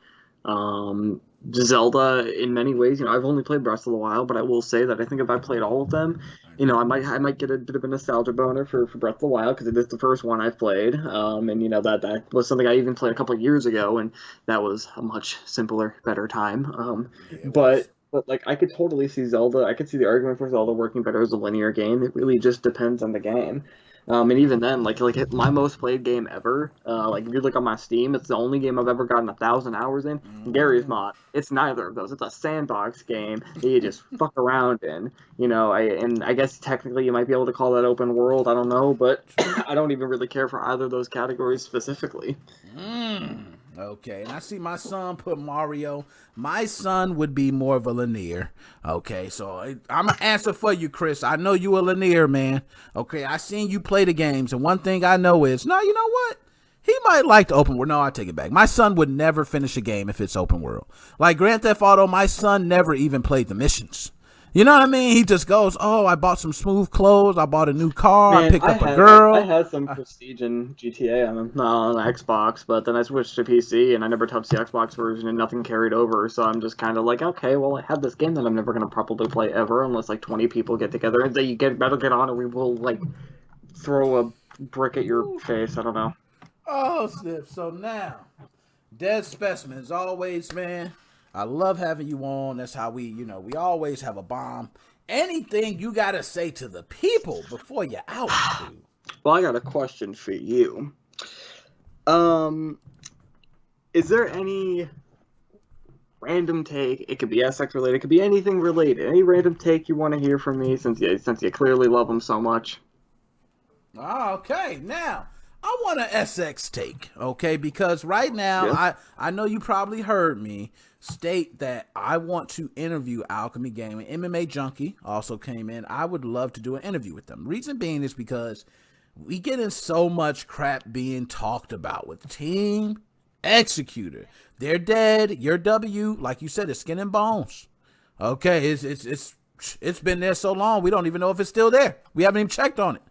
S13: Zelda, in many ways, I've only played Breath of the Wild, but I will say that I think if I played all of them, I might get a bit of a nostalgia boner for Breath of the Wild, because it is the first one I've played, and that was something I even played a couple of years ago, and that was a much simpler, better time. But like, I could totally see Zelda. I could see the argument for Zelda working better as a linear game. It really just depends on the game. And even then, like my most played game ever, like if you look on my Steam, it's the only game I've ever gotten 1,000 hours in. Gary's Mod. It's neither of those. It's a sandbox game that you just fuck around in. I guess technically you might be able to call that open world. I don't know, but I don't even really care for either of those categories specifically.
S10: Okay, and I see my son put Mario. My son would be more of a linear. Okay, so I'm going to answer for you, Chris. I know you a linear, man. Okay, I seen you play the games, and one thing I know is, no, you know what? He might like the open world. No, I take it back. My son would never finish a game if it's open world. Like Grand Theft Auto, my son never even played the missions. You know what I mean? He just goes, oh, I bought some smooth clothes. I bought a new car.
S13: Man,
S10: I picked up a girl.
S13: I had some prestige in GTA on Xbox, but then I switched to PC, and I never touched the Xbox version, and nothing carried over. So I'm just kind of like, okay, well, I have this game that I'm never going to probably play ever unless, like, 20 people get together and say, you better get on, or we will, like, throw a brick at your face. I don't know.
S10: Oh, snip. So now, Dead Specimen, as always, man, I love having you on. That's how we always have a bomb. Anything you got to say to the people before you're out, dude?
S13: Well, I got a question for you. Is there any random take? It could be SX related. It could be anything related. Any random take you want to hear from me since you clearly love them so much?
S10: Okay, now I want an SX take, okay? Because right now, I know you probably heard me state that I want to interview Alchemy Gaming. MMA Junkie also came in. I would love to do an interview with them. Reason being is because we get in so much crap being talked about with Team Executor. They're dead. You're W. Like you said, it's skin and bones. Okay, it's been there so long, we don't even know if it's still there. We haven't even checked on it.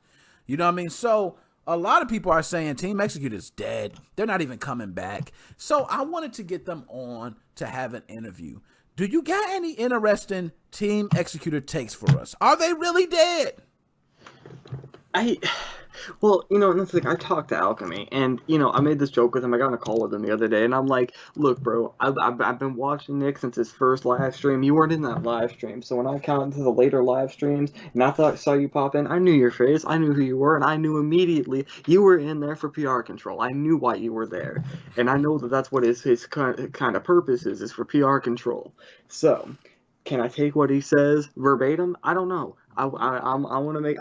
S10: You know what I mean? So a lot of people are saying Team Executor is dead. They're not even coming back. So I wanted to get them on to have an interview. Do you got any interesting Team Executor takes for us? Are they really dead?
S13: Well, and that's like, I talked to Alchemy, and, I made this joke with him. I got on a call with him the other day, and I'm like, look, bro, I've been watching Nick since his first live stream. You weren't in that live stream, so when I counted to the later live streams, and I saw you pop in, I knew your face, I knew who you were, and I knew immediately you were in there for PR control. I knew why you were there, and I know that's what his kind of purpose is for PR control. So, can I take what he says verbatim? I don't know. I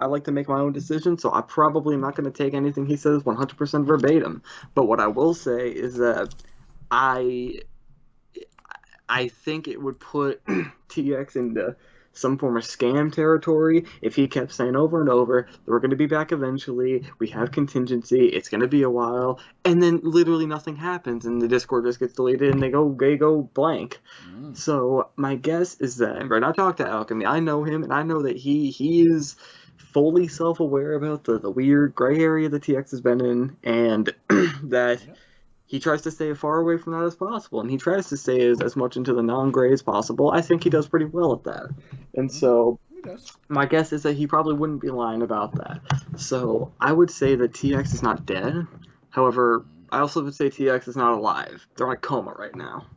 S13: like to make my own decision, so I probably am not going to take anything he says 100% verbatim. But what I will say is that I think it would put TX into some form of scam territory if he kept saying over and over, we're going to be back eventually, we have contingency, it's going to be a while, and then literally nothing happens, and the Discord just gets deleted, and they go blank. So my guess is that, when I talked to Alchemy, I know him, and I know that he is fully self-aware about the weird gray area that TX has been in, and that he tries to stay as far away from that as possible, and he tries to stay as much into the non-gray as possible. I think he does pretty well at that. And so my guess is that he probably wouldn't be lying about that. So I would say that TX is not dead. However, I also would say TX is not alive. They're in a coma right now.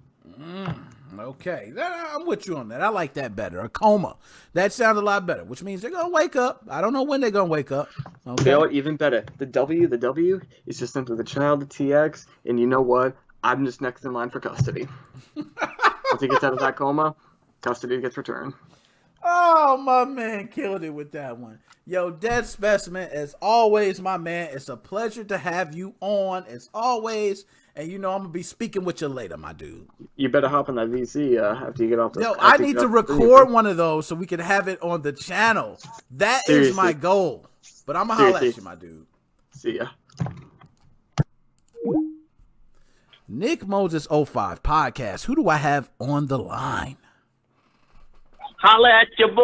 S10: Okay, I'm with you on that. I like that better. A coma. That sounds a lot better, which means they're going to wake up. I don't know when they're going to wake up. Okay.
S13: You know what? Even better. The W is just simply the child of TX, and you know what? I'm just next in line for custody. Once he gets out of that coma, custody gets returned.
S10: Oh, my man killed it with that one. Yo, Dead Specimen, as always, my man, it's a pleasure to have you on, as always. And I'm going to be speaking with you later, my dude.
S13: You better hop on that VC after you get off the...
S10: Yo, I need to record one of those so we can have it on the channel. That is my goal. But I'm going to holler at you, my dude.
S13: See ya.
S10: NickMoses05 podcast. Who do I have on the line?
S14: Holla at your boy!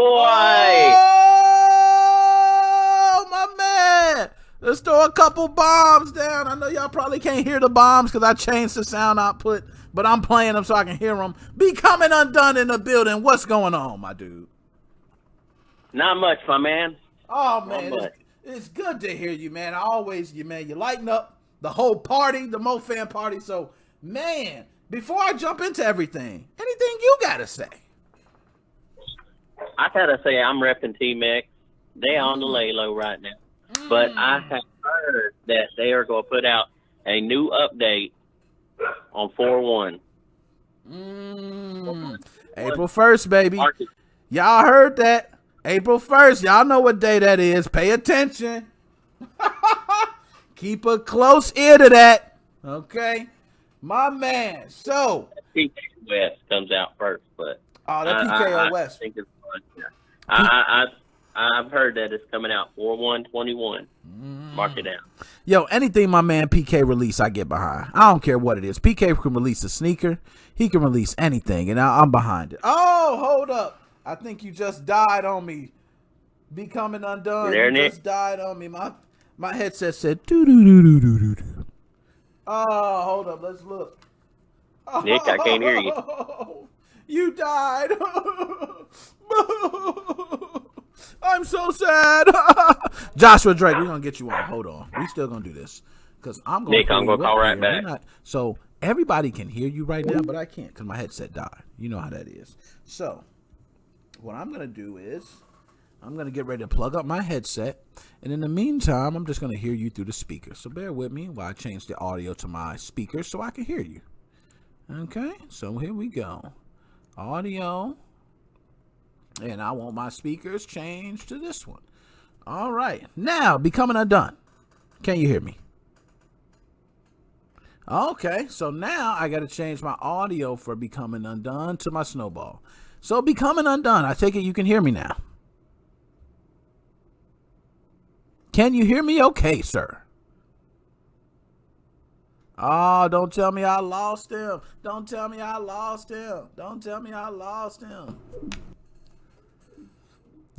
S10: Oh, my man! Let's throw a couple bombs down. I know y'all probably can't hear the bombs because I changed the sound output, but I'm playing them so I can hear them. Becoming undone in the building. What's going on, my dude?
S14: Not much, my man.
S10: Oh, man, it's good to hear you, man. You lighten up the whole party, the MoFam party. So, man, before I jump into everything, anything you got to say?
S14: I gotta say, I'm repping T-Mex. They're on the lay low right now. But I have heard that they are going to put out a new update on 4/1.
S10: April 1st, baby. Y'all heard that. April 1st. Y'all know what day that is. Pay attention. Keep a close ear to that. Okay? My man. So.
S14: PKOS comes out first, but.
S10: Oh, that PKOS.
S14: I think it's fun. Yeah. I've heard that it's coming out 4/1/21. Mark it down.
S10: Yo, anything my man PK release, I get behind. I don't care what it is. PK can release a sneaker. He can release anything, and I'm behind it. Oh, hold up. I think you just died on me. Becoming undone.
S14: There,
S10: You
S14: Nick.
S10: just died on me. My headset said doo doo doo doo doo doo doo. Oh, hold up. Let's look.
S14: Nick, I can't hear you.
S10: You died. I'm so sad. Joshua Drake, we're gonna get you on. Hold on. We still gonna do this. Because I'm gonna
S14: Nick, I'm gonna call right back.
S10: So everybody can hear you right now, but I can't because my headset died. You know how that is. So what I'm gonna do is I'm gonna get ready to plug up my headset, and in the meantime, I'm just gonna hear you through the speaker. So bear with me while I change the audio to my speaker so I can hear you. Okay, so here we go. Audio. And I want my speakers changed to this one. All right. Now, becoming undone. Can you hear me? Okay. So now I got to change my audio for becoming undone to my snowball. So becoming undone. I take it you can hear me now. Can you hear me okay, sir? Oh, don't tell me I lost him. Don't tell me I lost him. Don't tell me I lost him.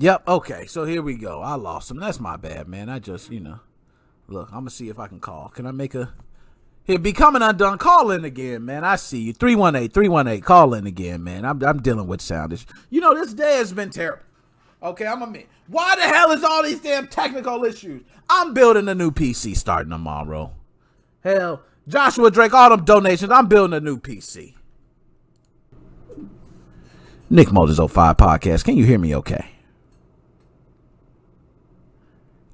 S10: Yep, okay, so here we go. I lost him. That's my bad, man. I just, look, I'm going to see if I can call. Can I make a... Here, becoming undone. Call in again, man. I see you. 318-318. Call in again, man. I'm dealing with sound issues. This day has been terrible. Okay, I'm a man. Why the hell is all these damn technical issues? I'm building a new PC starting tomorrow. Hell, Joshua Drake, all them donations. I'm building a new PC. NickMoses05 podcast. Can you hear me okay?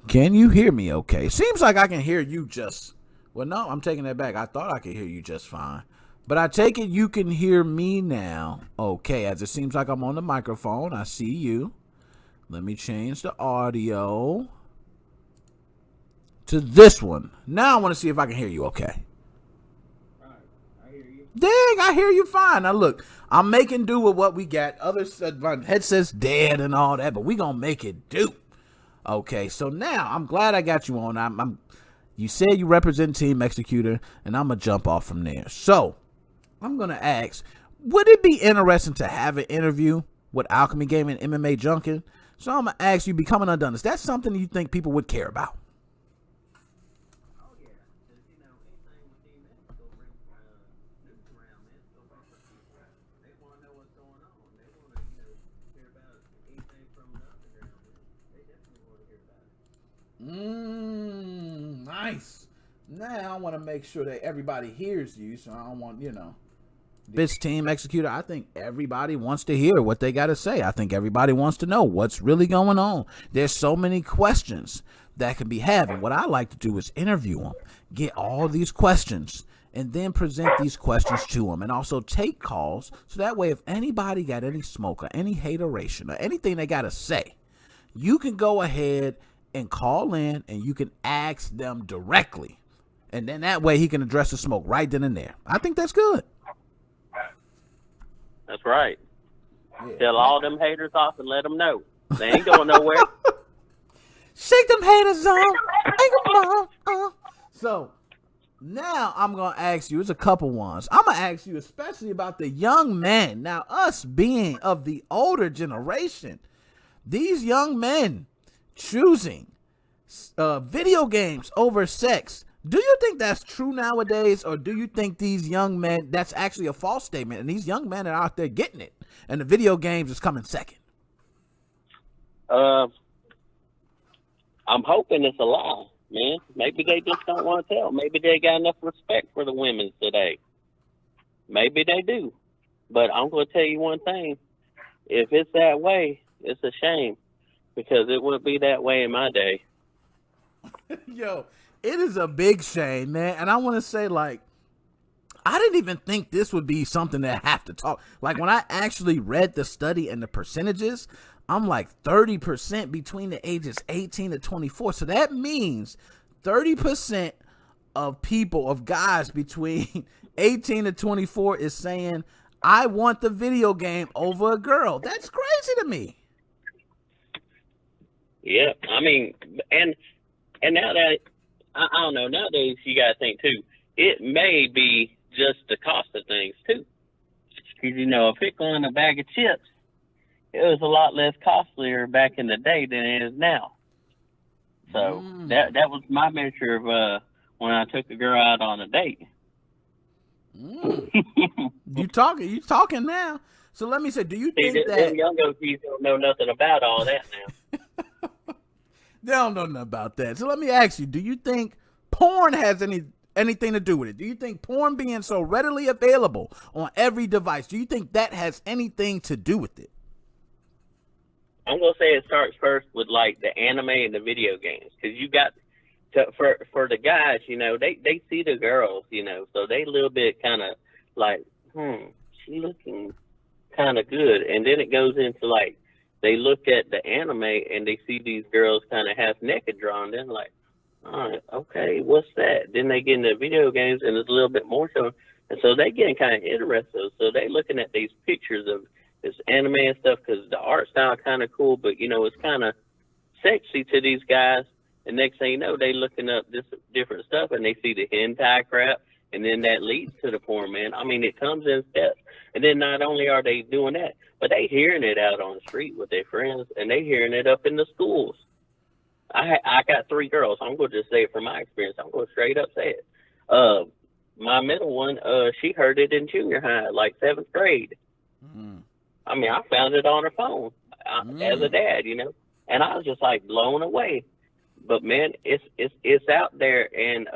S10: Can you hear me okay? Seems like I can hear you just... Well, no, I'm taking that back. I thought I could hear you just fine. But I take it you can hear me now. Okay, as it seems like I'm on the microphone. I see you. Let me change the audio to this one. Now I want to see if I can hear you okay. Dang, I hear you fine. Now look, I'm making do with what we got. Others, my headset's dead and all that, but we gonna make it do. Okay, so now I'm glad I got you on. You said you represent Team Executor, and I'm gonna jump off from there. So I'm gonna ask, would it be interesting to have an interview with Alchemy Gaming and MMA Junkin? So I'm gonna ask you, becoming undone, is that something you think people would care about? Nice. Now I want to make sure that everybody hears you, so I don't want, This Team Executor, I think everybody wants to hear what they got to say. I think everybody wants to know what's really going on. There's so many questions that can be had, and what I like to do is interview them, get all these questions, and then present these questions to them, and also take calls, so that way if anybody got any smoke or any hateration or anything they got to say, you can go ahead and call in and you can ask them directly. And then that way he can address the smoke right then and there. I think that's good.
S14: That's right. Yeah. Tell all them haters off and let them know. They ain't going nowhere.
S10: Shake them haters off. So now I'm going to ask you, it's a couple ones. I'm going to ask you especially about the young men. Now, us being of the older generation, these young men choosing video games over sex. Do you think that's true nowadays, or do you think these young men, that's actually a false statement, and these young men are out there getting it, and the video games is coming second?
S14: I'm hoping it's a lie, man. Maybe they just don't want to tell. Maybe they got enough respect for the women today. Maybe they do. But I'm going to tell you one thing. If it's that way, it's a shame, because it wouldn't be that way in my day.
S10: Yo, it is a big shame, man. And I want to say, I didn't even think this would be something that I have to talk. Like, when I actually read the study and the percentages, I'm like 30% between the ages 18 to 24. So that means 30% of people, of guys between 18 to 24 is saying, I want the video game over a girl. That's crazy to me.
S14: Yeah, I mean, and now that, I don't know, nowadays you got to think, too, it may be just the cost of things, too. Because, if it's going a bag of chips, it was a lot less costlier back in the day than it is now. So that was my measure of when I took a girl out on a date.
S10: You talking now. So let me say, do you think that
S14: them young OGs don't know nothing about all that now?
S10: They don't know nothing about that. So let me ask you, do you think porn has anything to do with it? Do you think porn being so readily available on every device, do you think that has anything to do with it?
S14: I'm gonna say it starts first with like the anime and the video games, because you got to, for the guys, you know, they see the girls, you know, so they a little bit kind of like, she looking kind of good, and then it goes into like they look at the anime and they see these girls kind of half naked drawn, then like, all right, okay, what's that? Then they get into video games and it's a little bit more so, and so they getting kind of interested. So they looking at these pictures of this anime and stuff because the art style kind of cool, but you know it's kind of sexy to these guys. And next thing you know, they looking up this different stuff and they see the hentai crap, and then that leads to the porn, man. I mean, it comes in steps. And then not only are they doing that, but they hearing it out on the street with their friends, and they hearing it up in the schools. I got 3 girls. I'm going to just say it from my experience. I'm going to straight up say it. My middle one, she heard it in junior high, like 7th grade. I mean, I found it on her phone as a dad, you know, and I was just like blown away. But man, it's out there, and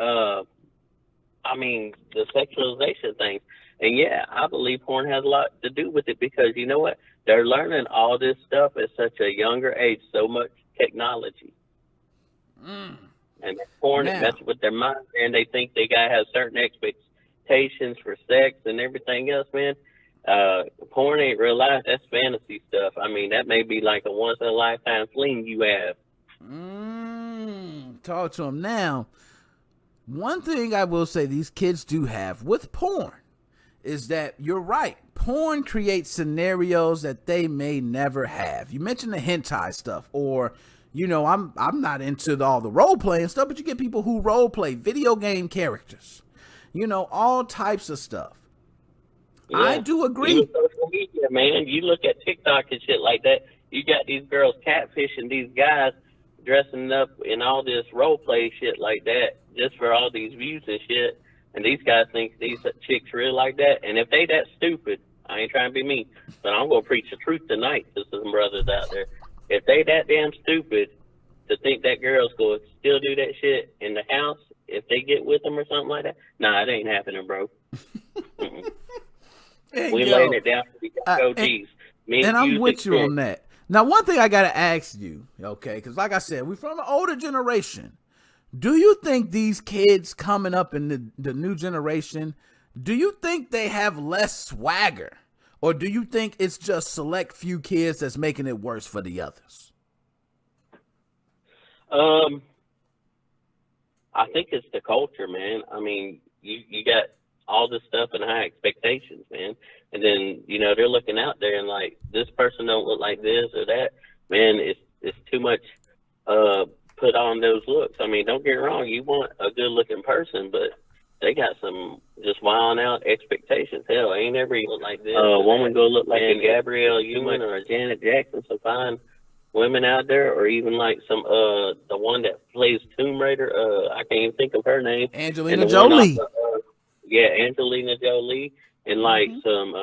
S14: I mean the sexualization thing, and yeah, I believe porn has a lot to do with it, because you know what? They're learning all this stuff at such a younger age, so much technology, and porn is messing with their mind, and they think they gotta have certain expectations for sex and everything else, man. Porn ain't real life. That's fantasy stuff. I mean, that may be like a once in a lifetime fling you have.
S10: Talk to them now. One thing I will say these kids do have with porn is that you're right. Porn creates scenarios that they may never have. You mentioned the hentai stuff, or you know, I'm not into all the role playing stuff, but you get people who role play video game characters. You know, all types of stuff. Yeah. I do agree.
S14: Even social media, man. You look at TikTok and shit like that. You got these girls catfishing these guys, dressing up in all this role play shit like that, just for all these views and shit. And these guys think these chicks real like that. And if they that stupid, I ain't trying to be mean, but I'm gonna preach the truth tonight to some brothers out there. If they that damn stupid to think that girl's gonna still do that shit in the house, if they get with them or something like that, nah, it ain't happening, bro.
S10: Hey,
S14: we laying it down for the OGs.
S10: And I'm with you on that. Now, one thing I got to ask you, okay, because like I said, we're from an older generation. Do you think these kids coming up in the new generation, do you think they have less swagger? Or do you think it's just select few kids that's making it worse for the others?
S14: I think it's the culture, man. I mean, you got all this stuff and high expectations, man. And then, you know, they're looking out there and like, this person don't look like this or that. Man, it's too much put on those looks. I mean, don't get me wrong, you want a good looking person, but they got some just wilding out expectations. Hell, ain't every look like this woman go look like a Gabrielle Union or a Janet Jackson. So fine women out there, or even like some the one that plays Tomb Raider, I can't even think of her name.
S10: Angelina Jolie.
S14: Angelina Jolie. And like some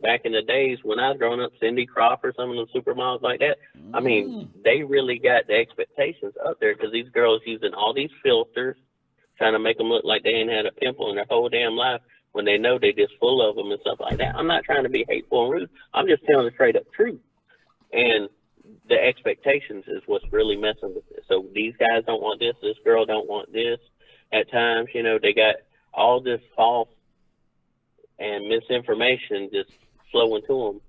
S14: back in the days when I was growing up, Cindy Crawford, some of the supermodels like that. I mean, they really got the expectations up there, because these girls using all these filters, trying to make them look like they ain't had a pimple in their whole damn life, when they know they just full of them and stuff like that. I'm not trying to be hateful and rude. I'm just telling the straight up truth. And the expectations is what's really messing with it. So these guys don't want this. This girl don't want this. At times, you know, they got all this false and misinformation just flowing to them,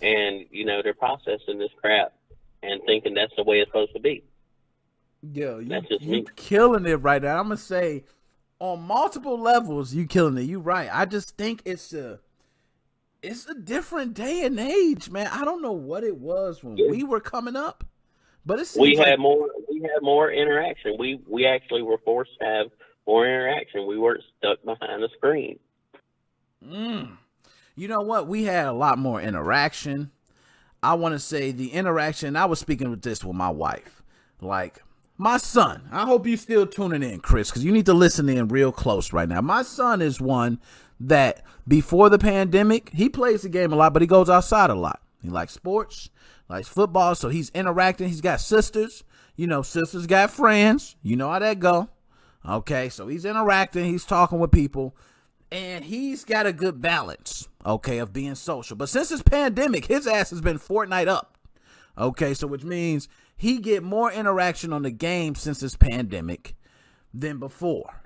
S14: and you know they're processing this crap and thinking that's the way it's supposed to be.
S10: Yo, you killing it right now. I'm gonna say, on multiple levels, you killing it. You right. I just think it's a different day and age, man. I don't know what it was when we were coming up, but
S14: we had more interaction. We actually were forced to have more interaction. We weren't stuck behind a screen.
S10: You know what? We had a lot more interaction. I want to say the interaction. I was speaking with my wife. Like, my son, I hope you still tuning in, Chris, because you need to listen in real close right now. My son is one that before the pandemic, he plays the game a lot, but he goes outside a lot. He likes sports, likes football, so he's interacting. He's got sisters. You know, sisters got friends. You know how that go. Okay, so he's interacting. He's talking with people. And he's got a good balance, okay, of being social. But since this pandemic, his ass has been Fortnite up. Okay, so which means he get more interaction on the game since this pandemic than before.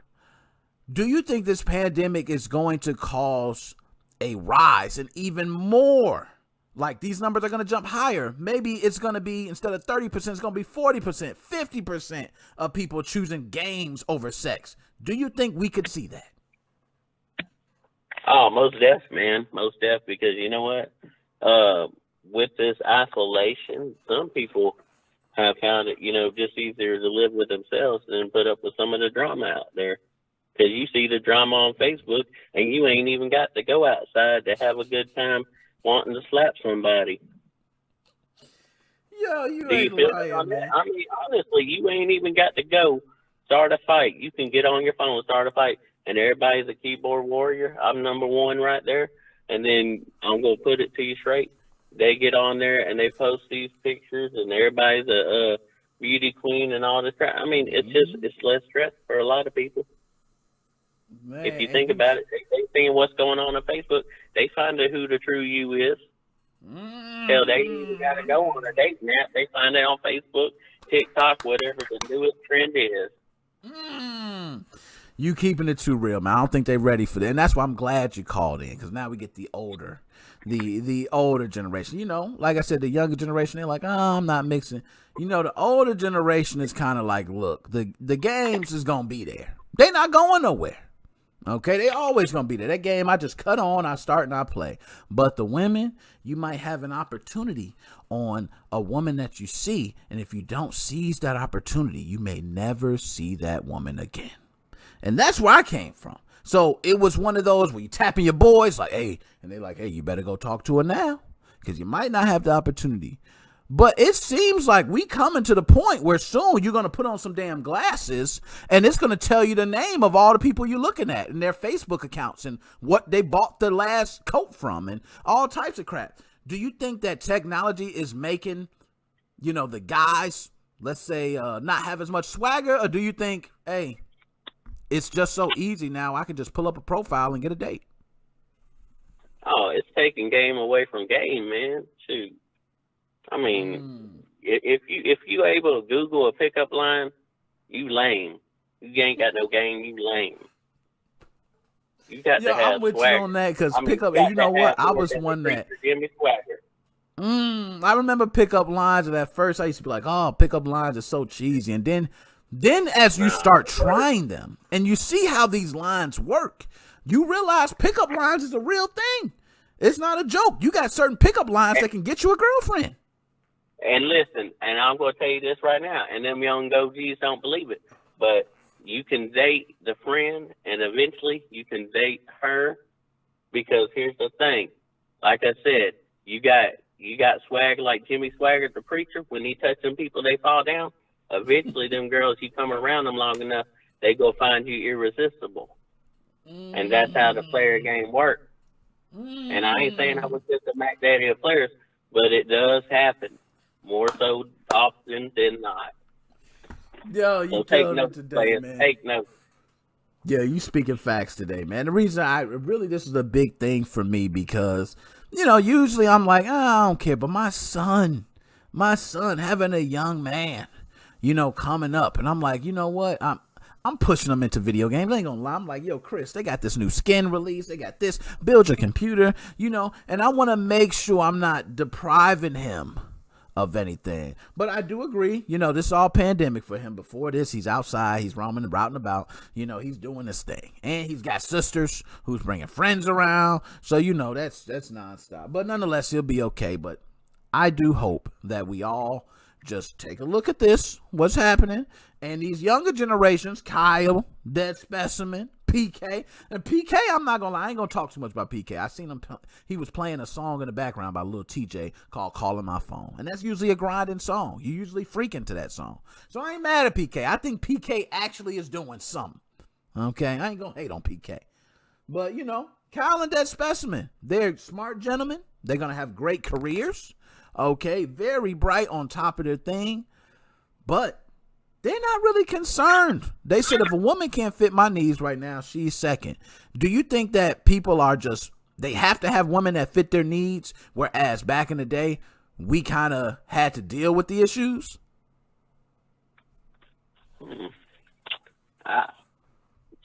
S10: Do you think this pandemic is going to cause a rise and even more? Like, these numbers are going to jump higher. Maybe it's going to be, instead of 30%, it's going to be 40%, 50% of people choosing games over sex. Do you think we could see that?
S14: Oh, most deaf, man. Most deaf, because you know what? With this isolation, some people have found it, just easier to live with themselves than put up with some of the drama out there. Because you see the drama on Facebook, and you ain't even got to go outside to have a good time wanting to slap somebody.
S10: Yo, you
S14: Do
S10: ain't
S14: you feel
S10: lying,
S14: on that?
S10: man.
S14: I mean, honestly, you ain't even got to go start a fight. You can get on your phone and start a fight. And everybody's a keyboard warrior. I'm number one right there. And then I'm going to put it to you straight. They get on there and they post these pictures and everybody's a beauty queen and all this crap. I mean, it's less stress for a lot of people.
S10: Man,
S14: if you think about it, they seeing what's going on Facebook. They find out who the true you is. Hell, they ain't even got to go on a dating app. They find out on Facebook, TikTok, whatever the newest trend is.
S10: You keeping it too real, man. I don't think they're ready for that. And that's why I'm glad you called in, because now we get the older generation. You know, like I said, the younger generation, they're like, oh, I'm not mixing. You know, the older generation is kind of like, look, the games is going to be there. They're not going nowhere. Okay, they always going to be there. That game, I just cut on, I start, and I play. But the women, you might have an opportunity on a woman that you see, and if you don't seize that opportunity, you may never see that woman again. And that's where I came from. So it was one of those where you tapping your boys like, hey, and they're like, hey, you better go talk to her now, because you might not have the opportunity. But it seems like we coming to the point where soon you're going to put on some damn glasses and it's going to tell you the name of all the people you're looking at and their Facebook accounts and what they bought their last coat from and all types of crap. Do you think that technology is making, the guys, let's say, not have as much swagger? Or do you think, hey, it's just so easy now, I can just pull up a profile and get a date?
S14: Oh, it's taking game away from game, man. Shoot. I mean, if you able to Google a pickup line, you lame. You ain't got no game, you lame. You got to have
S10: I'm with
S14: swagger.
S10: you on that, because pickup,
S14: you
S10: you know what? I
S14: have
S10: was
S14: to
S10: one that.
S14: Give me swagger.
S10: I remember pickup lines, and at first I used to be like, oh, pickup lines are so cheesy. And then as you start trying them and you see how these lines work, you realize pickup lines is a real thing. It's not a joke. You got certain pickup lines that can get you a girlfriend.
S14: And listen, and I'm going to tell you this right now, and them young go-gees don't believe it, but you can date the friend, and eventually you can date her, because here's the thing. Like I said, you got swagger like Jimmy Swaggart, the preacher. When he touch them people, they fall down. Eventually, them girls, you come around them long enough, they go find you irresistible. And that's how the player game works. And I ain't saying I was just a Mac Daddy of players, but it does happen. More so often than not.
S10: Yo, you
S14: so take
S10: killing it
S14: notes,
S10: today,
S14: players.
S10: man.
S14: Take notes.
S10: Yeah, you speaking facts today, man. The reason this is a big thing for me, because, usually I'm like, I don't care, but my son having a young man, coming up, and I'm like, you know what? I'm pushing them into video games. I ain't gonna lie. I'm like, yo, Chris, they got this new skin release. They got this, build your computer, and I want to make sure I'm not depriving him of anything. But I do agree, this is all pandemic for him. Before this, he's outside, he's roaming, routing about, he's doing this thing. And he's got sisters who's bringing friends around. So, that's nonstop. But nonetheless, he'll be okay. But I do hope that we all just take a look at this, what's happening. And these younger generations, Kyle, Dead Specimen, PK. And PK, I'm not gonna lie, I ain't gonna talk too much about PK. I seen him, he was playing a song in the background by Lil TJ called Calling My Phone. And that's usually a grinding song. You usually freaking to that song. So I ain't mad at PK. I think PK actually is doing something. Okay, I ain't gonna hate on PK. But, you know, Kyle and Dead Specimen, they're smart gentlemen. They're gonna have great careers. Okay, very bright on top of their thing. But they're not really concerned. They said if a woman can't fit my needs right now, she's second. Do you think that people are just, they have to have women that fit their needs, whereas back in the day, we kind of had to deal with the issues?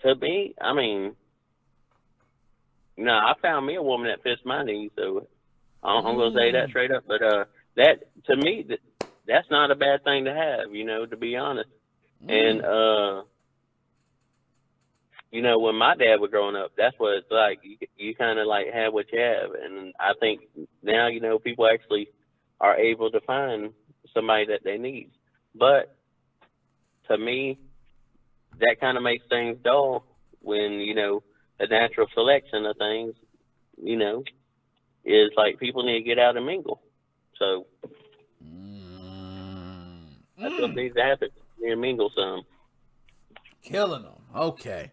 S14: To me, I mean, no, I found me a woman that fits my needs, so I'm going to say that straight up. But that, to me, that's not a bad thing to have, you know, to be honest. And, you know, when my dad was growing up, that's what it's like. You kind of like have what you have. And I think now, you know, people actually are able to find somebody that they need. But to me, that kind of makes things dull when, you know, the natural selection of things, you know, is like people need to get out and mingle. So that's what needs to happen. And mingle some.
S10: Killing them. Okay.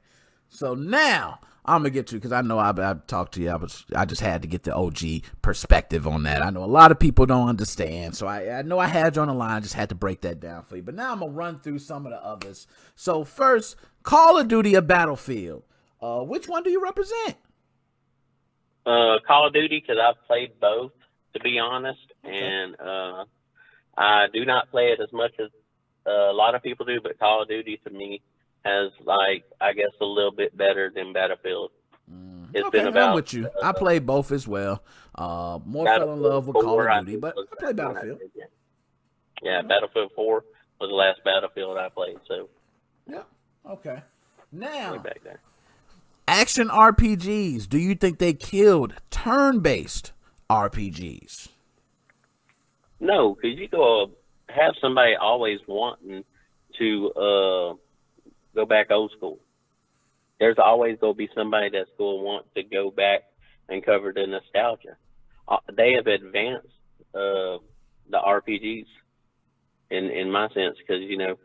S10: So now I'm gonna get to, because I know I've talked to you. I just had to get the OG perspective on that. I know a lot of people don't understand, so I know I had you on the line. I just had to break that down for you. But now I'm gonna run through some of the others. So first, Call of Duty or Battlefield? Which one do you represent?
S14: Call of Duty, because I've played both, to be honest, and I do not play it as much as a lot of people do, but Call of Duty to me has, like, I guess a little bit better than Battlefield. It's been about.
S10: I'm with you. I play both as well. More fell in love with Call of Duty, but I play Battlefield.
S14: Yeah, Battlefield 4 was the last Battlefield I played. So.
S10: Yeah. Okay. Now.
S14: Way back there.
S10: Action RPGs. Do you think they killed turn-based RPGs?
S14: No, because you go have somebody always wanting to go back old school. There's always going to be somebody that's going to want to go back and cover the nostalgia. They have advanced the RPGs in my sense, because, you know,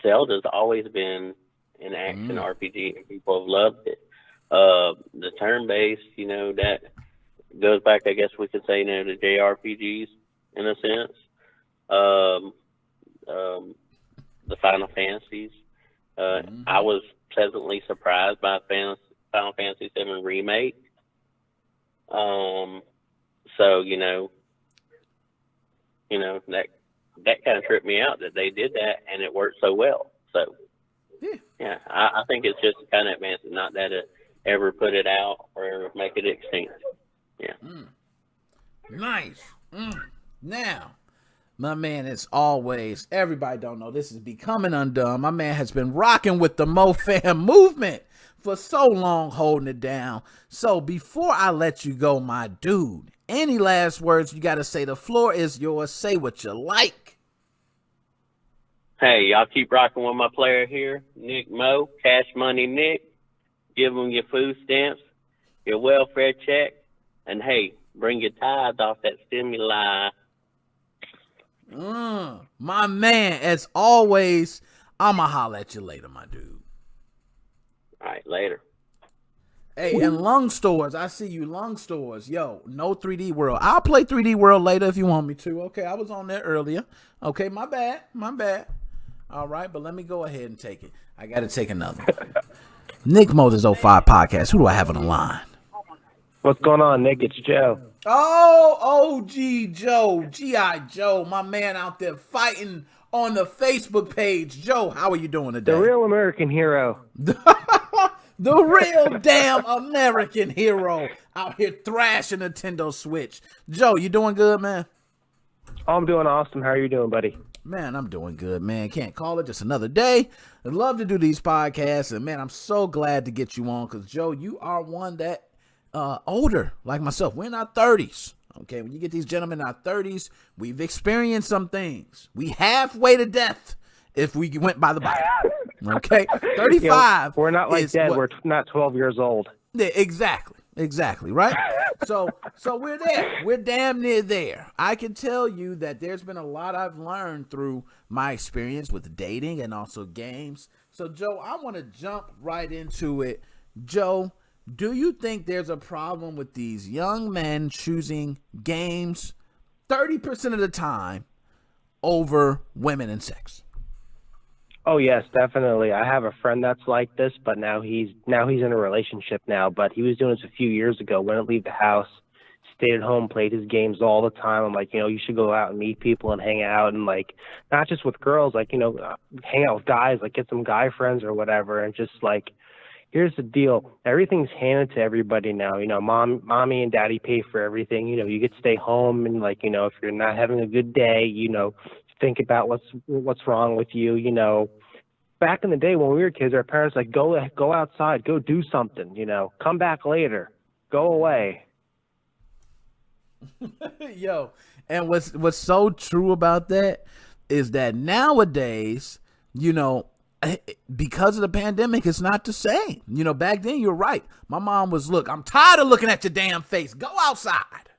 S14: Zelda's always been an action RPG, and people have loved it. The turn-based, you know, that goes back, I guess we could say, now to JRPGs in a sense. The Final Fantasies. I was pleasantly surprised by Final Fantasy VII Remake. So, you know, that kind of tripped me out that they did that and it worked so well. So, yeah, I think it's just kind of advanced, not that it ever put it out or make it extinct. Yeah.
S10: Nice. Now, my man, as always, everybody don't know, this is Becoming Undone. My man has been rocking with the MoFam movement for so long, holding it down. So before I let you go, my dude, any last words you got to say? The floor is yours. Say what you like.
S14: Hey, y'all keep rocking with my player here, Nick Mo, Cash Money Nick. Give him your food stamps, your welfare check, and hey, bring your tithes off that stimuli.
S10: My man, as always, I'ma holler at you later, my dude.
S14: All right, later.
S10: Hey, and Lung Stores, I see you, Lung Stores. Yo, no 3D World. I'll play 3D World later if you want me to. Okay, I was on there earlier. Okay, my bad. All right, but let me go ahead and take it. I got to take another. NickMoses05 podcast. Who do I have on the line?
S15: What's going on, Nick? It's Joe.
S10: Oh, OG Joe, G.I. Joe, my man out there fighting on the Facebook page. Joe, how are you doing today?
S15: The real American hero.
S10: The real damn American hero out here thrashing Nintendo Switch. Joe, you doing good, man?
S15: I'm doing awesome. How are you doing, buddy?
S10: Man, I'm doing good, man. Can't call it, just another day. I love to do these podcasts, and man, I'm so glad to get you on, because Joe, you are one that older, like myself. We're in our 30s. Okay, when you get these gentlemen in our 30s, we've experienced some things. We halfway to death if we went by the Bible. Okay, 35.
S15: We're not like dead.
S10: What,
S15: We're not 12 years old.
S10: yeah, exactly, right? So we're there. We're damn near there. I can tell you that there's been a lot I've learned through my experience with dating and also games. So, Joe, I want to jump right into it. Joe, do you think there's a problem with these young men choosing games 30% of the time over women and sex?
S15: Oh yes, definitely. I have a friend that's like this, but now he's in a relationship now. But he was doing this a few years ago. Wouldn't leave the house, stayed at home, played his games all the time. I'm like, you should go out and meet people and hang out, and like not just with girls, like hang out with guys, like get some guy friends or whatever. And just like, here's the deal: everything's handed to everybody now. Mommy and daddy pay for everything. You get to stay home, and like if you're not having a good day, think about what's wrong with you. Back in the day when we were kids, our parents like go outside, go do something, come back later, go away.
S10: Yo, and what's so true about that is that nowadays, because of the pandemic, it's not the same. Back then you're right. My mom was, look, I'm tired of looking at your damn face. Go outside.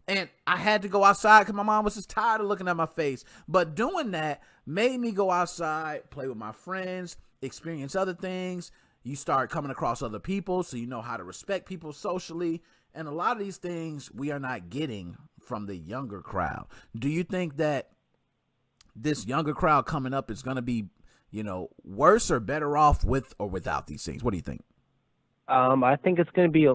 S10: And I had to go outside because my mom was just tired of looking at my face. But doing that made me go outside, play with my friends, experience other things. You start coming across other people, so you know how to respect people socially. And a lot of these things we are not getting from the younger crowd. Do you think that this younger crowd coming up is going to be, worse or better off with or without these things? What do you think?
S15: I think it's going to be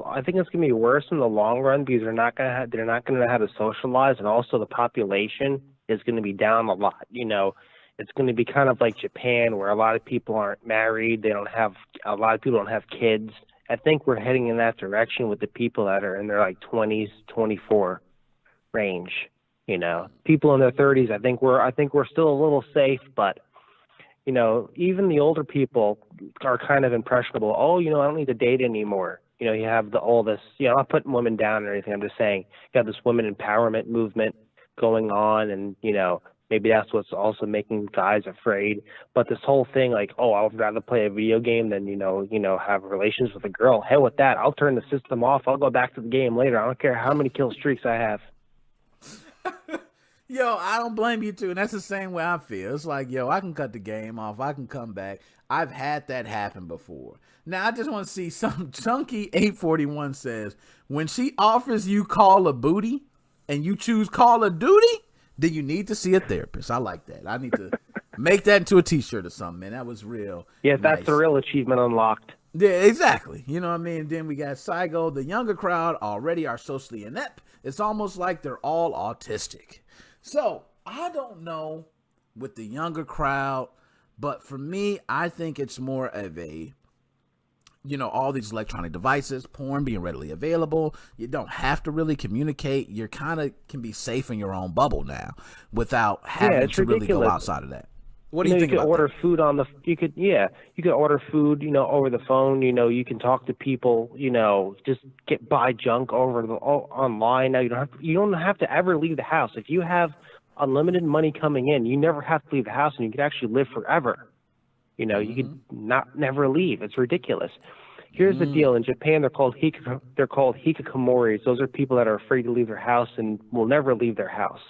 S15: worse in the long run because they're not going to know how to socialize, and also the population is going to be down a lot. It's going to be kind of like Japan, where a lot of people aren't married. A lot of people don't have kids. I think we're heading in that direction with the people that are in their like 20s, 24 range. People in their 30s, I think we're still a little safe, but even the older people are kind of impressionable. Oh, I don't need to date anymore. You have all this, I'm not putting women down or anything. I'm just saying you have this women empowerment movement going on, and, maybe that's what's also making guys afraid. But this whole thing, like, oh, I would rather play a video game than, have relations with a girl. Hell with that. I'll turn the system off. I'll go back to the game later. I don't care how many kill streaks I have.
S10: Yo, I don't blame you too, and that's the same way I feel. It's like, yo, I can cut the game off, I can come back. I've had that happen before. Now, I just want to see some Chunky 841 says, when she offers you Call of Booty and you choose Call of Duty, then you need to see a therapist. I like that. I need to make that into a t-shirt or something, man. That was real.
S15: Yeah,
S10: nice.
S15: That's the real achievement unlocked.
S10: Yeah, exactly. You know what I mean? Then we got Saigo. The younger crowd already are socially inept. It's almost like they're all autistic. So, I don't know with the younger crowd, but for me, I think it's more of a, all these electronic devices, porn being readily available. You don't have to really communicate. You kind of can be safe in your own bubble now without having to really go outside of that. What do you think about that? You could order food, over the phone. You can talk to people, just buy junk online. Now you don't have to ever leave the house. If you have unlimited money coming in, you never have to leave the house, and you could actually live forever. You could never leave. It's ridiculous. Here's the deal. In Japan, they're called hikikomoris. Those are people that are afraid to leave their house and will never leave their house.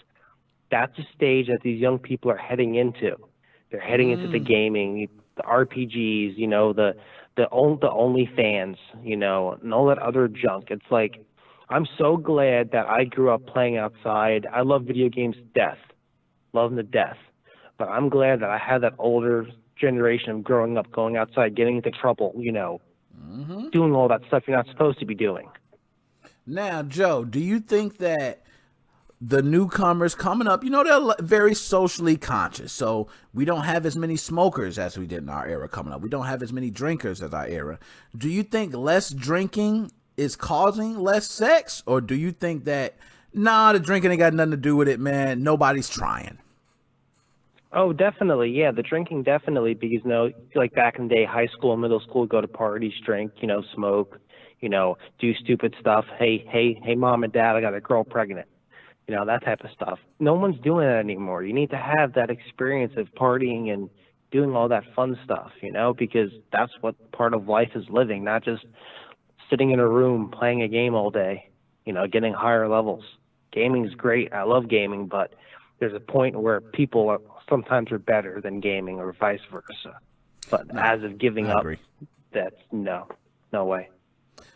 S10: That's a stage that these young people are heading into. They're heading into the gaming, the RPGs, the OnlyFans, and all that other junk. It's like, I'm so glad that I grew up playing outside. I love video games to death, love them to death. But I'm glad that I had that older generation of growing up, going outside, getting into trouble, doing all that stuff you're not supposed to be doing. Now, Joe, do you think that the newcomers coming up, they're very socially conscious. So we don't have as many smokers as we did in our era coming up. We don't have as many drinkers as our era. Do you think less drinking is causing less sex? Or do you think that, the drinking ain't got nothing to do with it, man? Nobody's trying.
S15: Oh, definitely. Yeah, the drinking definitely, because, like back in the day, high school and middle school, go to parties, drink, smoke, do stupid stuff. Hey, mom and dad, I got a girl pregnant. That type of stuff. No one's doing that anymore. You need to have that experience of partying and, doing all that fun stuff, you know, because that's what part of life is living, not just sitting in a room playing a game all day, you know, getting higher levels. Gaming is great. I love gaming, but there's a point where people sometimes are better than gaming or vice versa. But as of giving up, that's no way.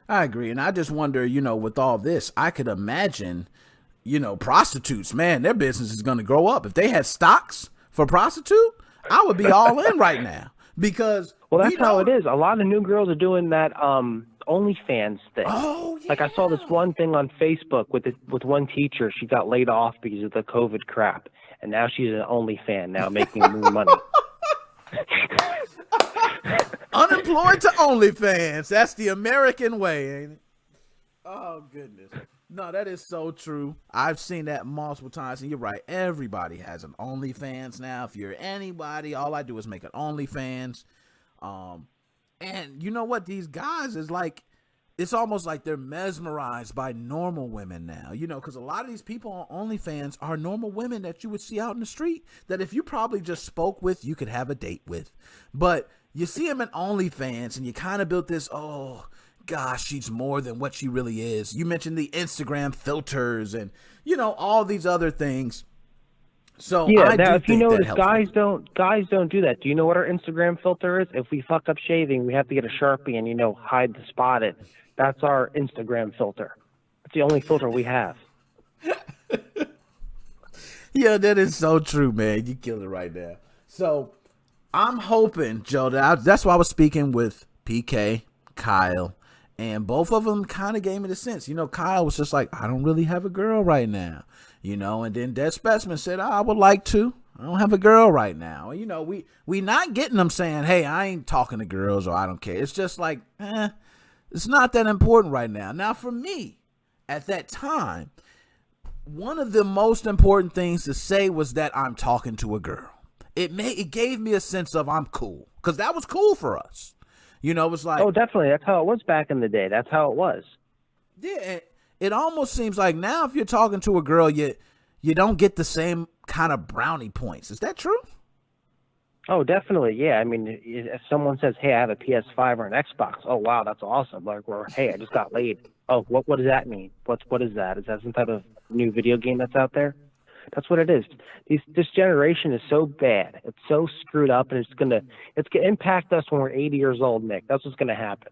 S10: I agree. And I just wonder, you know, with all this, I could imagine, you know, prostitutes, man, their business is going to grow up. If they had stocks for prostitute, I would be all in right now because.
S15: Well, that's how it is. A lot of new girls are doing that OnlyFans thing.
S10: Oh, yeah.
S15: Like I saw this one thing on Facebook with one teacher. She got laid off because of the COVID crap, and now she's an OnlyFan now, making more money.
S10: Unemployed to OnlyFans. That's the American way, ain't it? Oh, goodness. No, that is so true. I've seen that multiple times, and you're right. Everybody has an OnlyFans now. If you're anybody, all I do is make an OnlyFans. And you know what? These guys is like, it's almost like they're mesmerized by normal women now, you know, because a lot of these people on OnlyFans are normal women that you would see out in the street that if you probably just spoke with, you could have a date with. But you see them in OnlyFans and you kind of built this, oh, gosh, she's more than what she really is. You mentioned the Instagram filters and, you know, all these other things. So
S15: yeah,
S10: I
S15: now
S10: do
S15: if you
S10: think
S15: notice,
S10: that
S15: guys don't do that. Do you know what our Instagram filter is? If we fuck up shaving, we have to get a Sharpie and, you know, hide the spot it. That's our Instagram filter. It's the only filter we have.
S10: Yeah, that is so true, man. You killed it right now. So I'm hoping, Joe, that's why I was speaking with PK, Kyle, and both of them kind of gave me the sense. You know, Kyle was just like, I don't really have a girl right now. You know, and then Dead Specimen said, I would like to. I don't have a girl right now. And, you know, we not getting them saying, hey, I ain't talking to girls or I don't care. It's just like, it's not that important right now. Now, for me, at that time, one of the most important things to say was that I'm talking to a girl. It gave me a sense of I'm cool, because that was cool for us. You know, it was like,
S15: oh, definitely. That's how it was back in the day. That's how it was.
S10: Yeah, it almost seems like now if you're talking to a girl, you don't get the same kind of brownie points. Is that true?
S15: Oh, definitely. Yeah. I mean, if someone says, hey, I have a PS5 or an Xbox, oh, wow, that's awesome. Like, or, hey, I just got laid. Oh, what does that mean? What is that? Is that some type of new video game that's out there? That's what it is. This generation is so bad. It's so screwed up, and it's gonna impact us when we're 80 years old, Nick. That's what's gonna happen.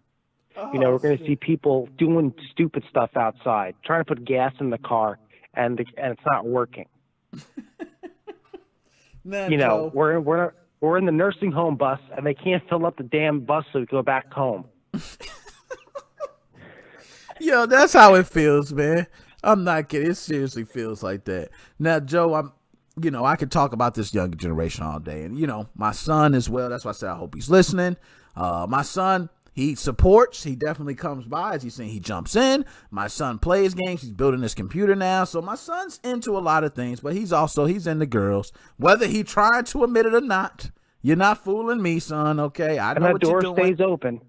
S15: You know, we're going to see people doing stupid stuff outside, trying to put gas in the car, and it's not working.
S10: Man,
S15: you know, we're in the nursing home bus, and they can't fill up the damn bus so we go back home.
S10: Yo, that's how it feels, man. I'm not kidding. It seriously feels like that. Now, Joe, I could talk about this younger generation all day, and, you know, my son as well. That's why I said I hope he's listening. My son, he supports. He definitely comes by. As he's saying, he jumps in. My son plays games. He's building his computer now. So my son's into a lot of things, but he's into girls. Whether he tried to admit it or not, you're not fooling me, son. Okay, I know what you're doing.
S15: And that door stays open.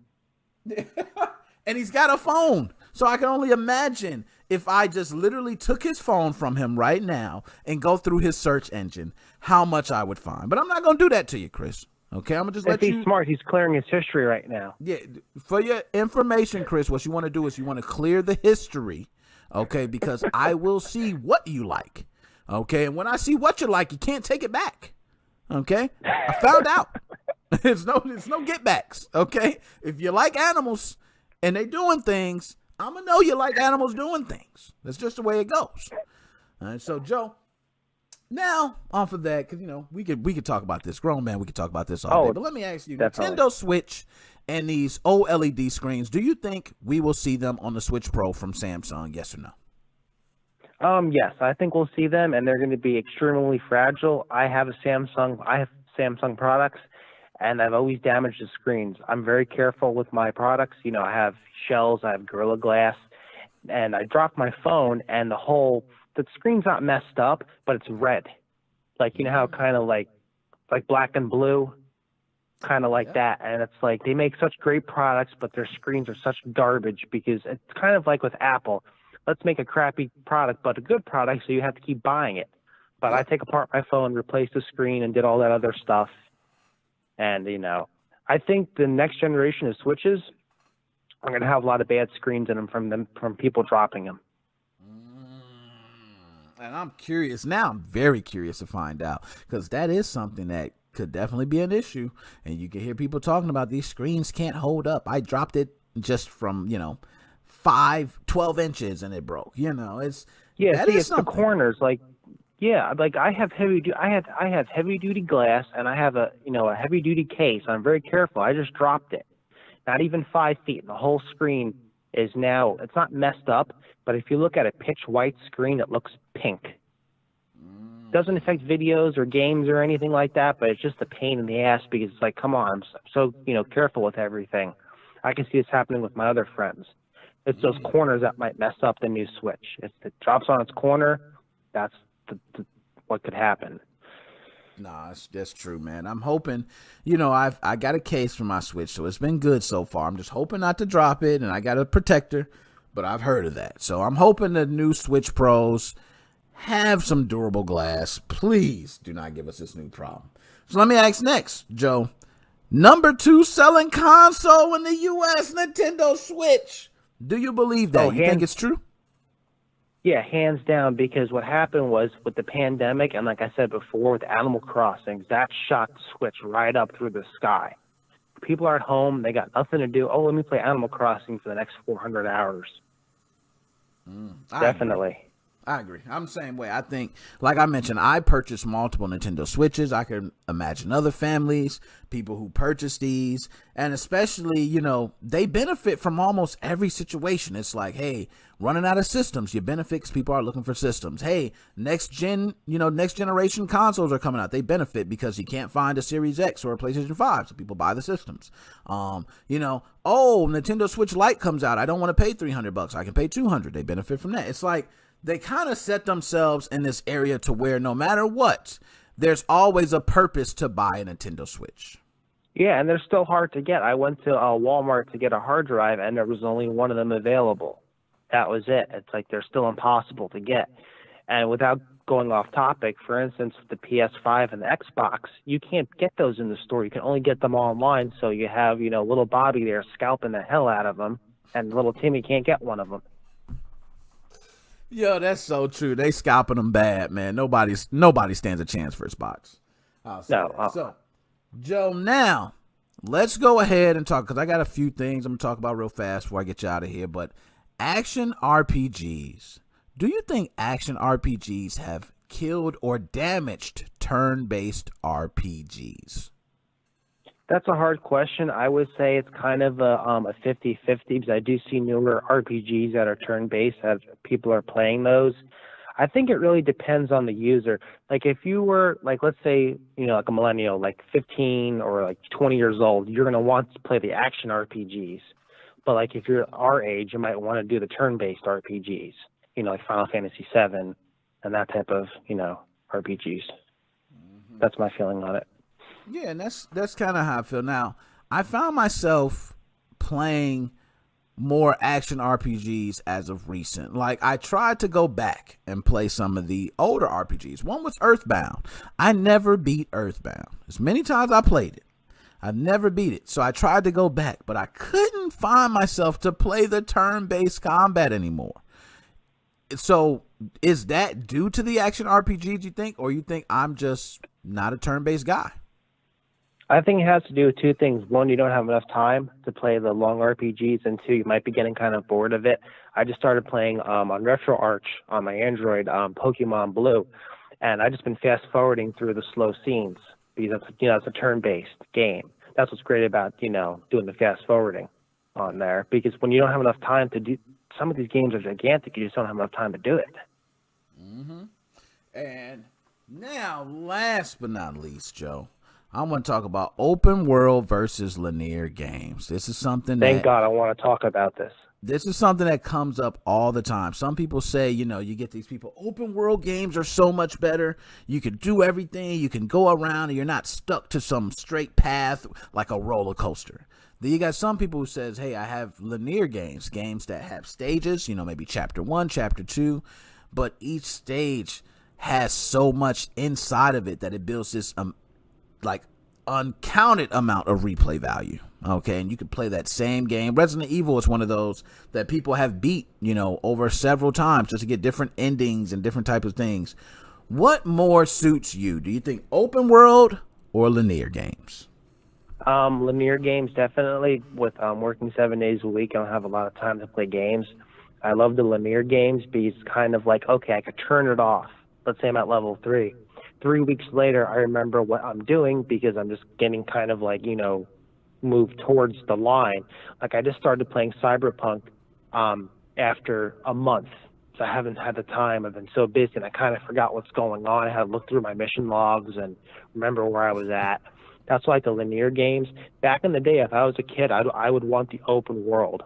S10: And he's got a phone. So I can only imagine if I just literally took his phone from him right now and go through his search engine, how much I would find. But I'm not going to do that to you, Chris. Okay, I'm going to just let you.
S15: If he's smart, he's clearing his history right now.
S10: Yeah, for your information, Chris, what you want to do is you want to clear the history, okay, because I will see what you like, okay? And when I see what you like, you can't take it back, okay? I found out. There's no get backs, okay? If you like animals and they doing things, I'm going to know you like animals doing things. That's just the way it goes. All right, so, Joe. Now, off of that, because, you know, we could talk about this. Grown man, we could talk about this all day. But let me ask you, Nintendo Switch and these OLED screens, do you think we will see them on the Switch Pro from Samsung, yes or no?
S15: Yes, I think we'll see them, and they're going to be extremely fragile. I have Samsung products, and I've always damaged the screens. I'm very careful with my products. You know, I have shells, I have Gorilla Glass, and I dropped my phone, and the screen's not messed up, but it's red. Like, you know how kind of like black and blue, kind of like that. And it's like they make such great products, but their screens are such garbage because it's kind of like with Apple. Let's make a crappy product, but a good product, so you have to keep buying it. But I take apart my phone, replace the screen, and did all that other stuff. And, I think the next generation of Switches are going to have a lot of bad screens in them from people dropping them.
S10: And I'm curious now. I'm very curious to find out, because that is something that could definitely be an issue. And you can hear people talking about these screens can't hold up. I dropped it just from 12 inches and it broke. It's
S15: the corners. Like I have heavy duty glass, and I have a heavy duty case. I'm very careful. I just dropped it, not even 5 feet. The whole screen is now, it's not messed up, but if you look at a pitch white screen, it looks pink. Doesn't affect videos or games or anything like that, but it's just a pain in the ass, because it's like, come on, I'm so careful with everything. I can see this happening with my other friends. It's those corners that might mess up the new Switch. If it drops on its corner, that's what could happen.
S10: Nah, that's true, man. I'm hoping, I got a case for my Switch, so it's been good so far. I'm just hoping not to drop it, and I got a protector, but I've heard of that. So I'm hoping the new Switch Pros have some durable glass. Please do not give us this new problem. So let me ask next, Joe. Number 2 selling console in the U.S., Nintendo Switch. Do you believe that? You think it's true?
S15: Yeah, hands down, because what happened was with the pandemic, and like I said before, with Animal Crossing, that shot Switch right up through the sky. People are at home, they got nothing to do. Oh, let me play Animal Crossing for the next 400 hours. Definitely.
S10: I agree. I'm the same way. I think, like I mentioned, I purchased multiple Nintendo Switches. I can imagine other families, people who purchase these, and especially, they benefit from almost every situation. It's like, hey, running out of systems, you benefit because people are looking for systems. Hey, next generation consoles are coming out. They benefit because you can't find a Series X or a PlayStation 5, so people buy the systems. Nintendo Switch Lite comes out. I don't want to pay $300. I can pay $200. They benefit from that. It's like, they kind of set themselves in this area to where no matter what, there's always a purpose to buy a Nintendo Switch.
S15: Yeah, and they're still hard to get. I went to Walmart to get a hard drive, and there was only one of them available. That was it. It's like they're still impossible to get. And without going off topic, for instance, with the PS5 and the Xbox, you can't get those in the store. You can only get them online, so you have, little Bobby there scalping the hell out of them, and little Timmy can't get one of them.
S10: Yo, that's so true. They scalping them bad, man. Nobody stands a chance for Xbox. So, Joe, now let's go ahead and talk, because I got a few things I'm going to talk about real fast before I get you out of here. But action RPGs. Do you think action RPGs have killed or damaged turn-based RPGs?
S15: That's a hard question. I would say it's kind of a 50-50, because I do see newer RPGs that are turn-based that people are playing those. I think it really depends on the user. Like if you were, like, let's say, like a millennial, like 15 or like 20 years old, you're going to want to play the action RPGs. But like if you're our age, you might want to do the turn-based RPGs, like Final Fantasy VII and that type of, RPGs. That's my feeling on it.
S10: Yeah, and that's kind of how I feel now. I found myself playing more action RPGs as of recent. Like, I tried to go back and play some of the older RPGs. One was Earthbound. I never beat Earthbound. As many times I played it, I've never beat it. So I tried to go back, but I couldn't find myself to play the turn-based combat anymore. So is that due to the action RPGs, you think? Or you think I'm just not a turn-based guy?
S15: I think it has to do with two things. One, you don't have enough time to play the long RPGs, and two, you might be getting kind of bored of it. I just started playing on RetroArch on my Android, Pokemon Blue, and I just been fast forwarding through the slow scenes because it's a turn-based game. That's what's great about doing the fast forwarding on there, because when you don't have enough time to do, some of these games are gigantic. You just don't have enough time to do it.
S10: And now, last but not least, Joe, I want to talk about open world versus linear games. This is something
S15: Thank God I want to talk about this.
S10: This is something that comes up all the time. Some people say, you get these people, open world games are so much better. You can do everything. You can go around and you're not stuck to some straight path like a roller coaster. Then you got some people who says, hey, I have linear games that have stages, maybe chapter 1, chapter 2, but each stage has so much inside of it that it builds this uncounted amount of replay value. Okay, and you can play that same game. Resident Evil is one of those that people have beat, over several times just to get different endings and different types of things. What more suits you? Do you think open world or linear games?
S15: Linear games, definitely. With working 7 days a week, I don't have a lot of time to play games. I love the linear games because it's kind of like, okay, I could turn it off. Let's say I'm at level 3. 3 weeks later, I remember what I'm doing because I'm just getting kind of like, move towards the line. Like I just started playing Cyberpunk after a month. So I haven't had the time. I've been so busy and I kind of forgot what's going on. I had to look through my mission logs and remember where I was at. That's like the linear games. Back in the day, if I was a kid, I would want the open world.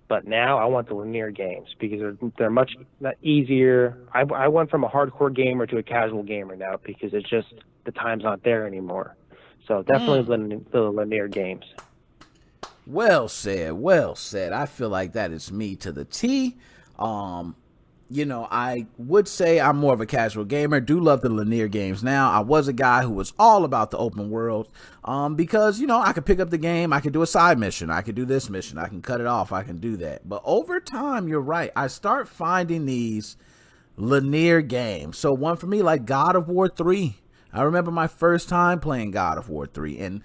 S15: But now I want the linear games because they're much easier. I went from a hardcore gamer to a casual gamer now because it's just the time's not there anymore. So definitely the linear games.
S10: Well said. Well said. I feel like that is me to the T. I would say I'm more of a casual gamer. Do love the linear games now. I was a guy who was all about the open world because, I could pick up the game. I could do a side mission. I could do this mission. I can cut it off. I can do that. But over time, you're right. I start finding these linear games. So one for me, like God of War 3. I remember my first time playing God of War 3. And,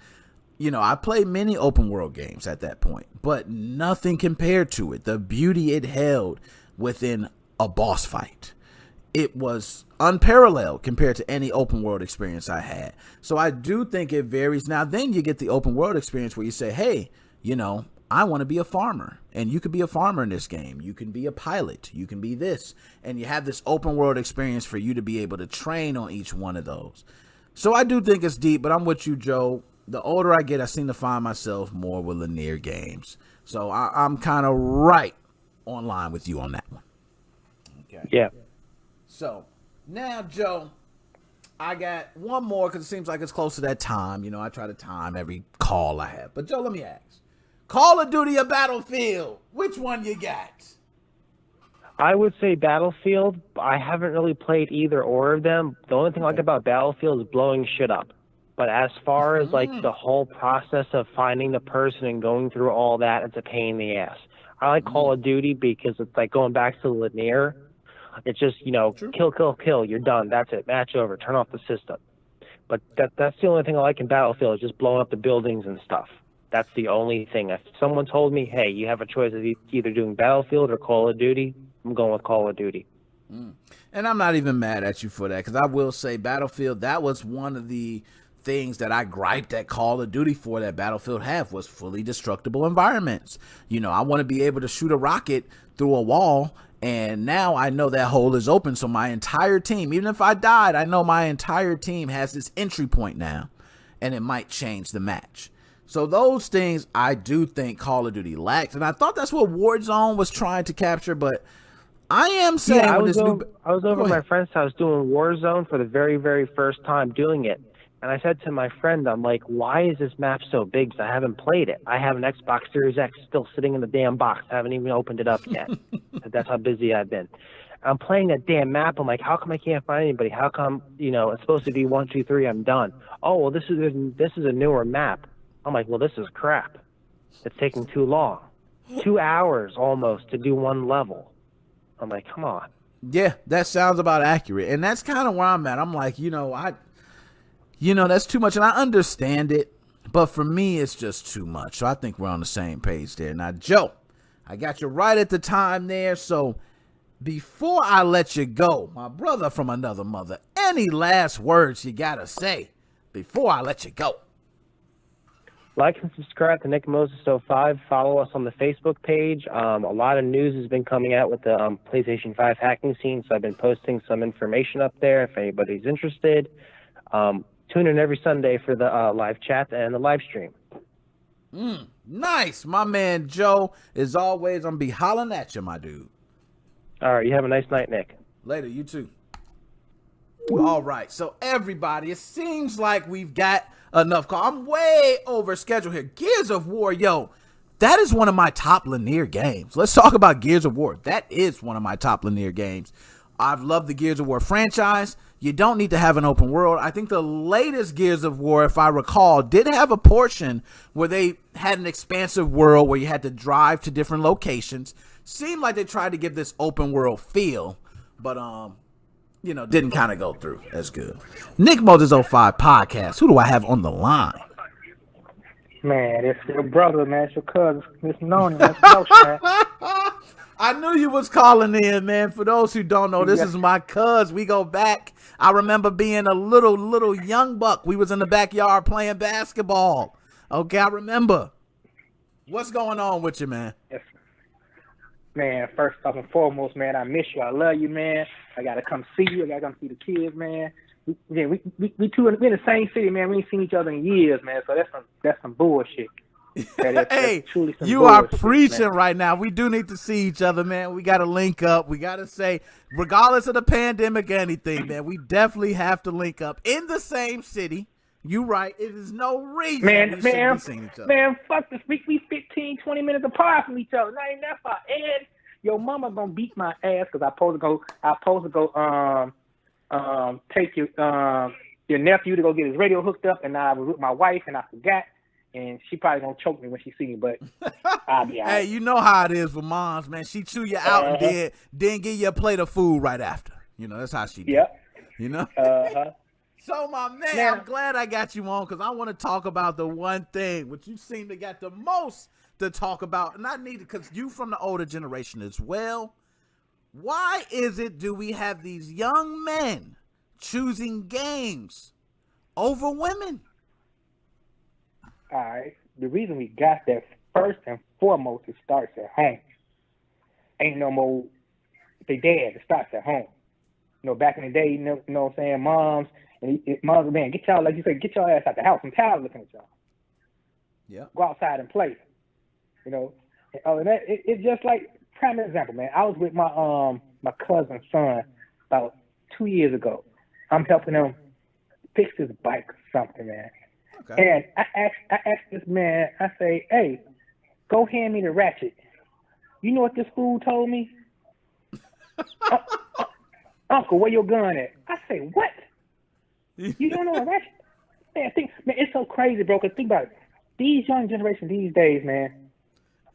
S10: I played many open world games at that point, but nothing compared to it. The beauty it held within a boss fight. It was unparalleled compared to any open world experience I had. So I do think it varies. Now, then you get the open world experience where you say, hey, I want to be a farmer, and you could be a farmer in this game. You can be a pilot. You can be this. And you have this open world experience for you to be able to train on each one of those. So I do think it's deep, but I'm with you, Joe. The older I get, I seem to find myself more with linear games. So I'm kind of right on line with you on that one. Okay.
S15: Yeah.
S10: So now, Joe, I got one more because it seems like it's close to that time. I try to time every call I have. But Joe, let me ask. Call of Duty or Battlefield? Which one you got?
S15: I would say Battlefield. I haven't really played either or of them. The only thing I like about Battlefield is blowing shit up. But as far as like the whole process of finding the person and going through all that, it's a pain in the ass. I like Call of Duty because it's like going back to linear. It's just, kill, you're done. That's it. Match over. Turn off the system. But that's the only thing I like in Battlefield is just blowing up the buildings and stuff. That's the only thing. If someone told me, hey, you have a choice of either doing Battlefield or Call of Duty, I'm going with Call of Duty.
S10: And I'm not even mad at you for that because I will say Battlefield, that was one of the things that I griped at Call of Duty for that Battlefield have was fully destructible environments. I want to be able to shoot a rocket through a wall, and now I know that hole is open, so my entire team, even if I died, I know my entire team has this entry point now, and it might change the match. So those things I do think Call of Duty lacks, and I thought that's what Warzone was trying to capture, but I am saying
S15: I was over at my friend's house doing Warzone for the very, very first time doing it. And I said to my friend, I'm like, why is this map so big? Because I haven't played it. I have an Xbox Series X still sitting in the damn box. I haven't even opened it up yet. That's how busy I've been. I'm playing that damn map. I'm like, how come I can't find anybody? How come, it's supposed to be 1, 2, 3, I'm done. Oh, well, this is a newer map. I'm like, well, this is crap. It's taking too long. 2 hours almost to do one level. I'm like, come on.
S10: Yeah, that sounds about accurate. And that's kind of where I'm at. I'm like, that's too much. And I understand it. But for me, it's just too much. So I think we're on the same page there. Now, Joe, I got you right at the time there. So before I let you go, my brother from another mother, any last words you got to say before I let you go?
S15: Like and subscribe to NickMoses05. Follow us on the Facebook page. A lot of news has been coming out with the PlayStation 5 hacking scene, so I've been posting some information up there if anybody's interested. Tune in every Sunday for the live chat and the live stream.
S10: Nice. My man Joe, as always, I'm going to be hollering at you, my dude.
S15: All right. You have a nice night, Nick.
S10: Later. You too. All right. So, everybody, it seems like we've got enough call. I'm way over schedule here. Gears of War, yo, that is one of my top linear games. Let's talk about Gears of War. That is one of my top linear games. I've loved the Gears of War franchise. you don't need to have an open world. I think the latest Gears of War, if I recall, did have a portion where they had an expansive world where you had to drive to different locations. Seemed like they tried to give this open world feel, but you know, didn't kind of go through as good. NickMoses05 podcast. Who do I have on the line?
S16: Man, it's your brother, man. It's your cousin. It's known, man. Man.
S10: I knew you was calling in, man. For those who don't know, this is my cuz. We go back. I remember being a little young buck. We was in the backyard playing basketball. Okay, I remember. What's going on with you, man?
S16: Yes. Man, first off and foremost, man, I miss you. I love you, man. I gotta come see you. I gotta come see the kids, man. We two in the same city, man. We ain't seen each other in years, man. So that's some bullshit.
S10: Hey, you are preaching right now. We do need to see each other, man. We got to link up. We got to say, regardless of the pandemic or anything, man, we definitely have to link up in the same city. You right. It is no reason we shouldn't be seeing each other.
S16: Man, fuck this. We 15, 20 minutes apart from each other. Not even that far. And your mama gonna beat my ass because I supposed to go take your nephew to go get his radio hooked up, and I was with my wife and I forgot. And she probably gonna choke me when she see me, but I'll be all right.
S10: Hey, you know how it is with moms, man. She chew you out and then give you a plate of food right after. You know, that's how she do.
S16: Yep.
S10: You know? So, my man,
S16: Now,
S10: I'm glad I got you on because I want to talk about the one thing which you seem to got the most to talk about. And I need it because you from the older generation as well. Why is it do we have these young men choosing games over women?
S16: All right. The reason we got that, first and foremost, it starts at home. Ain't no more they dad. It starts at home. You know, back in the day, you know what I'm saying, moms, man, get y'all, like you said, get your ass out the house. I'm tired of looking at y'all.
S10: Yeah.
S16: Go outside and play. You know, and it's just like, prime example, man. I was with my cousin's son about 2 years ago. I'm helping him fix his bike or something, man. Okay. And I asked this man, I say, hey, go hand me the ratchet. You know what this fool told me? Uncle, where your gun at? I say, what? You don't know a ratchet? Man, it's so crazy, bro, because think about it. These young generation these days, man,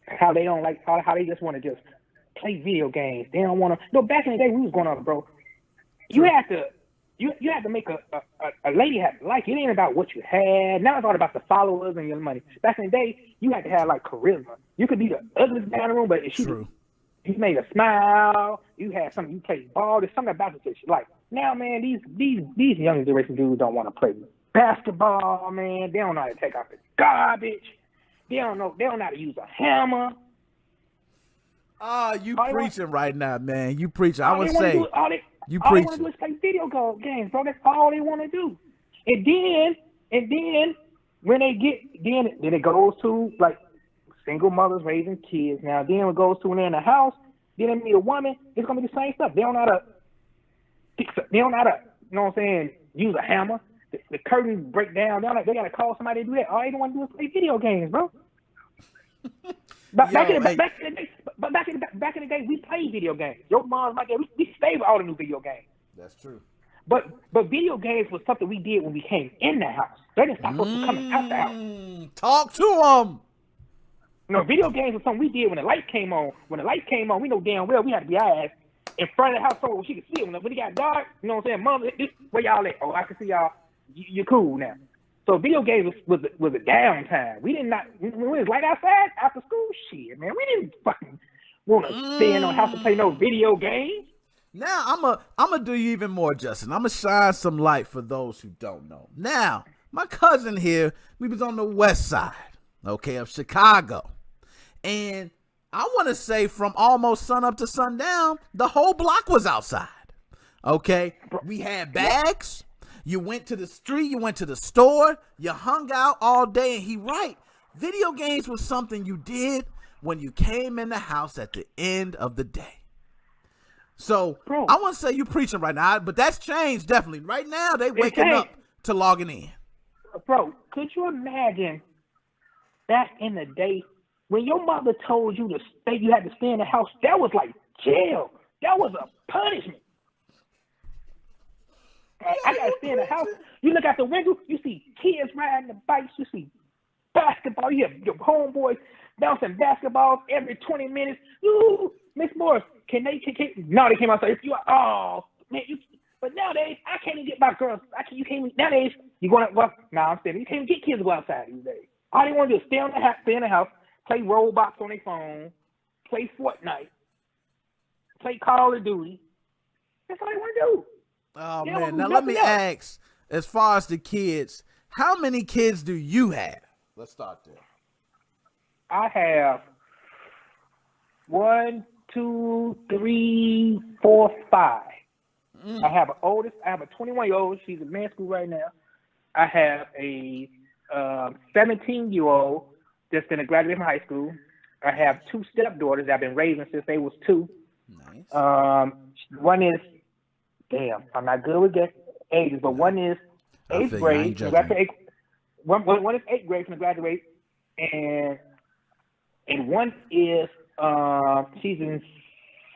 S16: how they don't like, how they just want to just play video games. They don't want to. No, back in the day, we was going on, bro. You had to. You had to make a lady have to like you. It ain't about what you had. Now it's all about the followers and your money. Back in the day, you had to have like charisma. You could be the ugliest guy in the room, but if you made a smile, you had something. You played ball. There's something about it that you like. Now, man, these young generation dudes don't want to play basketball. Man, they don't know how to take out the garbage. They don't know how to use a hammer.
S10: You preaching right now, man. You preaching. I would say. You
S16: all
S10: preach.
S16: they want to do is play video games, bro. That's all they want to do. And then when they get, then it goes to like single mothers raising kids. Now then it goes to when they're in the house, then they meet a woman. It's gonna be the same stuff. They don't know how to fix it. They don't know how to, you know what I'm saying, use a hammer. The curtains break down. They gotta call somebody to do that. All they want to do is play video games, bro. Back in the day, we played video games. Your mom's like that. We stayed with all the new video games.
S10: That's true.
S16: But video games was something we did when we came in the house. They didn't stop us from coming out the house.
S10: Talk to them.
S16: No, video games was something we did when the light came on. When the light came on, we know damn well we had to be our ass in front of the house so she could see it. When it got dark, you know what I'm saying? Mom, where y'all at? Oh, I can see y'all. You're cool now. So video games was a downtime. We did not when it was light outside after school. Shit, man, we didn't fucking want to stay in our house to play no video games.
S10: Now I'm gonna do you even more, Justin. I'm gonna shine some light for those who don't know. Now, my cousin here, we was on the west side, okay, of Chicago, and I want to say from almost sun up to sundown, the whole block was outside. Okay, we had bags. You went to the street, you went to the store, you hung out all day, and he right. Video games was something you did when you came in the house at the end of the day. So, bro, I want to say you preaching right now, but that's changed definitely. Right now, they waking up to logging in.
S16: Bro, could you imagine back in the day when your mother told you to stay, you had to stay in the house? That was like jail. That was a punishment. Hey, I gotta stay in the house. You look out the window, you see kids riding the bikes, you see basketball, you have your homeboys bouncing basketballs every 20 minutes. Ooh, Miss Morris, can no, they came outside. If you are, oh man, but nowadays I can't even get my girls. You can't even, nowadays you going to I'm saying you can't even get kids to go outside these days. All they want to do is stay in the house, play Roblox on their phone, play Fortnite, play Call of Duty. That's all they want to do.
S10: Oh man, now let me ask, as far as the kids, how many kids do you have? Let's start there.
S16: I have 1, 2, 3, 4, 5. I have an oldest. I have a 21-year-old. She's in med school right now. I have a 17-year-old that's going to graduate from high school. I have 2 stepdaughters that I've been raising since they was 2.
S10: Nice.
S16: One is, damn, I'm not good with ages, but one is 8th grade. One is 8th grade, going to graduate, and one is she's in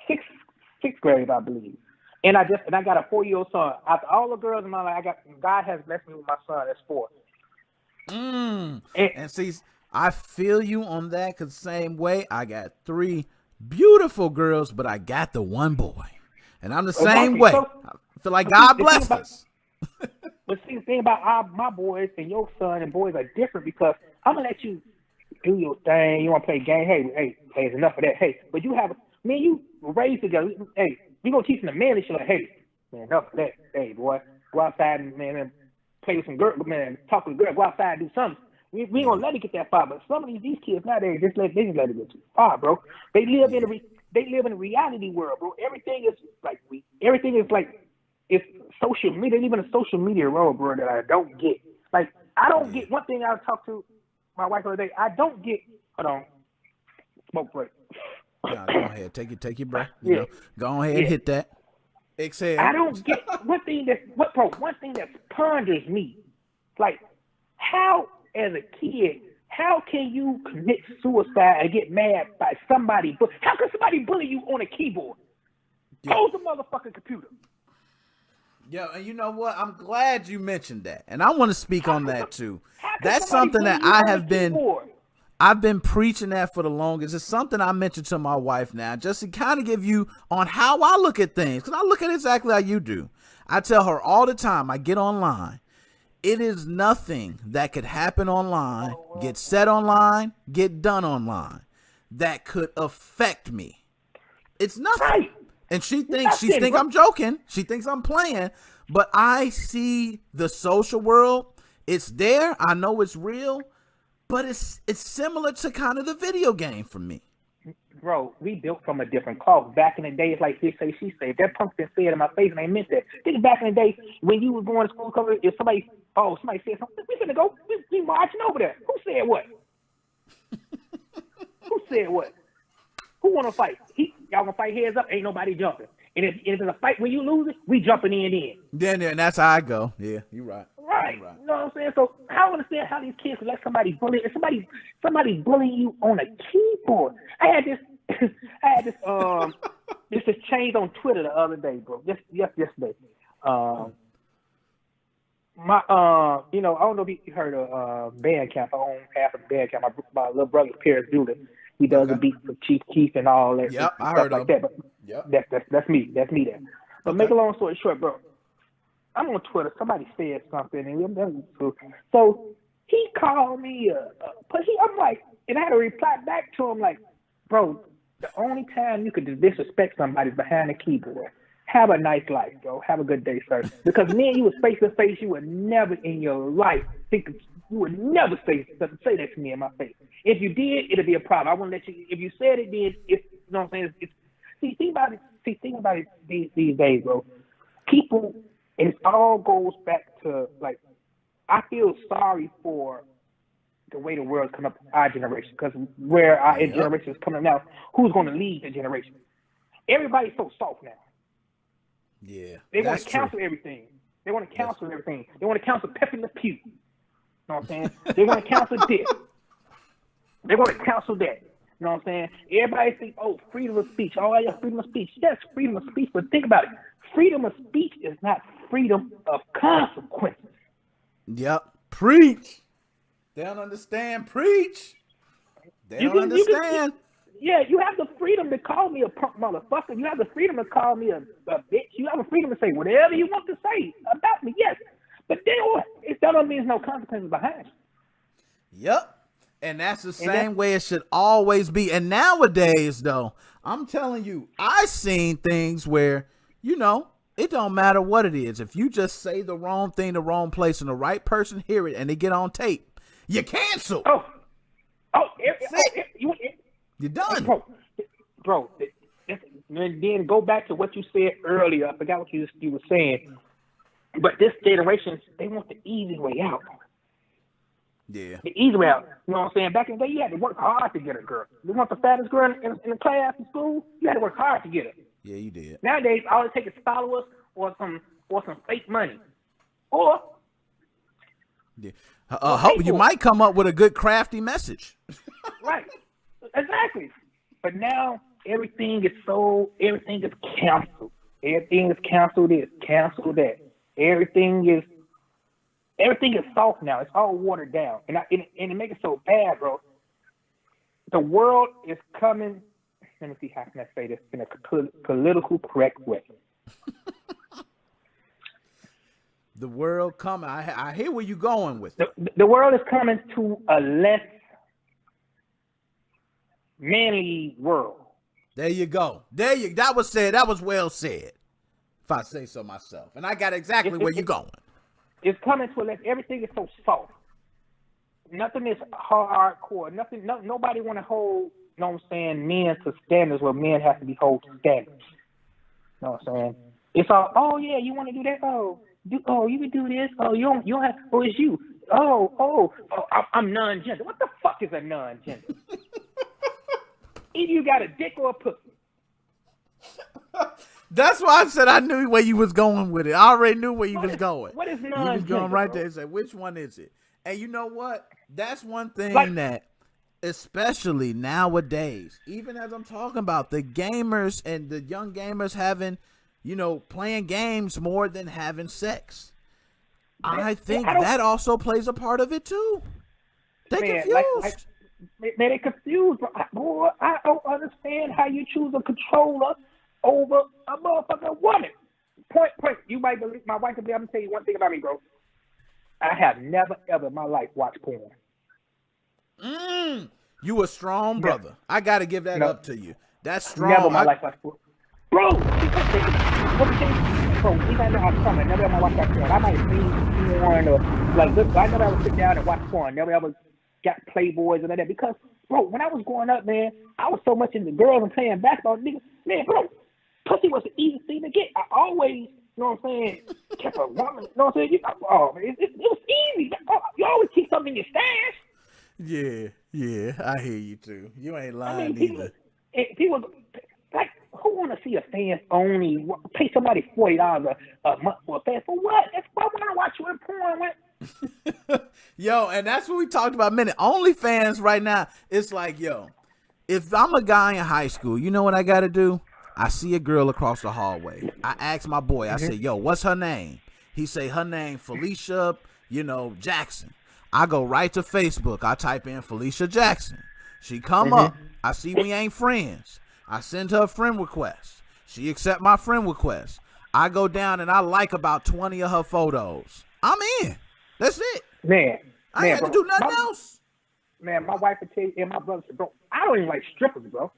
S16: sixth grade, I believe. And I got a 4-year-old son. After all the girls in my life, God has blessed me with my son. That's 4.
S10: And see, I feel you on that, because same way, I got 3 beautiful girls, but I got the one boy. And I'm the same way.
S16: So,
S10: I feel like God blessed us.
S16: But see, the thing about my boys and your son and boys are different, because I'm going to let you do your thing. You want to play a game? Hey, it's enough of that. Hey, but you have, me and you were raised together. Hey, we going to teach them the man and shit like, hey, man, enough of that. Hey, boy, go outside and, man, play with some girls, man, talk with a girl, go outside and do something. We ain't going to let it get that far, but some of these kids nowadays, they just let it get too far, bro. They live in a reality world, bro. Everything is like it's social media. They live in a social media world, bro, that I don't get. Like, I don't get one thing. I talked to my wife the other day. I don't get. Hold on, smoke break.
S10: Nah, go ahead, take your breath. You know, go ahead and hit that. Exhale.
S16: I don't get one thing that ponders me, like how as a kid. How can you commit suicide and get mad by somebody? How can somebody bully you on a keyboard? Close the motherfucking computer.
S10: Yeah, and you know what? I'm glad you mentioned that, and I want to speak on that too. That's something that I've been preaching that for the longest. It's something I mentioned to my wife now, just to kind of give you on how I look at things, because I look at it exactly how you do. I tell her all the time, I get online. It is nothing that could happen online, get said online, get done online, that could affect me. It's nothing.
S16: Right.
S10: And she thinks I'm joking. She thinks I'm playing. But I see the social world. It's there. I know it's real. But it's similar to kind of the video game for me.
S16: Bro, we built from a different cloth. Back in the days, like they say, she say, that punk been said in my face, and I meant that. Think back in the day when you was going to school, if somebody said something, we finna go, we marching over there. Who said what? Who said what? Who want to fight? Y'all gonna fight heads up? Ain't nobody jumping. And if it's a fight when you lose it, we jumping in.
S10: Then and that's how I go. Yeah, you're right.
S16: Right. You know what I'm saying? So I don't understand how these kids let somebody bully. If somebody bullying you on a keyboard. I had this this changed on Twitter the other day, bro. Just yesterday. You know, I don't know if you heard of Bandcamp. I own half of Bandcamp. My little brother Paris Dooley. He does the beat for Chief Keef and all that.
S10: Yep, I
S16: stuff
S10: heard
S16: like
S10: of
S16: that.
S10: him.
S16: But that's me there. But make a long story short, bro. I'm on Twitter. Somebody said something, and so he called me. I'm like, and I had to reply back to him like, bro, the only time you could disrespect somebody is behind the keyboard. Have a nice life, bro. Have a good day, sir. Because me and you was face to face, you would never in your life you would never say that to me in my face. If you did, it'd be a problem. I wouldn't let you. If you said it, then you know what I'm saying. Think about it these days, bro. People. And it all goes back to, like, I feel sorry for the way the world's coming up, our generation, because where our generation is coming now, who's going to lead the generation? Everybody's so soft now.
S10: Yeah,
S16: they want to cancel everything. They want to cancel everything. They want to cancel Pepe Le Pew. You know what I'm saying? They want to cancel this. They want to cancel that. You know what I'm saying? Everybody think, oh, freedom of speech. Oh, yeah, freedom of speech. Yes, freedom of speech, but think about it. freedom of speech is not freedom of consequences.
S10: Yep. Preach. They don't understand. Preach. They don't understand.
S16: You have the freedom to call me a punk motherfucker. You have the freedom to call me a bitch. You have the freedom to say whatever you want to say about me, yes. But then that don't mean there's no consequences behind it.
S10: Yep. And that's the same way it should always be. And nowadays, though, I'm telling you, I've seen things where, you know, it don't matter what it is. If you just say the wrong thing, the wrong place, and the right person hear it and they get on tape, you're canceled. You're done.
S16: Bro, and then go back to what you said earlier. I forgot what you were saying. But this generation, they want the easy way out.
S10: Yeah.
S16: The easy way out. You know what I'm saying? Back in the day, you had to work hard to get a girl. You want the fattest girl in the class in school? You had to work hard to get her.
S10: Yeah, you did.
S16: Nowadays, all it takes is followers or some fake money. Or
S10: you might come up with a good crafty message.
S16: Right. Exactly. But now everything is canceled. Everything is canceled this, canceled that. Everything is soft now. It's all watered down. And it makes it so bad, bro. The world is coming. Let me see how can I say this in a political correct way.
S10: The world coming. I hear where you're going with it.
S16: The world is coming to a less manly world.
S10: There you go. That was said. That was well said. If I say so myself. And I got exactly where you're going.
S16: It's coming to a less. Everything is so soft. Nothing is hardcore. Nobody want to hold, you know what I'm saying, men to standards where men have to be held to standards. You know what I'm saying? It's all, oh yeah, you want to do that? You can do this. Oh, you don't have. Oh, it's you. I'm non-gender. What the fuck is a non-gender? Either you got a dick or a pussy.
S10: That's why I said I knew where you was going with it. I already knew where you was going.
S16: What is non-gender?
S10: You was going right there and said, which one is it? And you know what? That's one thing that, especially nowadays, even as I'm talking about the gamers and the young gamers having, you know, playing games more than having sex. I think that also plays a part of it too. They're confused.
S16: They're confused. Boy, I don't understand how you choose a controller over a motherfucking woman. Point. You might believe my wife could be. I'm gonna tell you one thing about me, bro. I have never ever in my life watched porn.
S10: You a strong brother. I gotta give that up to you. That's strong.
S16: Never in my life watched porn. Bro, even though I'm coming, never ever watched that porn. I might have seen porn or I never ever sit down and watch porn. Never ever got Playboys and all that because, bro, when I was growing up, man, I was so much into girls and playing basketball, nigga. Man, bro, pussy was the easiest thing to get. I always, you know what I'm saying, kept a woman, you know what I'm saying? It was easy. You always keep something in your stash.
S10: Yeah, I hear you too. You ain't lying
S16: either. People, like, who want to see a fans only pay somebody $40 a month for a fan? For what? That's why when I watch you in porn with.
S10: Yo, and that's what we talked about a minute. OnlyFans right now, it's like, yo, if I'm a guy in high school, you know what I got to do? I see a girl across the hallway. I ask my boy, I say, yo, what's her name? He say her name Felicia, Jackson. I go right to Facebook. I type in Felicia Jackson. She come up. I see we ain't friends. I send her a friend request. She accept my friend request. I go down and I like about 20 of her photos. I'm in. That's it.
S16: Man,
S10: I ain't had to do nothing else.
S16: Man, my wife would tell you, and my brother said, bro, I don't even like strippers, bro.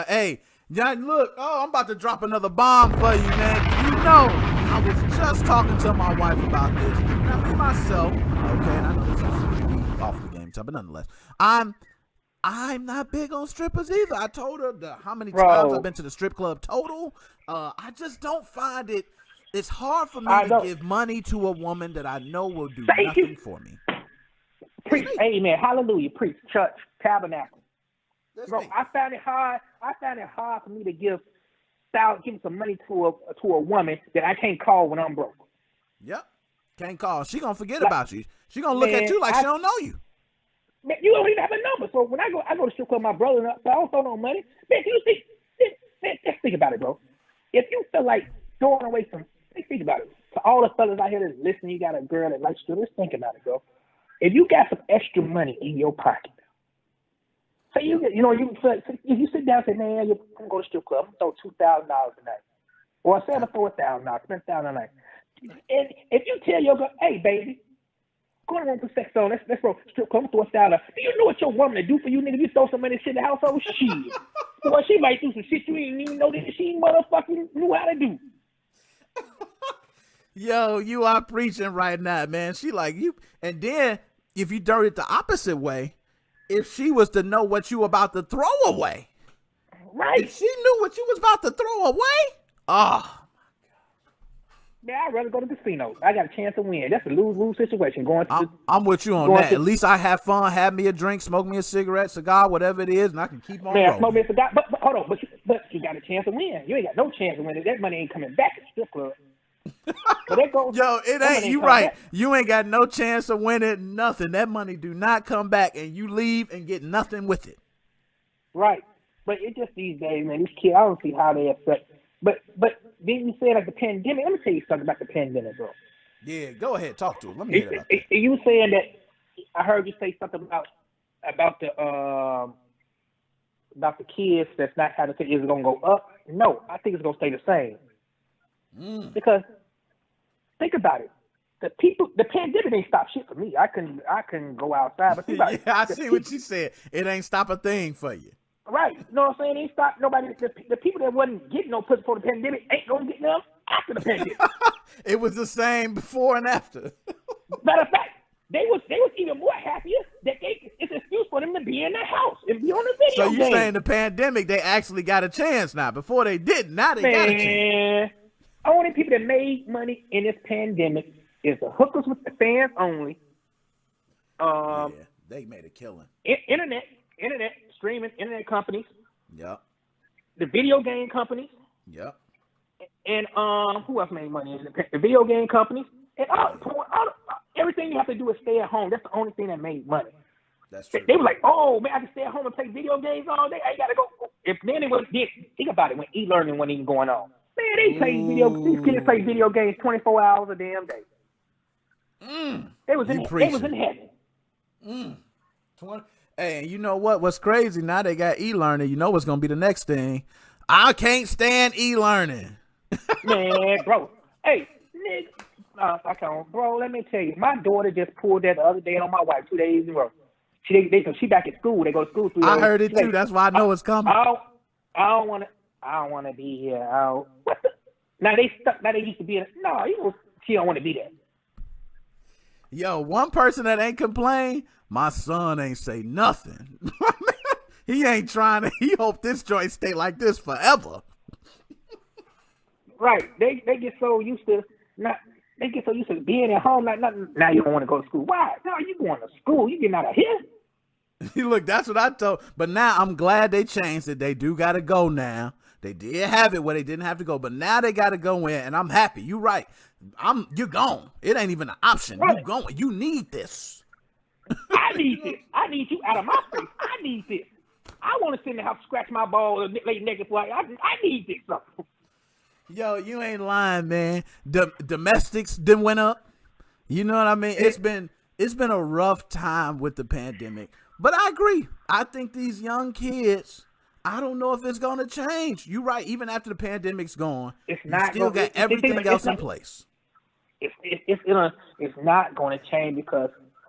S10: Hey, John, look, I'm about to drop another bomb for you, man. You know, I was just talking to my wife about this. Now, me myself, okay, and I know this is off the game, but nonetheless, I'm not big on strippers either. I told her how many times I've been to the strip club total. I just don't find it. It's hard for me to give money to a woman that I know will do nothing for me.
S16: Preach, amen, hallelujah, preach, church, tabernacle. Bro, I found it hard for me to give some money to a woman that I can't call when I'm broke.
S10: Yep, can't call. She gonna forget about you. She gonna look at you like she don't know you.
S16: Man, you don't even have a number. So when I go to strip club with my brother, I don't throw no money. Man, you see, let's think about it, bro. if you feel like throwing away some, think about it. To all the fellas out here that's listening, you got a girl that likes you. Let's think about it, bro. If you got some extra money in your pocket, say you if you sit down and say, man, I'm gonna go to strip club, I'm gonna throw $2,000 a night, or say I'm gonna throw $1,000, spend $1,000 a night. And if you tell your girl, hey baby, go on and put sex on, let's go strip club, I'm gonna throw $1,000. Do you know what your woman to do for you, nigga? If you throw some money shit in the household, shit. Boy, she might do some shit you ain't even know that she motherfucking knew how to do.
S10: Yo, you are preaching right now, man. She like you, and then if you do it the opposite way, if she was to know what you about to throw away,
S16: right?
S10: If she knew what you was about to throw away, oh.
S16: Man, I'd rather go to the casino. I got a chance to win. That's a lose-lose situation.
S10: I'm with you on that. At least I have fun, have me a drink, smoke me a cigarette, cigar, whatever it is, and I can keep on rolling.
S16: Smoke me a cigar, but hold on, but you got a chance to win. You ain't got no chance to win. That money ain't coming back at the strip club. But that goes,
S10: yo, it ain't. You right. Back. You ain't got no chance of winning nothing. That money do not come back, and you leave and get nothing with it.
S16: Right. But it's just these days, man. These kids, I don't see how they affect. But then you say like the pandemic. Let me tell you something about the pandemic, bro.
S10: Yeah, go ahead, talk to it. Let me hear it.
S16: You saying that? I heard you say something about the kids that's not having kids. Is it gonna go up? No, I think it's gonna stay the same. Because think about it. The pandemic ain't stop shit for me. I can go outside, but think about it.
S10: I see what you said. It ain't stop a thing for you.
S16: Right. You know what I'm saying? They stop nobody. The people that wasn't getting no pussy before the pandemic ain't gonna get none after the pandemic.
S10: It was the same before and after.
S16: Matter of fact, they was even more happier that it's an excuse for them to be in the house and be on the video.
S10: So you saying the pandemic they actually got a chance now? Before they didn't. Now they got a chance.
S16: Only people that made money in this pandemic is the hookers with the fans only.
S10: Yeah, they made a killing.
S16: Internet streaming, internet companies.
S10: Yep.
S16: The video game companies.
S10: Yep.
S16: And who else made money? The video game companies. And everything you have to do is stay at home. That's the only thing that made money.
S10: That's true.
S16: They were like, oh man, I can stay at home and play video games all day. I gotta go. If then it was think about it when e-learning wasn't even going on. Man, these kids play video games 24 hours a damn day. They was in heaven.
S10: Hey, you know what? What's crazy now? They got e-learning. You know what's gonna be the next thing? I can't stand e-learning.
S16: Man, bro. Hey, nigga, I can't, bro. Let me tell you, my daughter just pulled that the other day on my wife 2 days in a row. She back at school. They go to school 3 days.
S10: I heard it too. That's why I know it's coming.
S16: I don't want to be here. Now they used to be in. No, she don't want to be there.
S10: Yo, one person that ain't complain, my son ain't say nothing. He ain't trying to. He hope this joint stay like this forever.
S16: Right. They get so used to being at home. Like nothing. Now you don't want to go to school. Why? No, you going to school. You getting out of here.
S10: Look, that's what I told. But now I'm glad they changed it. They do got to go now. They did have it where they didn't have to go, but now they got to go in, and I'm happy. You're right. You're gone. It ain't even an option. Right. You going. You need this.
S16: I need this. I need you out of my face. I need this. I want to sit in the house, scratch my ball, and lay naked. I need this stuff.
S10: Yo, you ain't lying, man. Domestics done went up. You know what I mean? It's been a rough time with the pandemic, but I agree. I think these young kids. I don't know if it's gonna change. You're right. Even after the pandemic's gone,
S16: it's not.
S10: You still got everything else in place.
S16: It's not going to change because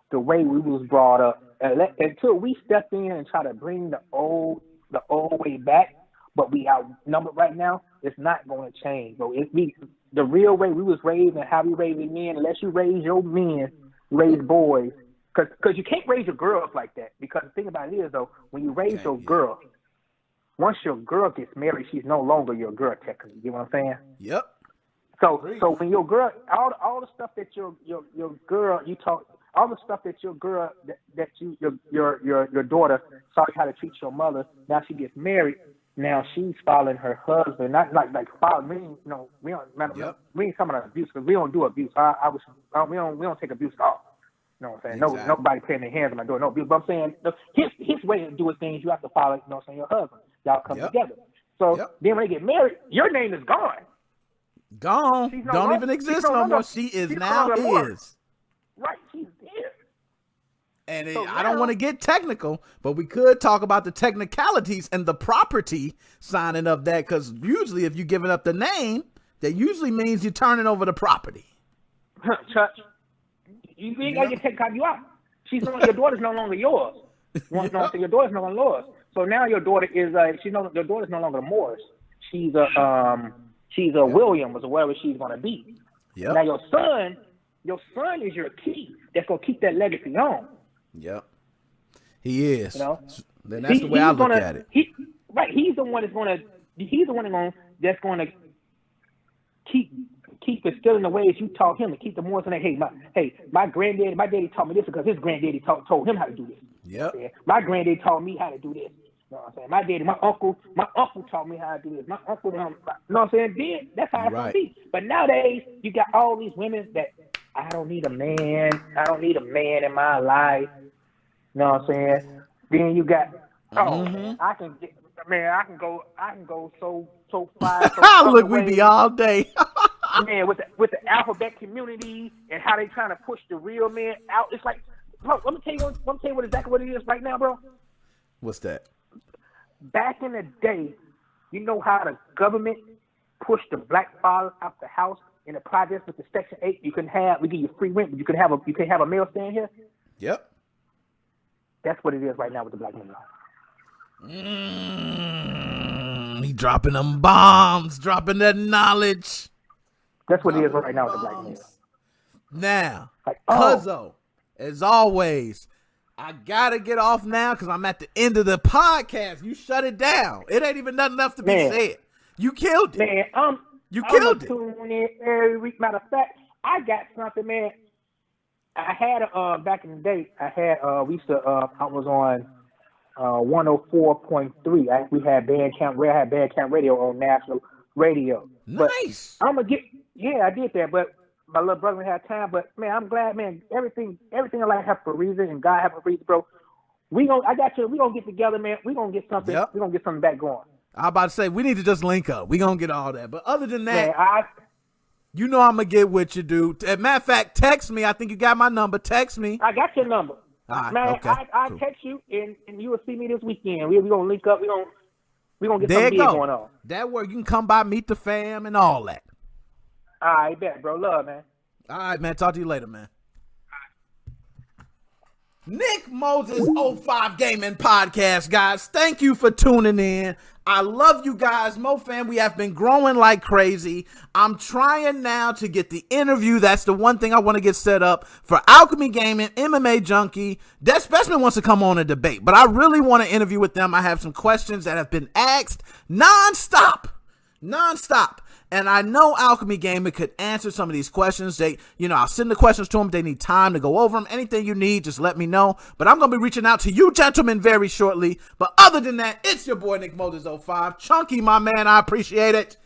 S16: the way we was brought up. Until we step in and try to bring the old way back, but we outnumbered right now. It's not going to change. So the real way we was raised and how we raised men. Unless you raise your men, raise boys, because you can't raise your girls like that. Because the thing about it is though, when you raise your girl. Once your girl gets married, she's no longer your girl technically. You know what I'm saying?
S10: Yep.
S16: So when your girl, all the stuff that your girl all the stuff that your girl that your daughter saw you how to treat your mother. Now she gets married. Now she's following her husband. Not like following. We ain't talking about abuse because we don't do abuse. We don't take abuse at all. You know what I'm saying? Exactly. Nobody putting their hands on my door. No abuse. But I'm saying his way of doing things, you have to follow. You know what I'm saying? Your husband. Y'all come together. So then when they get married, your name is gone.
S10: Gone. Don't even exist no more. She is now his.
S16: Right, she's here.
S10: And I don't want to get technical, but we could talk about the technicalities and the property signing of that, because usually if you're giving up the name, that usually means you're turning over the property.
S16: Chuck, you ain't got to get technical. You out. Your daughter's no longer yours. Your daughter's no longer yours. So now your daughter is your daughter's no longer Morris. She's a Williams or wherever she's gonna be.
S10: Yep.
S16: Now your son is your key that's gonna keep that legacy on.
S10: Yep. He is.
S16: You know?
S10: Then that's the way I look at it.
S16: He's the one that's gonna keep instilling the ways you taught him, to keep the morals in that. My daddy taught me this because his granddaddy told him how to do this.
S10: Yep.
S16: Yeah. My granddaddy taught me how to do this. You know what I'm saying? My uncle taught me how to do this. My uncle, you know what I'm saying? Then that's how it's gonna be. But nowadays, you got all these women that I don't need a man. I don't need a man in my life. You know what I'm saying? Then you got I can go so far.
S10: Look, we be all day.
S16: Man, with the alphabet community and how they trying to push the real men out. It's like, bro, let me tell you exactly what it is right now, bro.
S10: What's that?
S16: Back in the day, you know how the government pushed the black fathers out the house in the projects with the Section 8. We give you free rent, but you can have a male staying here.
S10: Yep.
S16: That's what it is right now with the black men.
S10: He dropping them bombs, dropping that knowledge.
S16: That's what it is right now with the black men.
S10: Now, Cuzzo, as always, I gotta get off now because I'm at the end of the podcast. You shut it down. It ain't even nothing else to be said. You killed it.
S16: Man,
S10: you killed it.
S16: Tune in every week. Matter of fact, I got something, man. I had back in the day. I was on 104.3. We had Bandcamp Radio on national radio.
S10: Nice.
S16: But I'm gonna I did that, but my little brother had time. But man, I'm glad, man. Everything in life have a reason, and God have a reason, bro. I got you. We gonna get together, man. We gonna get something.
S10: Yep.
S16: We gonna get something back going.
S10: I'm about to say we need to just link up. We gonna get all that. But other than that,
S16: man,
S10: you know I'm gonna get with you, dude. As a matter of fact, text me. I think you got my number. Text me.
S16: I got your number.
S10: All right,
S16: man,
S10: okay,
S16: I
S10: cool.
S16: text you, and you will see me this weekend. We gonna link up. We gonna get something big going on.
S10: That way you can come by, meet the fam, and all that.
S16: All right, bet, bro. Love, man.
S10: All right, man. Talk to you later, man. NickMoses05 Gaming Podcast, guys. Thank you for tuning in. I love you guys. MoFam, we have been growing like crazy. I'm trying now to get the interview. That's the one thing I want to get set up for Alchemy Gaming, MMA Junkie. Des Specimen wants to come on and debate, but I really want to interview with them. I have some questions that have been asked nonstop. And I know Alchemy Gamer could answer some of these questions. I'll send the questions to them. They need time to go over them. Anything you need, just let me know. But I'm going to be reaching out to you gentlemen very shortly. But other than that, it's your boy NickMoses05. Chunky, my man, I appreciate it.